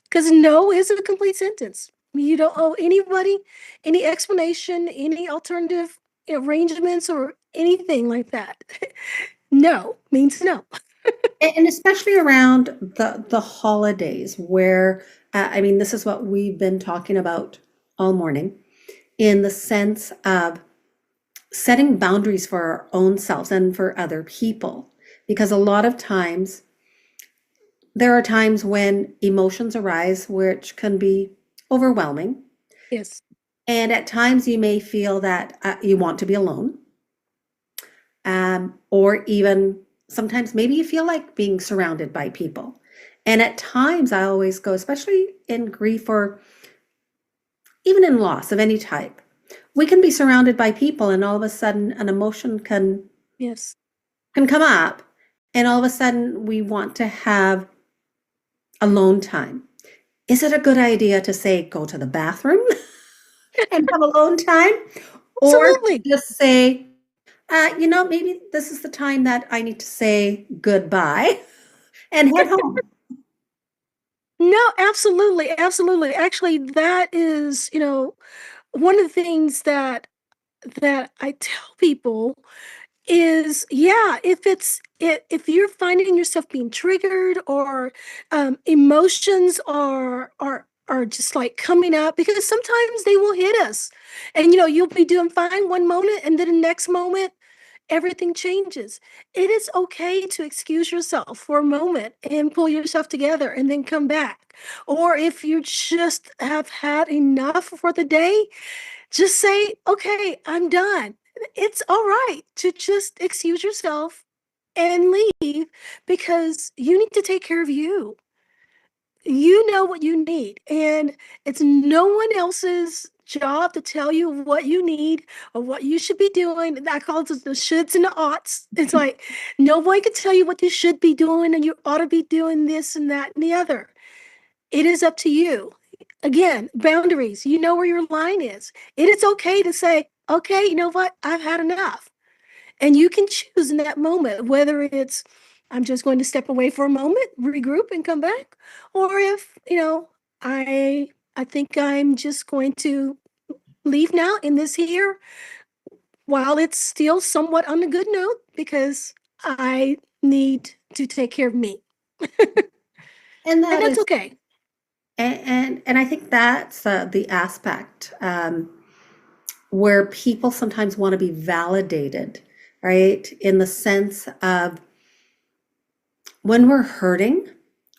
because no is a complete sentence. You don't owe anybody any explanation, any alternative arrangements, or anything like that. No means no. And especially around the holidays where, I mean, this is what we've been talking about all morning in the sense of setting boundaries for our own selves and for other people. Because a lot of times, there are times when emotions arise which can be overwhelming. Yes. And at times you may feel that you want to be alone. Or even sometimes maybe you feel like being surrounded by people. And at times I always go, especially in grief or even in loss of any type, we can be surrounded by people and all of a sudden an emotion can Yes. come up, and all of a sudden we want to have alone time. Is it a good idea to say, go to the bathroom and have alone time? Or Absolutely. just say, maybe this is the time that I need to say goodbye and head home. No, absolutely. Absolutely. Actually, that is, one of the things that I tell people is, yeah, if you're finding yourself being triggered or emotions are just like coming up, because sometimes they will hit us, and you'll be doing fine one moment, and then the next moment everything changes. It is okay to excuse yourself for a moment and pull yourself together and then come back. Or if you just have had enough for the day, just say, okay, I'm done. It's all right to just excuse yourself and leave, because you need to take care of you. You know what you need, and it's no one else's job to tell you what you need or what you should be doing. I call it the shoulds and the oughts. It's like no one can tell you what you should be doing and you ought to be doing this and that and the other. It is up to you. Again, boundaries. You know where your line is. It is okay to say, okay, you know what? I've had enough. And you can choose in that moment whether it's, I'm just going to step away for a moment, regroup, and come back, or if, I think I'm just going to leave now in this here while it's still somewhat on a good note, because I need to take care of me. And And that's okay. and I think that's the aspect where people sometimes want to be validated, right? In the sense of when we're hurting,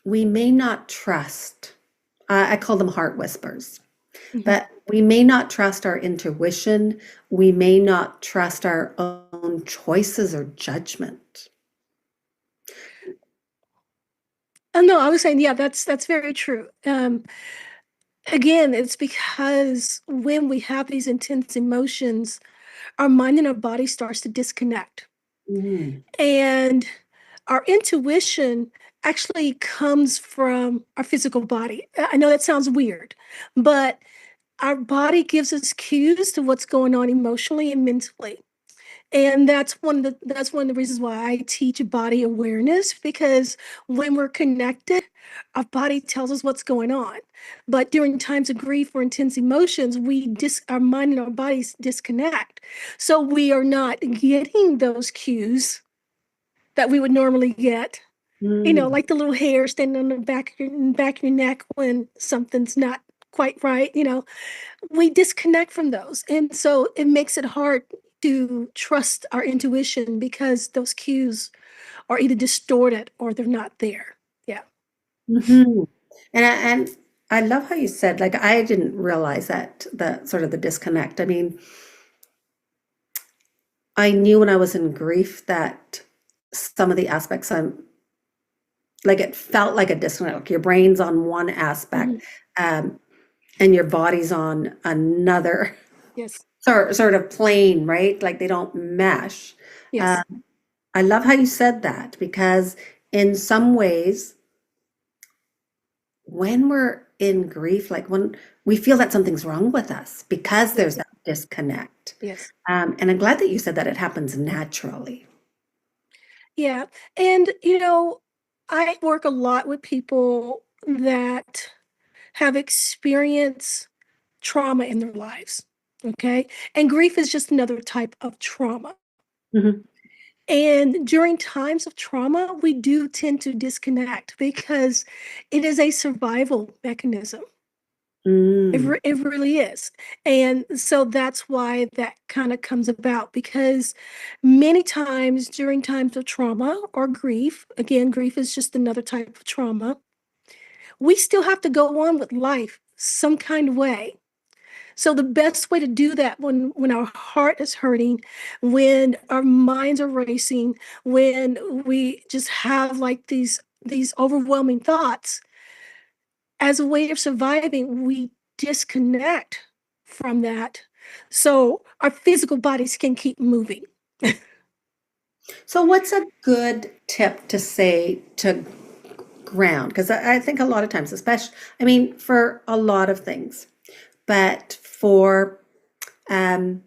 we may not trust. I call them heart whispers. Mhm. But we may not trust our intuition. We may not trust our own choices or judgment. No, I was saying, yeah, that's very true. Again, it's because when we have these intense emotions, our mind and our body starts to disconnect. Mm. And our intuition actually comes from our physical body. I know that sounds weird, but our body gives us cues to what's going on emotionally and mentally. And that's one of the reasons why I teach body awareness, because when we're connected, our body tells us what's going on. But during times of grief or intense emotions, our mind and our bodies disconnect. So we are not getting those cues that we would normally get. Mm. Like the little hair standing on the back of your neck when something's not quite right. We disconnect from those. And so it makes it hard to trust our intuition because those cues are either distorted or they're not there. Yeah. Mhm. And I love how you said, like, I didn't realize that the sort of the disconnect. I mean, I knew when I was in grief that some of the aspects like it felt like a disconnect. Like your brain's on one aspect, and your body's on another Yes. sort of plane, right? Like they don't mesh. Yes. I love how you said that because in some ways, when we're in grief, like when we feel that something's wrong with us because there's that disconnect. Yes. And I'm glad that you said that it happens naturally. Yeah. And, I work a lot with people that have experienced trauma in their lives. Okay. And grief is just another type of trauma. Mhm. And during times of trauma, we do tend to disconnect because it is a survival mechanism. Mm. It really is. And so that's why that kind of comes about because many times during times of trauma or grief, again, grief is just another type of trauma, we still have to go on with life some kind of way. So the best way to do that when our heart is hurting, when our minds are racing, when we just have like these overwhelming thoughts, as a way of surviving, we disconnect from that so our physical bodies can keep moving. So, what's a good tip to say to ground? Because I think a lot of times, especially, I mean, for a lot of things, but for um,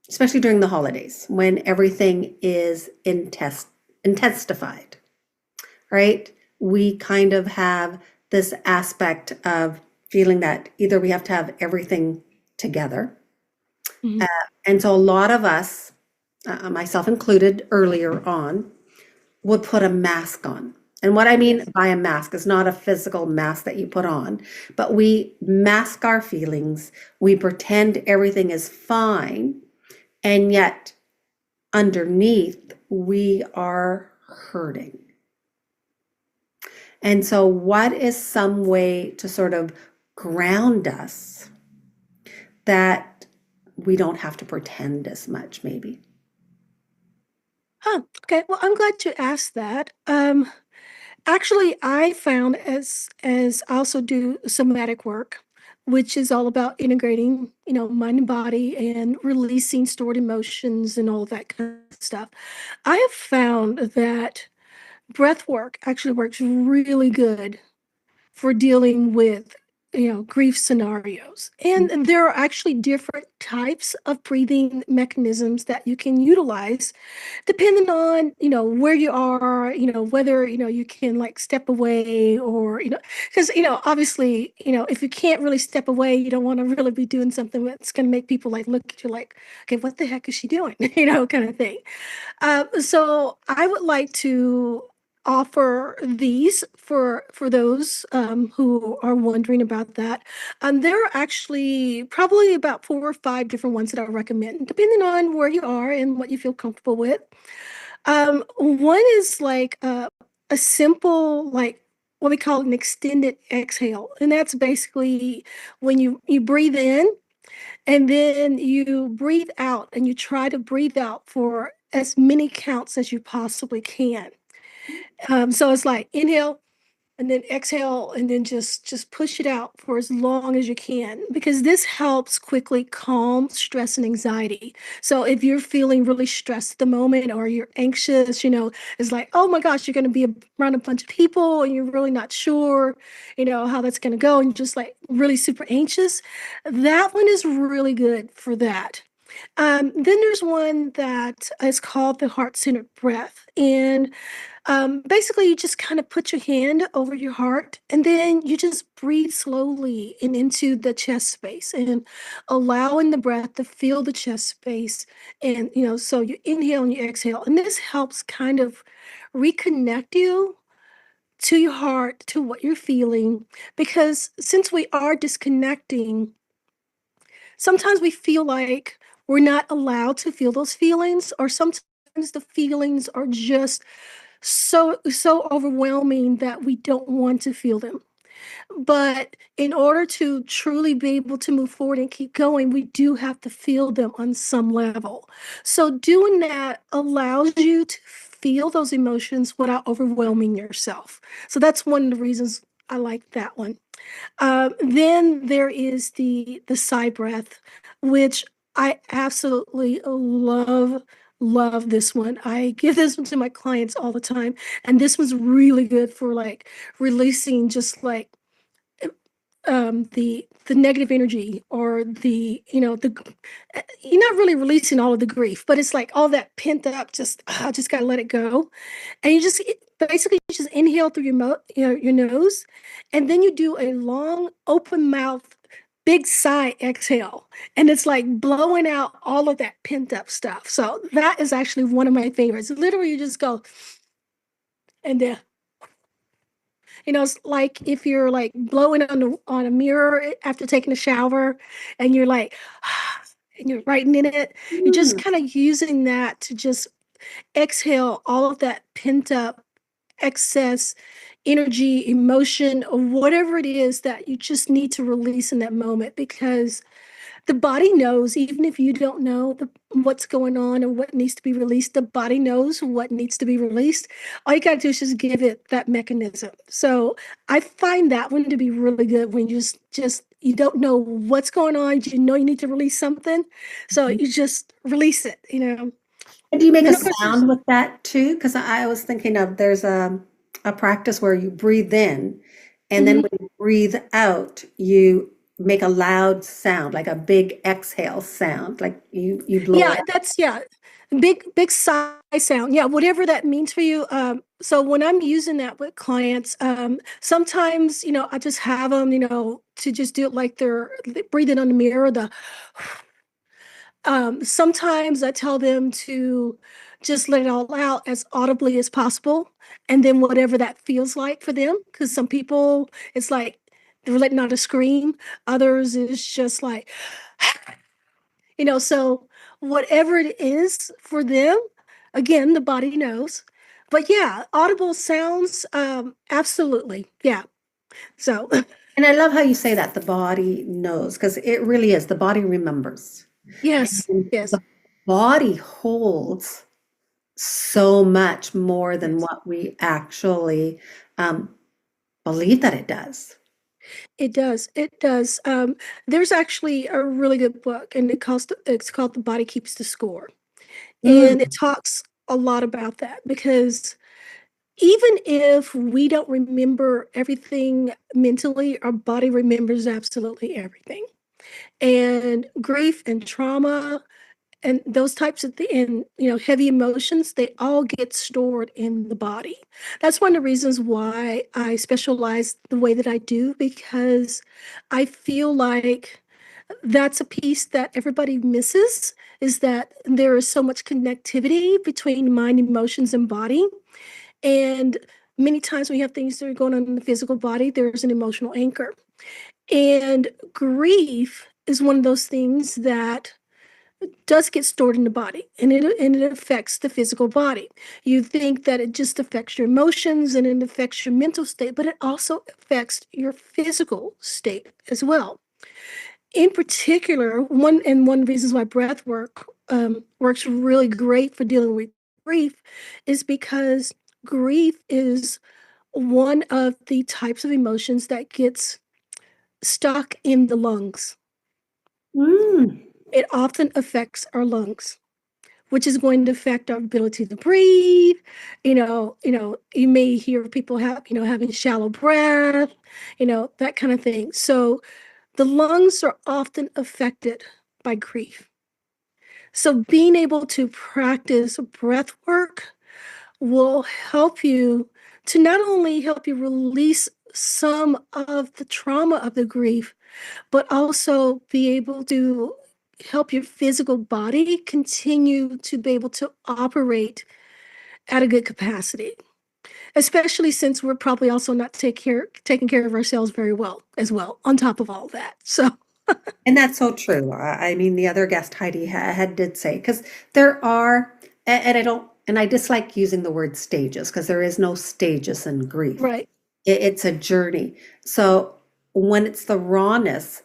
especially during the holidays when everything is intensified, right? We kind of have this aspect of feeling that either we have to have everything together. Mhm. And so a lot of us, myself included earlier on, would put a mask on. And what I mean Yes. by a mask is not a physical mask that you put on, but we mask our feelings. We pretend everything is fine. And yet, underneath, we are hurting. And so, what is some way to sort of ground us that we don't have to pretend as much, maybe? Huh. Okay. Well, I'm glad you asked that. Actually, I found as I also do somatic work, which is all about integrating, mind and body and releasing stored emotions and all of that kind of stuff. I have found that breath work actually works really good for dealing with grief scenarios, and there are actually different types of breathing mechanisms that you can utilize depending on where you are, whether you can like step away, or because obviously if you can't really step away, you don't want to really be doing something that's going to make people like look at you like, okay, what the heck is she doing? Kind of thing. So I would like to offer these for those who are wondering about that. There are actually probably about 4 or 5 different ones that I recommend, depending on where you are and what you feel comfortable with. One is like a simple like what we call an extended exhale, and that's basically when you breathe in and then you breathe out, and you try to breathe out for as many counts as you possibly can. So it's like inhale and then exhale and then just push it out for as long as you can, because this helps quickly calm stress and anxiety. So if you're feeling really stressed at the moment, or you're anxious, it's like, oh my gosh, you're going to be around a bunch of people and you're really not sure how that's going to go, and you're just like really super anxious, that one is really good for that. Then there's one that is called the heart-centered breath, and basically, you just kind of put your hand over your heart, and then you just breathe slowly and into the chest space, and allowing the breath to fill the chest space. And, so you inhale and you exhale. And this helps kind of reconnect you to your heart, to what you're feeling. Because since we are disconnecting, sometimes we feel like we're not allowed to feel those feelings, or sometimes the feelings are just so overwhelming that we don't want to feel them. But in order to truly be able to move forward and keep going, we do have to feel them on some level. So doing that allows you to feel those emotions without overwhelming yourself. So that's one of the reasons I like that one. Then there is the sigh breath, which I absolutely love this one. I give this one to my clients all the time, and this one's really good for like releasing just like the negative energy or you're not really releasing all of the grief, but it's like all that pent up, just I just gotta let it go. And basically you just inhale through your nose, and then you do a long open mouth big sigh exhale, and it's like blowing out all of that pent up stuff. So that is actually one of my favorites. Literally you just go, and then it's like if you're like blowing on a mirror after taking a shower, and you're like, and you're writing in it. You're just kind of using that to just exhale all of that pent up excess energy, emotion, or whatever it is that you just need to release in that moment, because the body knows, even if you don't know what's going on or what needs to be released, the body knows what needs to be released. All you got to do is just give it that mechanism. So I find that one to be really good when you just you don't know what's going on. You know you need to release something, so you just release it. And do you make Then a of course sound with that too? Because I was thinking of there's a practice where you breathe in, and then Mhm. when you breathe out, you make a loud sound, like a big exhale sound, like you blow it Yeah, out. that's yeah. Big sigh sound. Yeah, whatever that means for you. So when I'm using that with clients, sometimes, I just have them, to just do it like they're breathing on the mirror, sometimes I tell them to just let it all out as audibly as possible, and then whatever that feels like for them, because some people, it's like they're letting out a scream, others is just like, so whatever it is for them, again, the body knows. But yeah, audible sounds, absolutely. Yeah. So, And I love how you say that the body knows, because it really is. The body remembers. yes, And yes, the body holds so much more than yes. what we actually um, believe that it does. It does. It does. There's actually a really good book, and it's called "The Body Keeps the Score," Mm, and it talks a lot about that, because even if we don't remember everything mentally, our body remembers absolutely everything. And grief and trauma and those types of and heavy emotions, they all get stored in the body. That's one of the reasons why I specialize the way that I do, because I feel like that's a piece that everybody misses, is that there is so much connectivity between mind, emotions, and body. And many times when you have things that are going on in the physical body, there's an emotional anchor. And grief is one of those things that does get stored in the body, and it affects the physical body. You think that it just affects your emotions and it affects your mental state, but it also affects your physical state as well. In particular, one of the reasons why breath work works really great for dealing with grief is because grief is one of the types of emotions that gets stuck in the lungs. mm. It often affects our lungs, which is going to affect our ability to breathe. You may hear people having shallow breath, that kind of thing. So the lungs are often affected by grief. So being able to practice breath work will help you to not only help you release some of the trauma of the grief, but also be able to help your physical body continue to be able to operate at a good capacity, especially since we're probably also not taking care of ourselves very well as well, on top of all that. So, And that's so true. I mean, the other guest, Heidi, had did say, because there are, and I don't, and I dislike using the word stages, because there is no stages in grief. right. It's a journey. So when it's the rawness,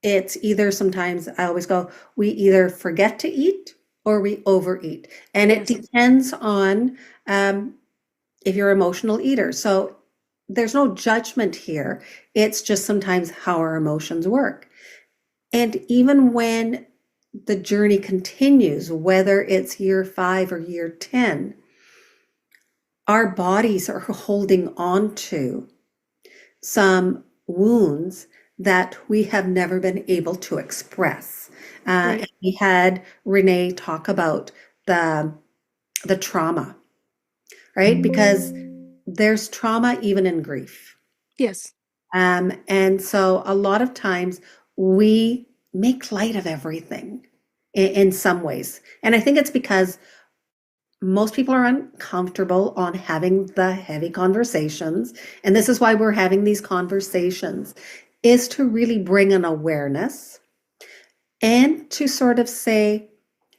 it's either sometimes I always go, we either forget to eat or we overeat. And it Yes. depends on if you're an emotional eater. So there's no judgment here. It's just sometimes how our emotions work. And even when the journey continues, whether it's year 5 or year 10, our bodies are holding on to some wounds that we have never been able to express. Right. And we had Renee talk about the trauma, right? Because there's trauma even in grief. Yes. And so a lot of times we make light of everything in some ways. And I think it's because most people are uncomfortable on having the heavy conversations. And this is why we're having these conversations, is to really bring an awareness and to sort of say,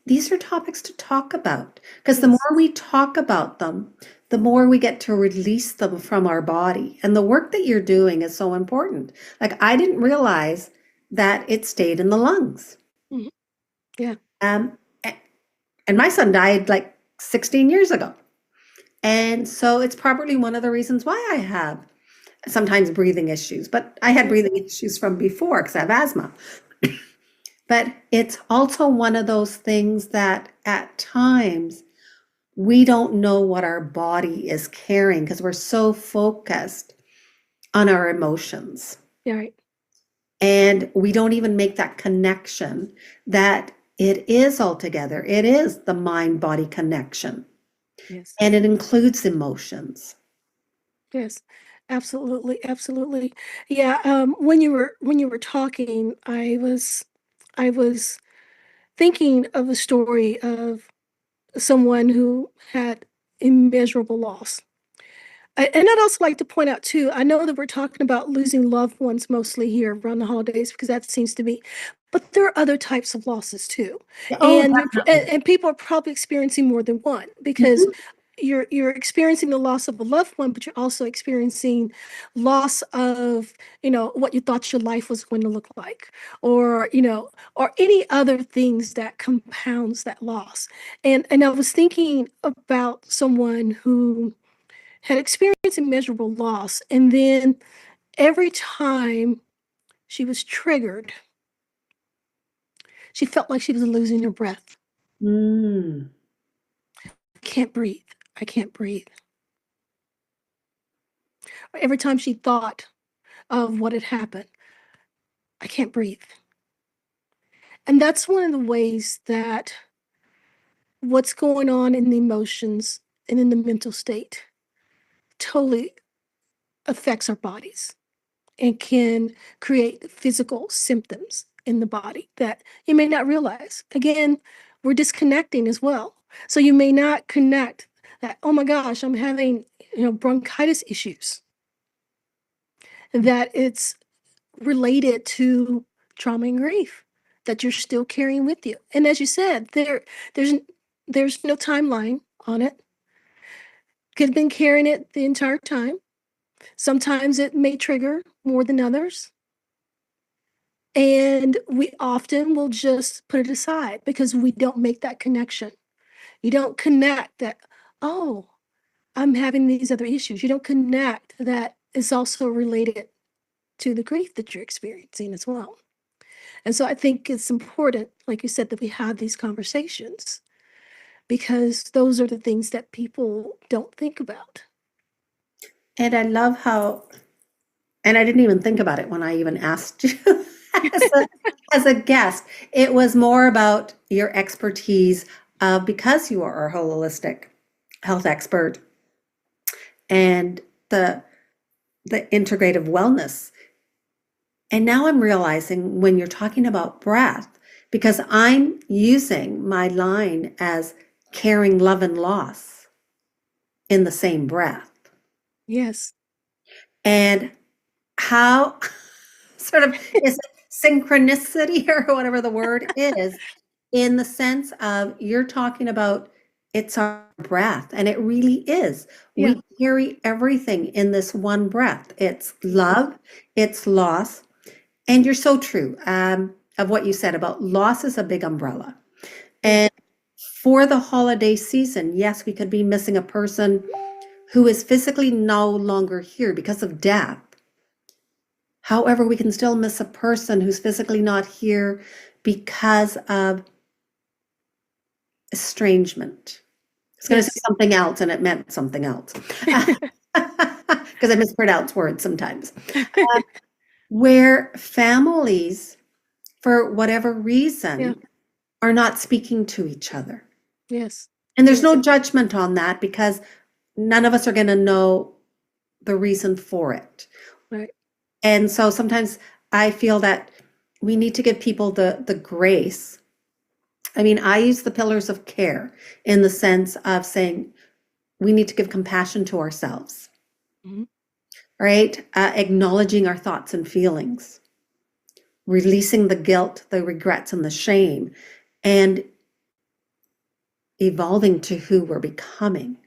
these are topics to talk about. Because the Yes. more we talk about them, the more we get to release them from our body. And the work that you're doing is so important. Like, I didn't realize that it stayed in the lungs. Mhm. Yeah. And my son died like 16 years ago. And so it's probably one of the reasons why I have sometimes breathing issues, but I had breathing issues from before because I have asthma. But it's also one of those things that at times we don't know what our body is carrying because we're so focused on our emotions. Yeah. Right. And we don't even make that connection that it is altogether. It is the mind-body connection. Yes. And it includes emotions. Yes. Absolutely. Absolutely. Yeah. When you were talking, I was thinking of a story of someone who had immeasurable loss. And I'd also like to point out too, I know that we're talking about losing loved ones mostly here around the holidays because that seems to be, but there are other types of losses too. Oh, And definitely. and people are probably experiencing more than one because Mhm. you're experiencing the loss of a loved one, but you're also experiencing loss of, what you thought your life was going to look like, or, or any other things that compounds that loss. And I was thinking about someone who had experienced immeasurable loss. And then every time she was triggered, she felt like she was losing her breath. Mm. I can't breathe. I can't breathe. Every time she thought of what had happened, I can't breathe. And that's one of the ways that what's going on in the emotions and in the mental state totally affects our bodies and can create physical symptoms in the body that you may not realize. Again, we're disconnecting as well. So you may not connect that, oh my gosh, I'm having, bronchitis issues, that it's related to trauma and grief that you're still carrying with you. And as you said, there's there's no timeline on it. Could have been carrying it the entire time. Sometimes it may trigger more than others. And we often will just put it aside because we don't make that connection. You don't connect that, oh, I'm having these other issues. You don't connect that it's also related to the grief that you're experiencing as well. And so I think it's important, like you said, that we have these conversations because those are the things that people don't think about. And I love how, and I didn't even think about it when I even asked you as a guest. It was more about your expertise because you are a holistic health expert and the integrative wellness. And now I'm realizing when you're talking about breath, because I'm using my line as caring, love, and loss in the same breath. Yes. And how sort of is it synchronicity or whatever the word is, in the sense of you're talking about it's our breath, and it really is. Yeah. We carry everything in this one breath. It's love, it's loss, and you're so true of what you said about loss is a big umbrella. And for the holiday season, yes, we could be missing a person who is physically no longer here because of death. However, we can still miss a person who's physically not here because of estrangement. I was going to say something else and it meant something else because I mispronounce words sometimes. Where families, for whatever reason, are not speaking to each other. Yes. And there's no judgment on that because none of us are going to know the reason for it. Right. And so sometimes I feel that we need to give people the grace. I mean, I use the pillars of care in the sense of saying we need to give compassion to ourselves, right? Acknowledging our thoughts and feelings, releasing the guilt, the regrets, and the shame, and evolving to who we're becoming.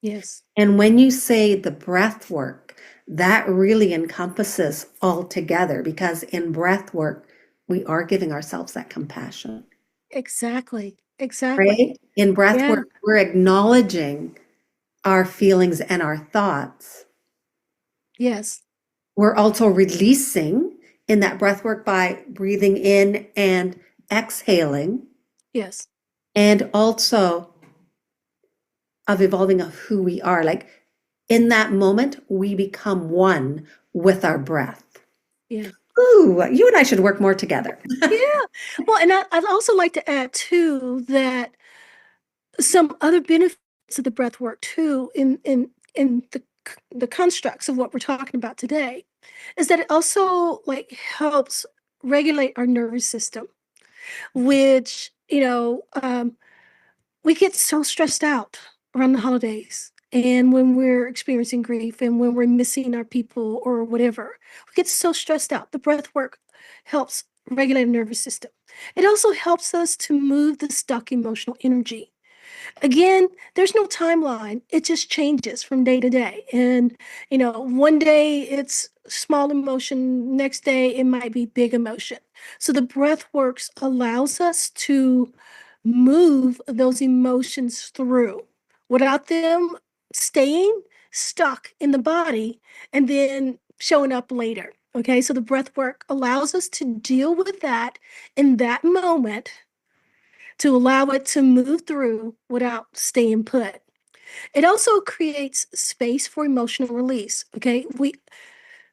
Yes. And when you say the breath work, that really encompasses all together because in breath work, we are giving ourselves that compassion. Exactly. Exactly. Right? In breath work, we're acknowledging our feelings and our thoughts. Yes. We're also releasing in that breath work by breathing in and exhaling. Yes. And also of evolving of who we are. Like in that moment, we become one with our breath. Yeah. Ooh, you and I should work more together. Yeah. Well, and I'd also like to add too that some other benefits of the breath work too in the constructs of what we're talking about today is that it also like helps regulate our nervous system, which we get so stressed out around the holidays and when we're experiencing grief and when we're missing our people or whatever. We get so stressed out. The breath work helps regulate the nervous system. It also helps us to move the stuck emotional energy. Again, there's no timeline. It just changes from day to day. And, one day it's small emotion, next day it might be big emotion. So the breath works allows us to move those emotions through without them staying stuck in the body and then showing up later. Okay, so the breath work allows us to deal with that in that moment to allow it to move through without staying put. It also creates space for emotional release. Okay,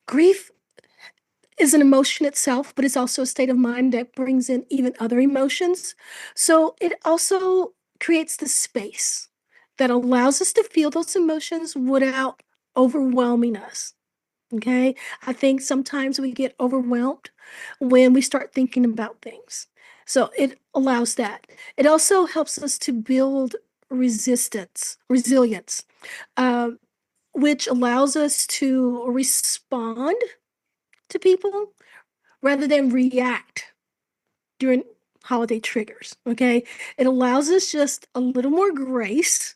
grief is an emotion itself, but it's also a state of mind that brings in even other emotions. So it also creates the space that allows us to feel those emotions without overwhelming us. Okay, I think sometimes we get overwhelmed when we start thinking about things. So it allows that. It also helps us to build resilience, um, which allows us to respond to people rather than react during holiday triggers. Okay, it allows us just a little more grace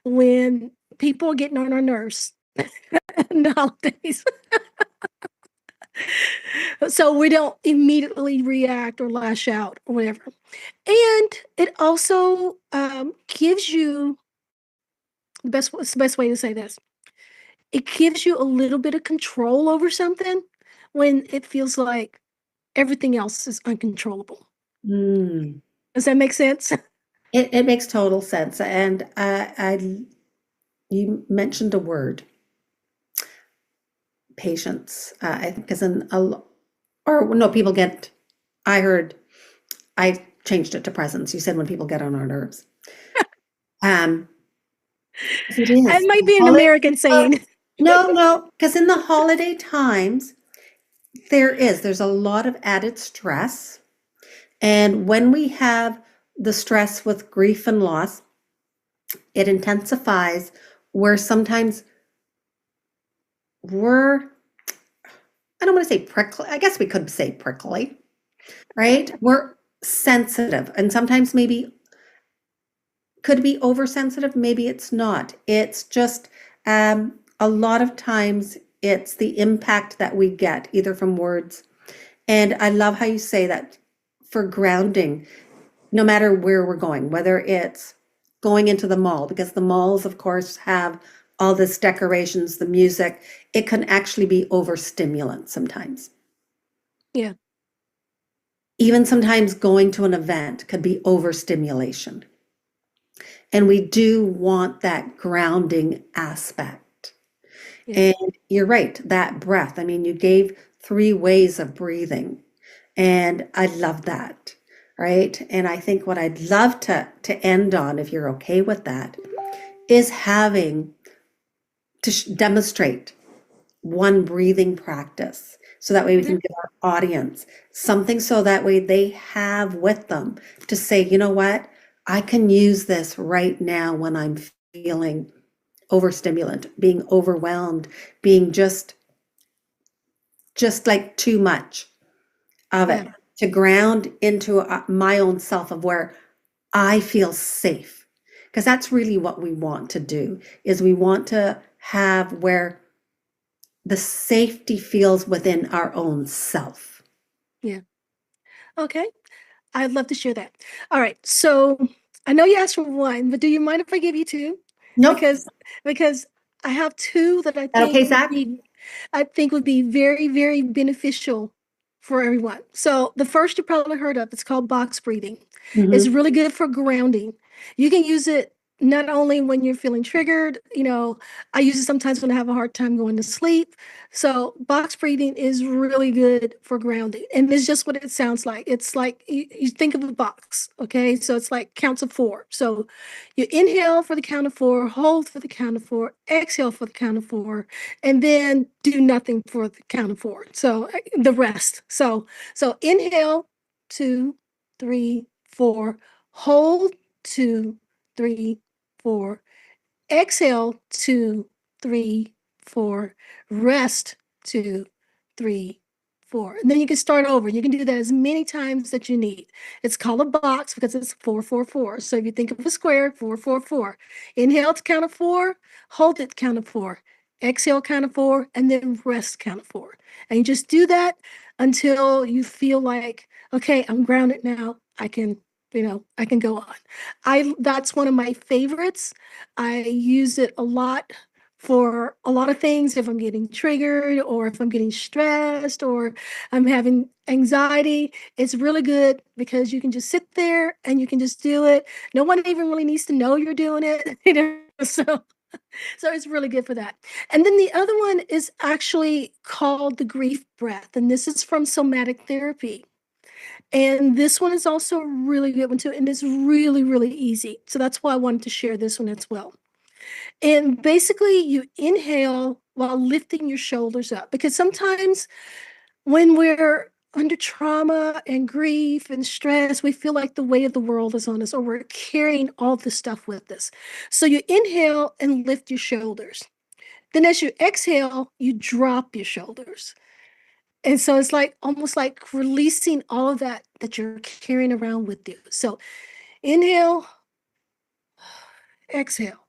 when people are getting on our nerves in the holidays. So we don't immediately react or lash out or whatever. And it also gives you what's the best way to say this? It gives you a little bit of control over something when it feels like everything else is uncontrollable. Mm. Does that make sense? It makes total sense. And you mentioned a word, patience. I think is or no, people get, I changed it to presence. You said when people get on our nerves. It is. It might be an American saying. No, because in the holiday times, there's a lot of added stress. And when we have the stress with grief and loss, it intensifies where sometimes I don't want to say prickly, I guess we could say prickly, right? We're sensitive and sometimes maybe Could be oversensitive, maybe it's not. It's just a lot of times it's the impact that we get either from words. And I love how you say that for grounding, no matter where we're going, whether it's going into the mall, because the malls, of course, have all this decorations, the music, it can actually be overstimulant sometimes. Yeah. Even sometimes going to an event could be overstimulation. And we do want that grounding aspect. Yeah. And you're right, that breath. I mean, you gave 3 ways of breathing, and I love that, right? And I think what I'd love to end on, if you're okay with that, is having to demonstrate one breathing practice. So that way we can give our audience something so that way they have with them to say, you know what? I can use this right now when I'm feeling overstimulant, being overwhelmed, being just like too much of it, Yeah. to ground into my own self of where I feel safe. Because that's really what we want to do, is we want to have where the safety feels within our own self. Yeah. Okay. I'd love to share that. All right. So I know you asked for one, but do you mind if I give you two? Nope. Because I have two that That okay, Zach? I think would be very, very beneficial for everyone. So the first you probably heard of, it's called box breathing. It's Mhm. really good for grounding. You can use it not only when you're feeling triggered, I use it sometimes when I have a hard time going to sleep. So box breathing is really good for grounding. And it's just what it sounds like. It's like you think of a box, okay? So it's like counts of 4. So you inhale for the count of 4, hold for the count of 4, exhale for the count of 4, and then do nothing for the count of 4. So the rest. So inhale 2, 3, 4, hold 2, 3, 4, exhale 2, 3, 4, rest 2, 3, 4. And then you can start over. You can do that as many times that you need. It's called a box because it's 4, 4, 4. So if you think of a square, 4, 4, 4. Inhale to count of 4, hold it count of 4, exhale count of 4, and then rest count of 4. And you just do that until you feel like, okay, I'm grounded now. I can go on. That's one of my favorites. I use it a lot for a lot of things. If I'm getting triggered or if I'm getting stressed or I'm having anxiety, it's really good because you can just sit there and you can just do it. No one even really needs to know you're doing it. So it's really good for that. And then the other one is actually called the grief breath, and this is from somatic therapy. And this one is also a really good one too, and it's really, really easy. So that's why I wanted to share this one as well. And basically, you inhale while lifting your shoulders up because sometimes when we're under trauma and grief and stress, we feel like the weight of the world is on us or we're carrying all this stuff with us. So you inhale and lift your shoulders. Then as you exhale, you drop your shoulders. And so it's like almost like releasing all of that you're carrying around with you. So inhale, exhale.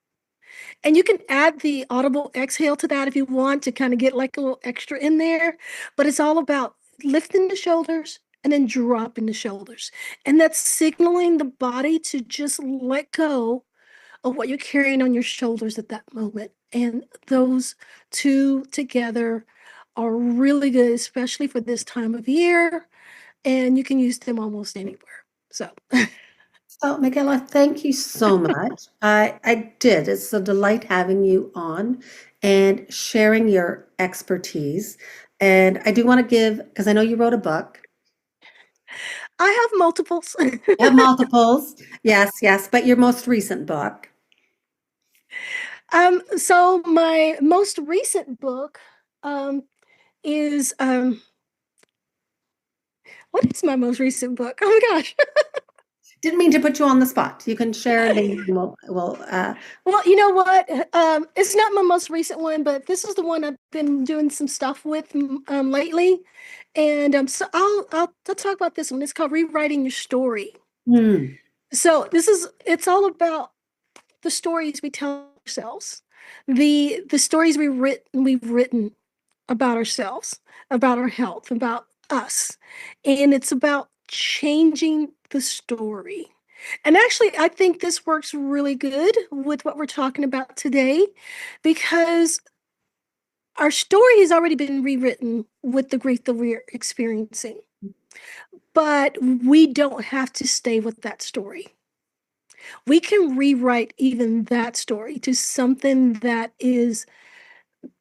And you can add the audible exhale to that if you want to kind of get like a little extra in there. But it's all about lifting the shoulders and then dropping the shoulders. And that's signaling the body to just let go of what you're carrying on your shoulders at that moment. And those two together are really good, especially for this time of year. And you can use them almost anywhere. So Oh, Michaela, thank you so much. I did. It's a delight having you on and sharing your expertise. And I do want to give, because I know you wrote a book. I have multiples. You have multiples. Yes, yes. But your most recent book. So my most recent book is what is my most recent book? Oh my gosh. Didn't mean to put you on the spot. You can share later and we'll Well, you know what? It's not my most recent one, but this is the one I've been doing some stuff with lately. And so I'll talk about this one. It's called Rewriting Your Story. hmm. So it's all about the stories we tell ourselves, the stories we've written about ourselves, about our health, about us. And it's about changing the story. And actually, I think this works really good with what we're talking about today because our story has already been rewritten with the grief that we're experiencing. But we don't have to stay with that story. We can rewrite even that story to something that is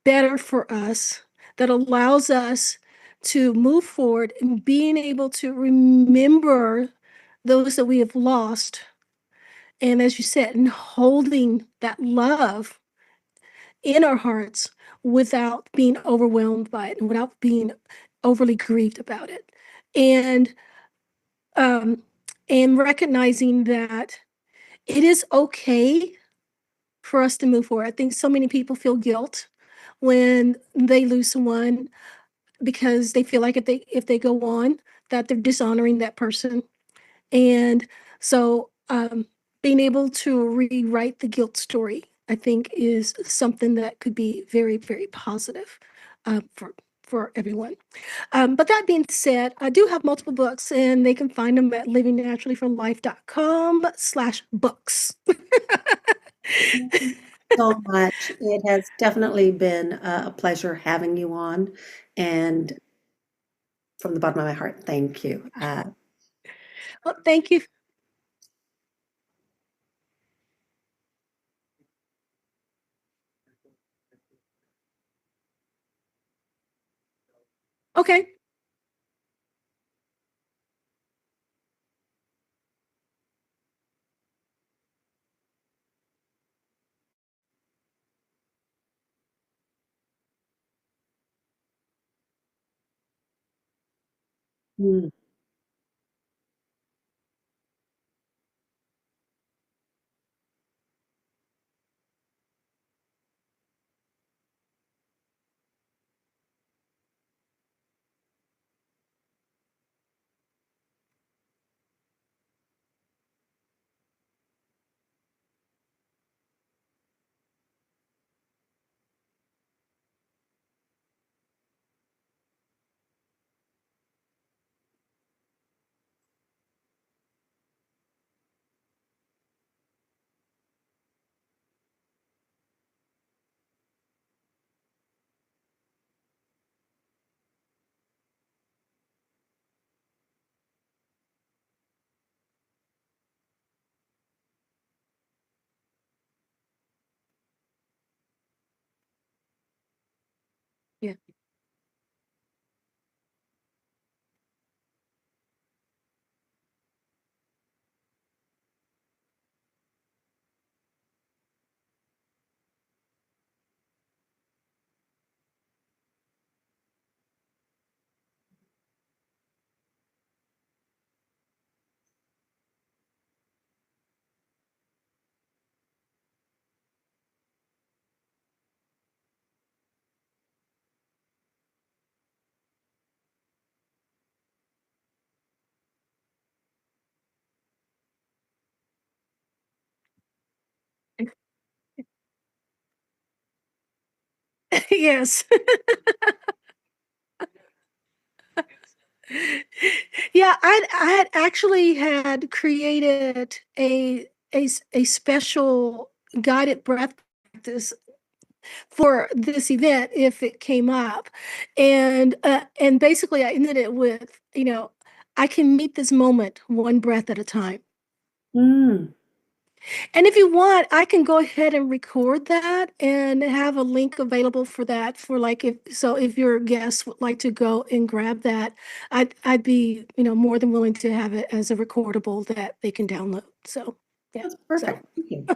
better for us, that allows us to move forward and being able to remember those that we have lost. And as you said, and holding that love in our hearts without being overwhelmed by it and without being overly grieved about it. Um, and recognizing that it is okay for us to move forward. I think so many people feel guilt when they lose someone because they feel like if they go on, that they're dishonoring that person. And so being able to rewrite the guilt story, I think, is something that could be very, very positive for everyone. But that being said, I do have multiple books, and they can find them at livingnaturallyforlife.com/books. Thank you so much. It has definitely been a pleasure having you on. And from the bottom of my heart, thank you. Well, thank you. Okay. Mm, Yeah. Yes. Yeah, I had actually had created a special guided breath practice for this event if it came up. And basically I ended it with, I can meet this moment one breath at a time. mm. And if you want, I can go ahead and record that and have a link available for that for like if your guests would like to go and grab that, I'd be, more than willing to have it as a recordable that they can download. So yeah. That's So perfect. Thank you.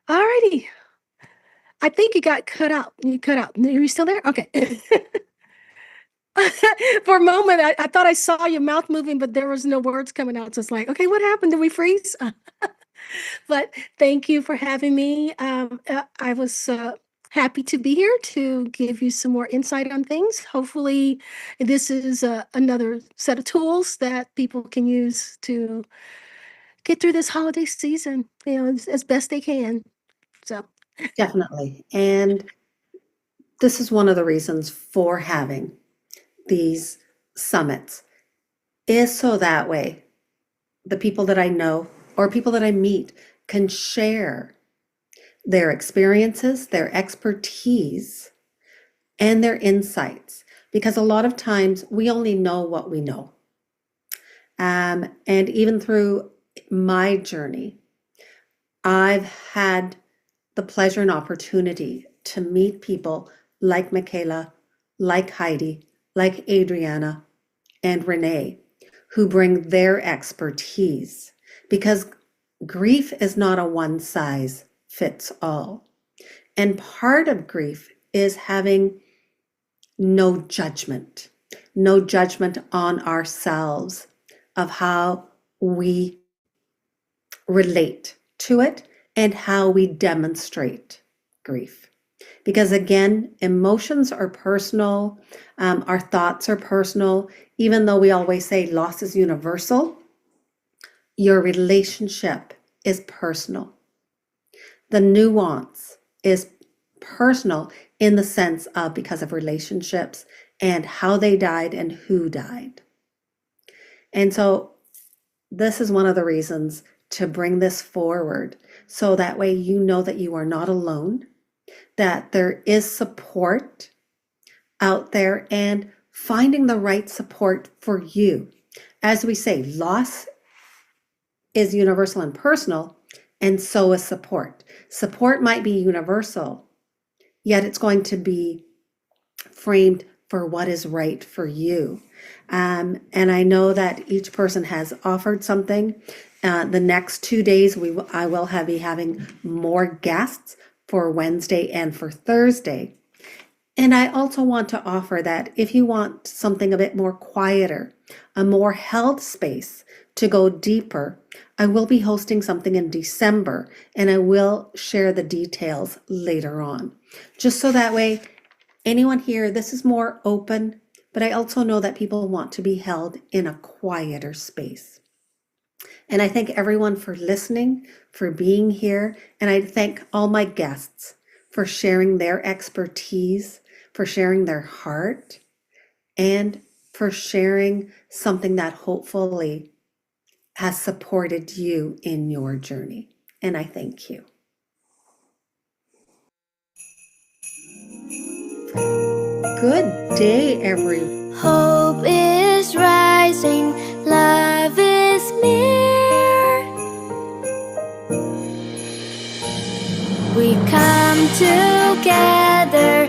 all righty. I think you got cut out. You cut out. Are you still there? Okay. For a moment, I thought I saw your mouth moving, but there was no words coming out. So it's like, okay, what happened? Did we freeze? But thank you for having me. I was happy to be here to give you some more insight on things. Hopefully, this is another set of tools that people can use to get through this holiday season, as best they can. So, Definitely. And this is one of the reasons for having these summits, is so that way the people that I know or people that I meet can share their experiences, their expertise, and their insights. Because a lot of times we only know what we know. And even through my journey, I've had the pleasure and opportunity to meet people like Michaela, like Heidi, like Adriana, and Renee, who bring their expertise. Because grief is not a one size fits all. And part of grief is having no judgment on ourselves of how we relate to it and how we demonstrate grief. Because again, emotions are personal, our thoughts are personal. Even though we always say loss is universal, your relationship is personal. The nuance is personal in the sense of because of relationships and how they died and who died. And so this is one of the reasons to bring this forward, so that way you know that you are not alone, that there is support out there, and finding the right support for you. As we say, loss is universal and personal, and so is support. Support might be universal, yet it's going to be framed for what is right for you. And I know that each person has offered something. The next 2 days, I will be having more guests for Wednesday and for Thursday. And I also want to offer that if you want something a bit more quieter, a more held space to go deeper, I will be hosting something in December, and I will share the details later on. Just so that way, anyone here, this is more open, but I also know that people want to be held in a quieter space. And I thank everyone for listening, for being here, and I thank all my guests for sharing their expertise, for sharing their heart, and for sharing something that hopefully has supported you in your journey. And I thank you. Good day, everyone. Hope is rising, love is near. We come together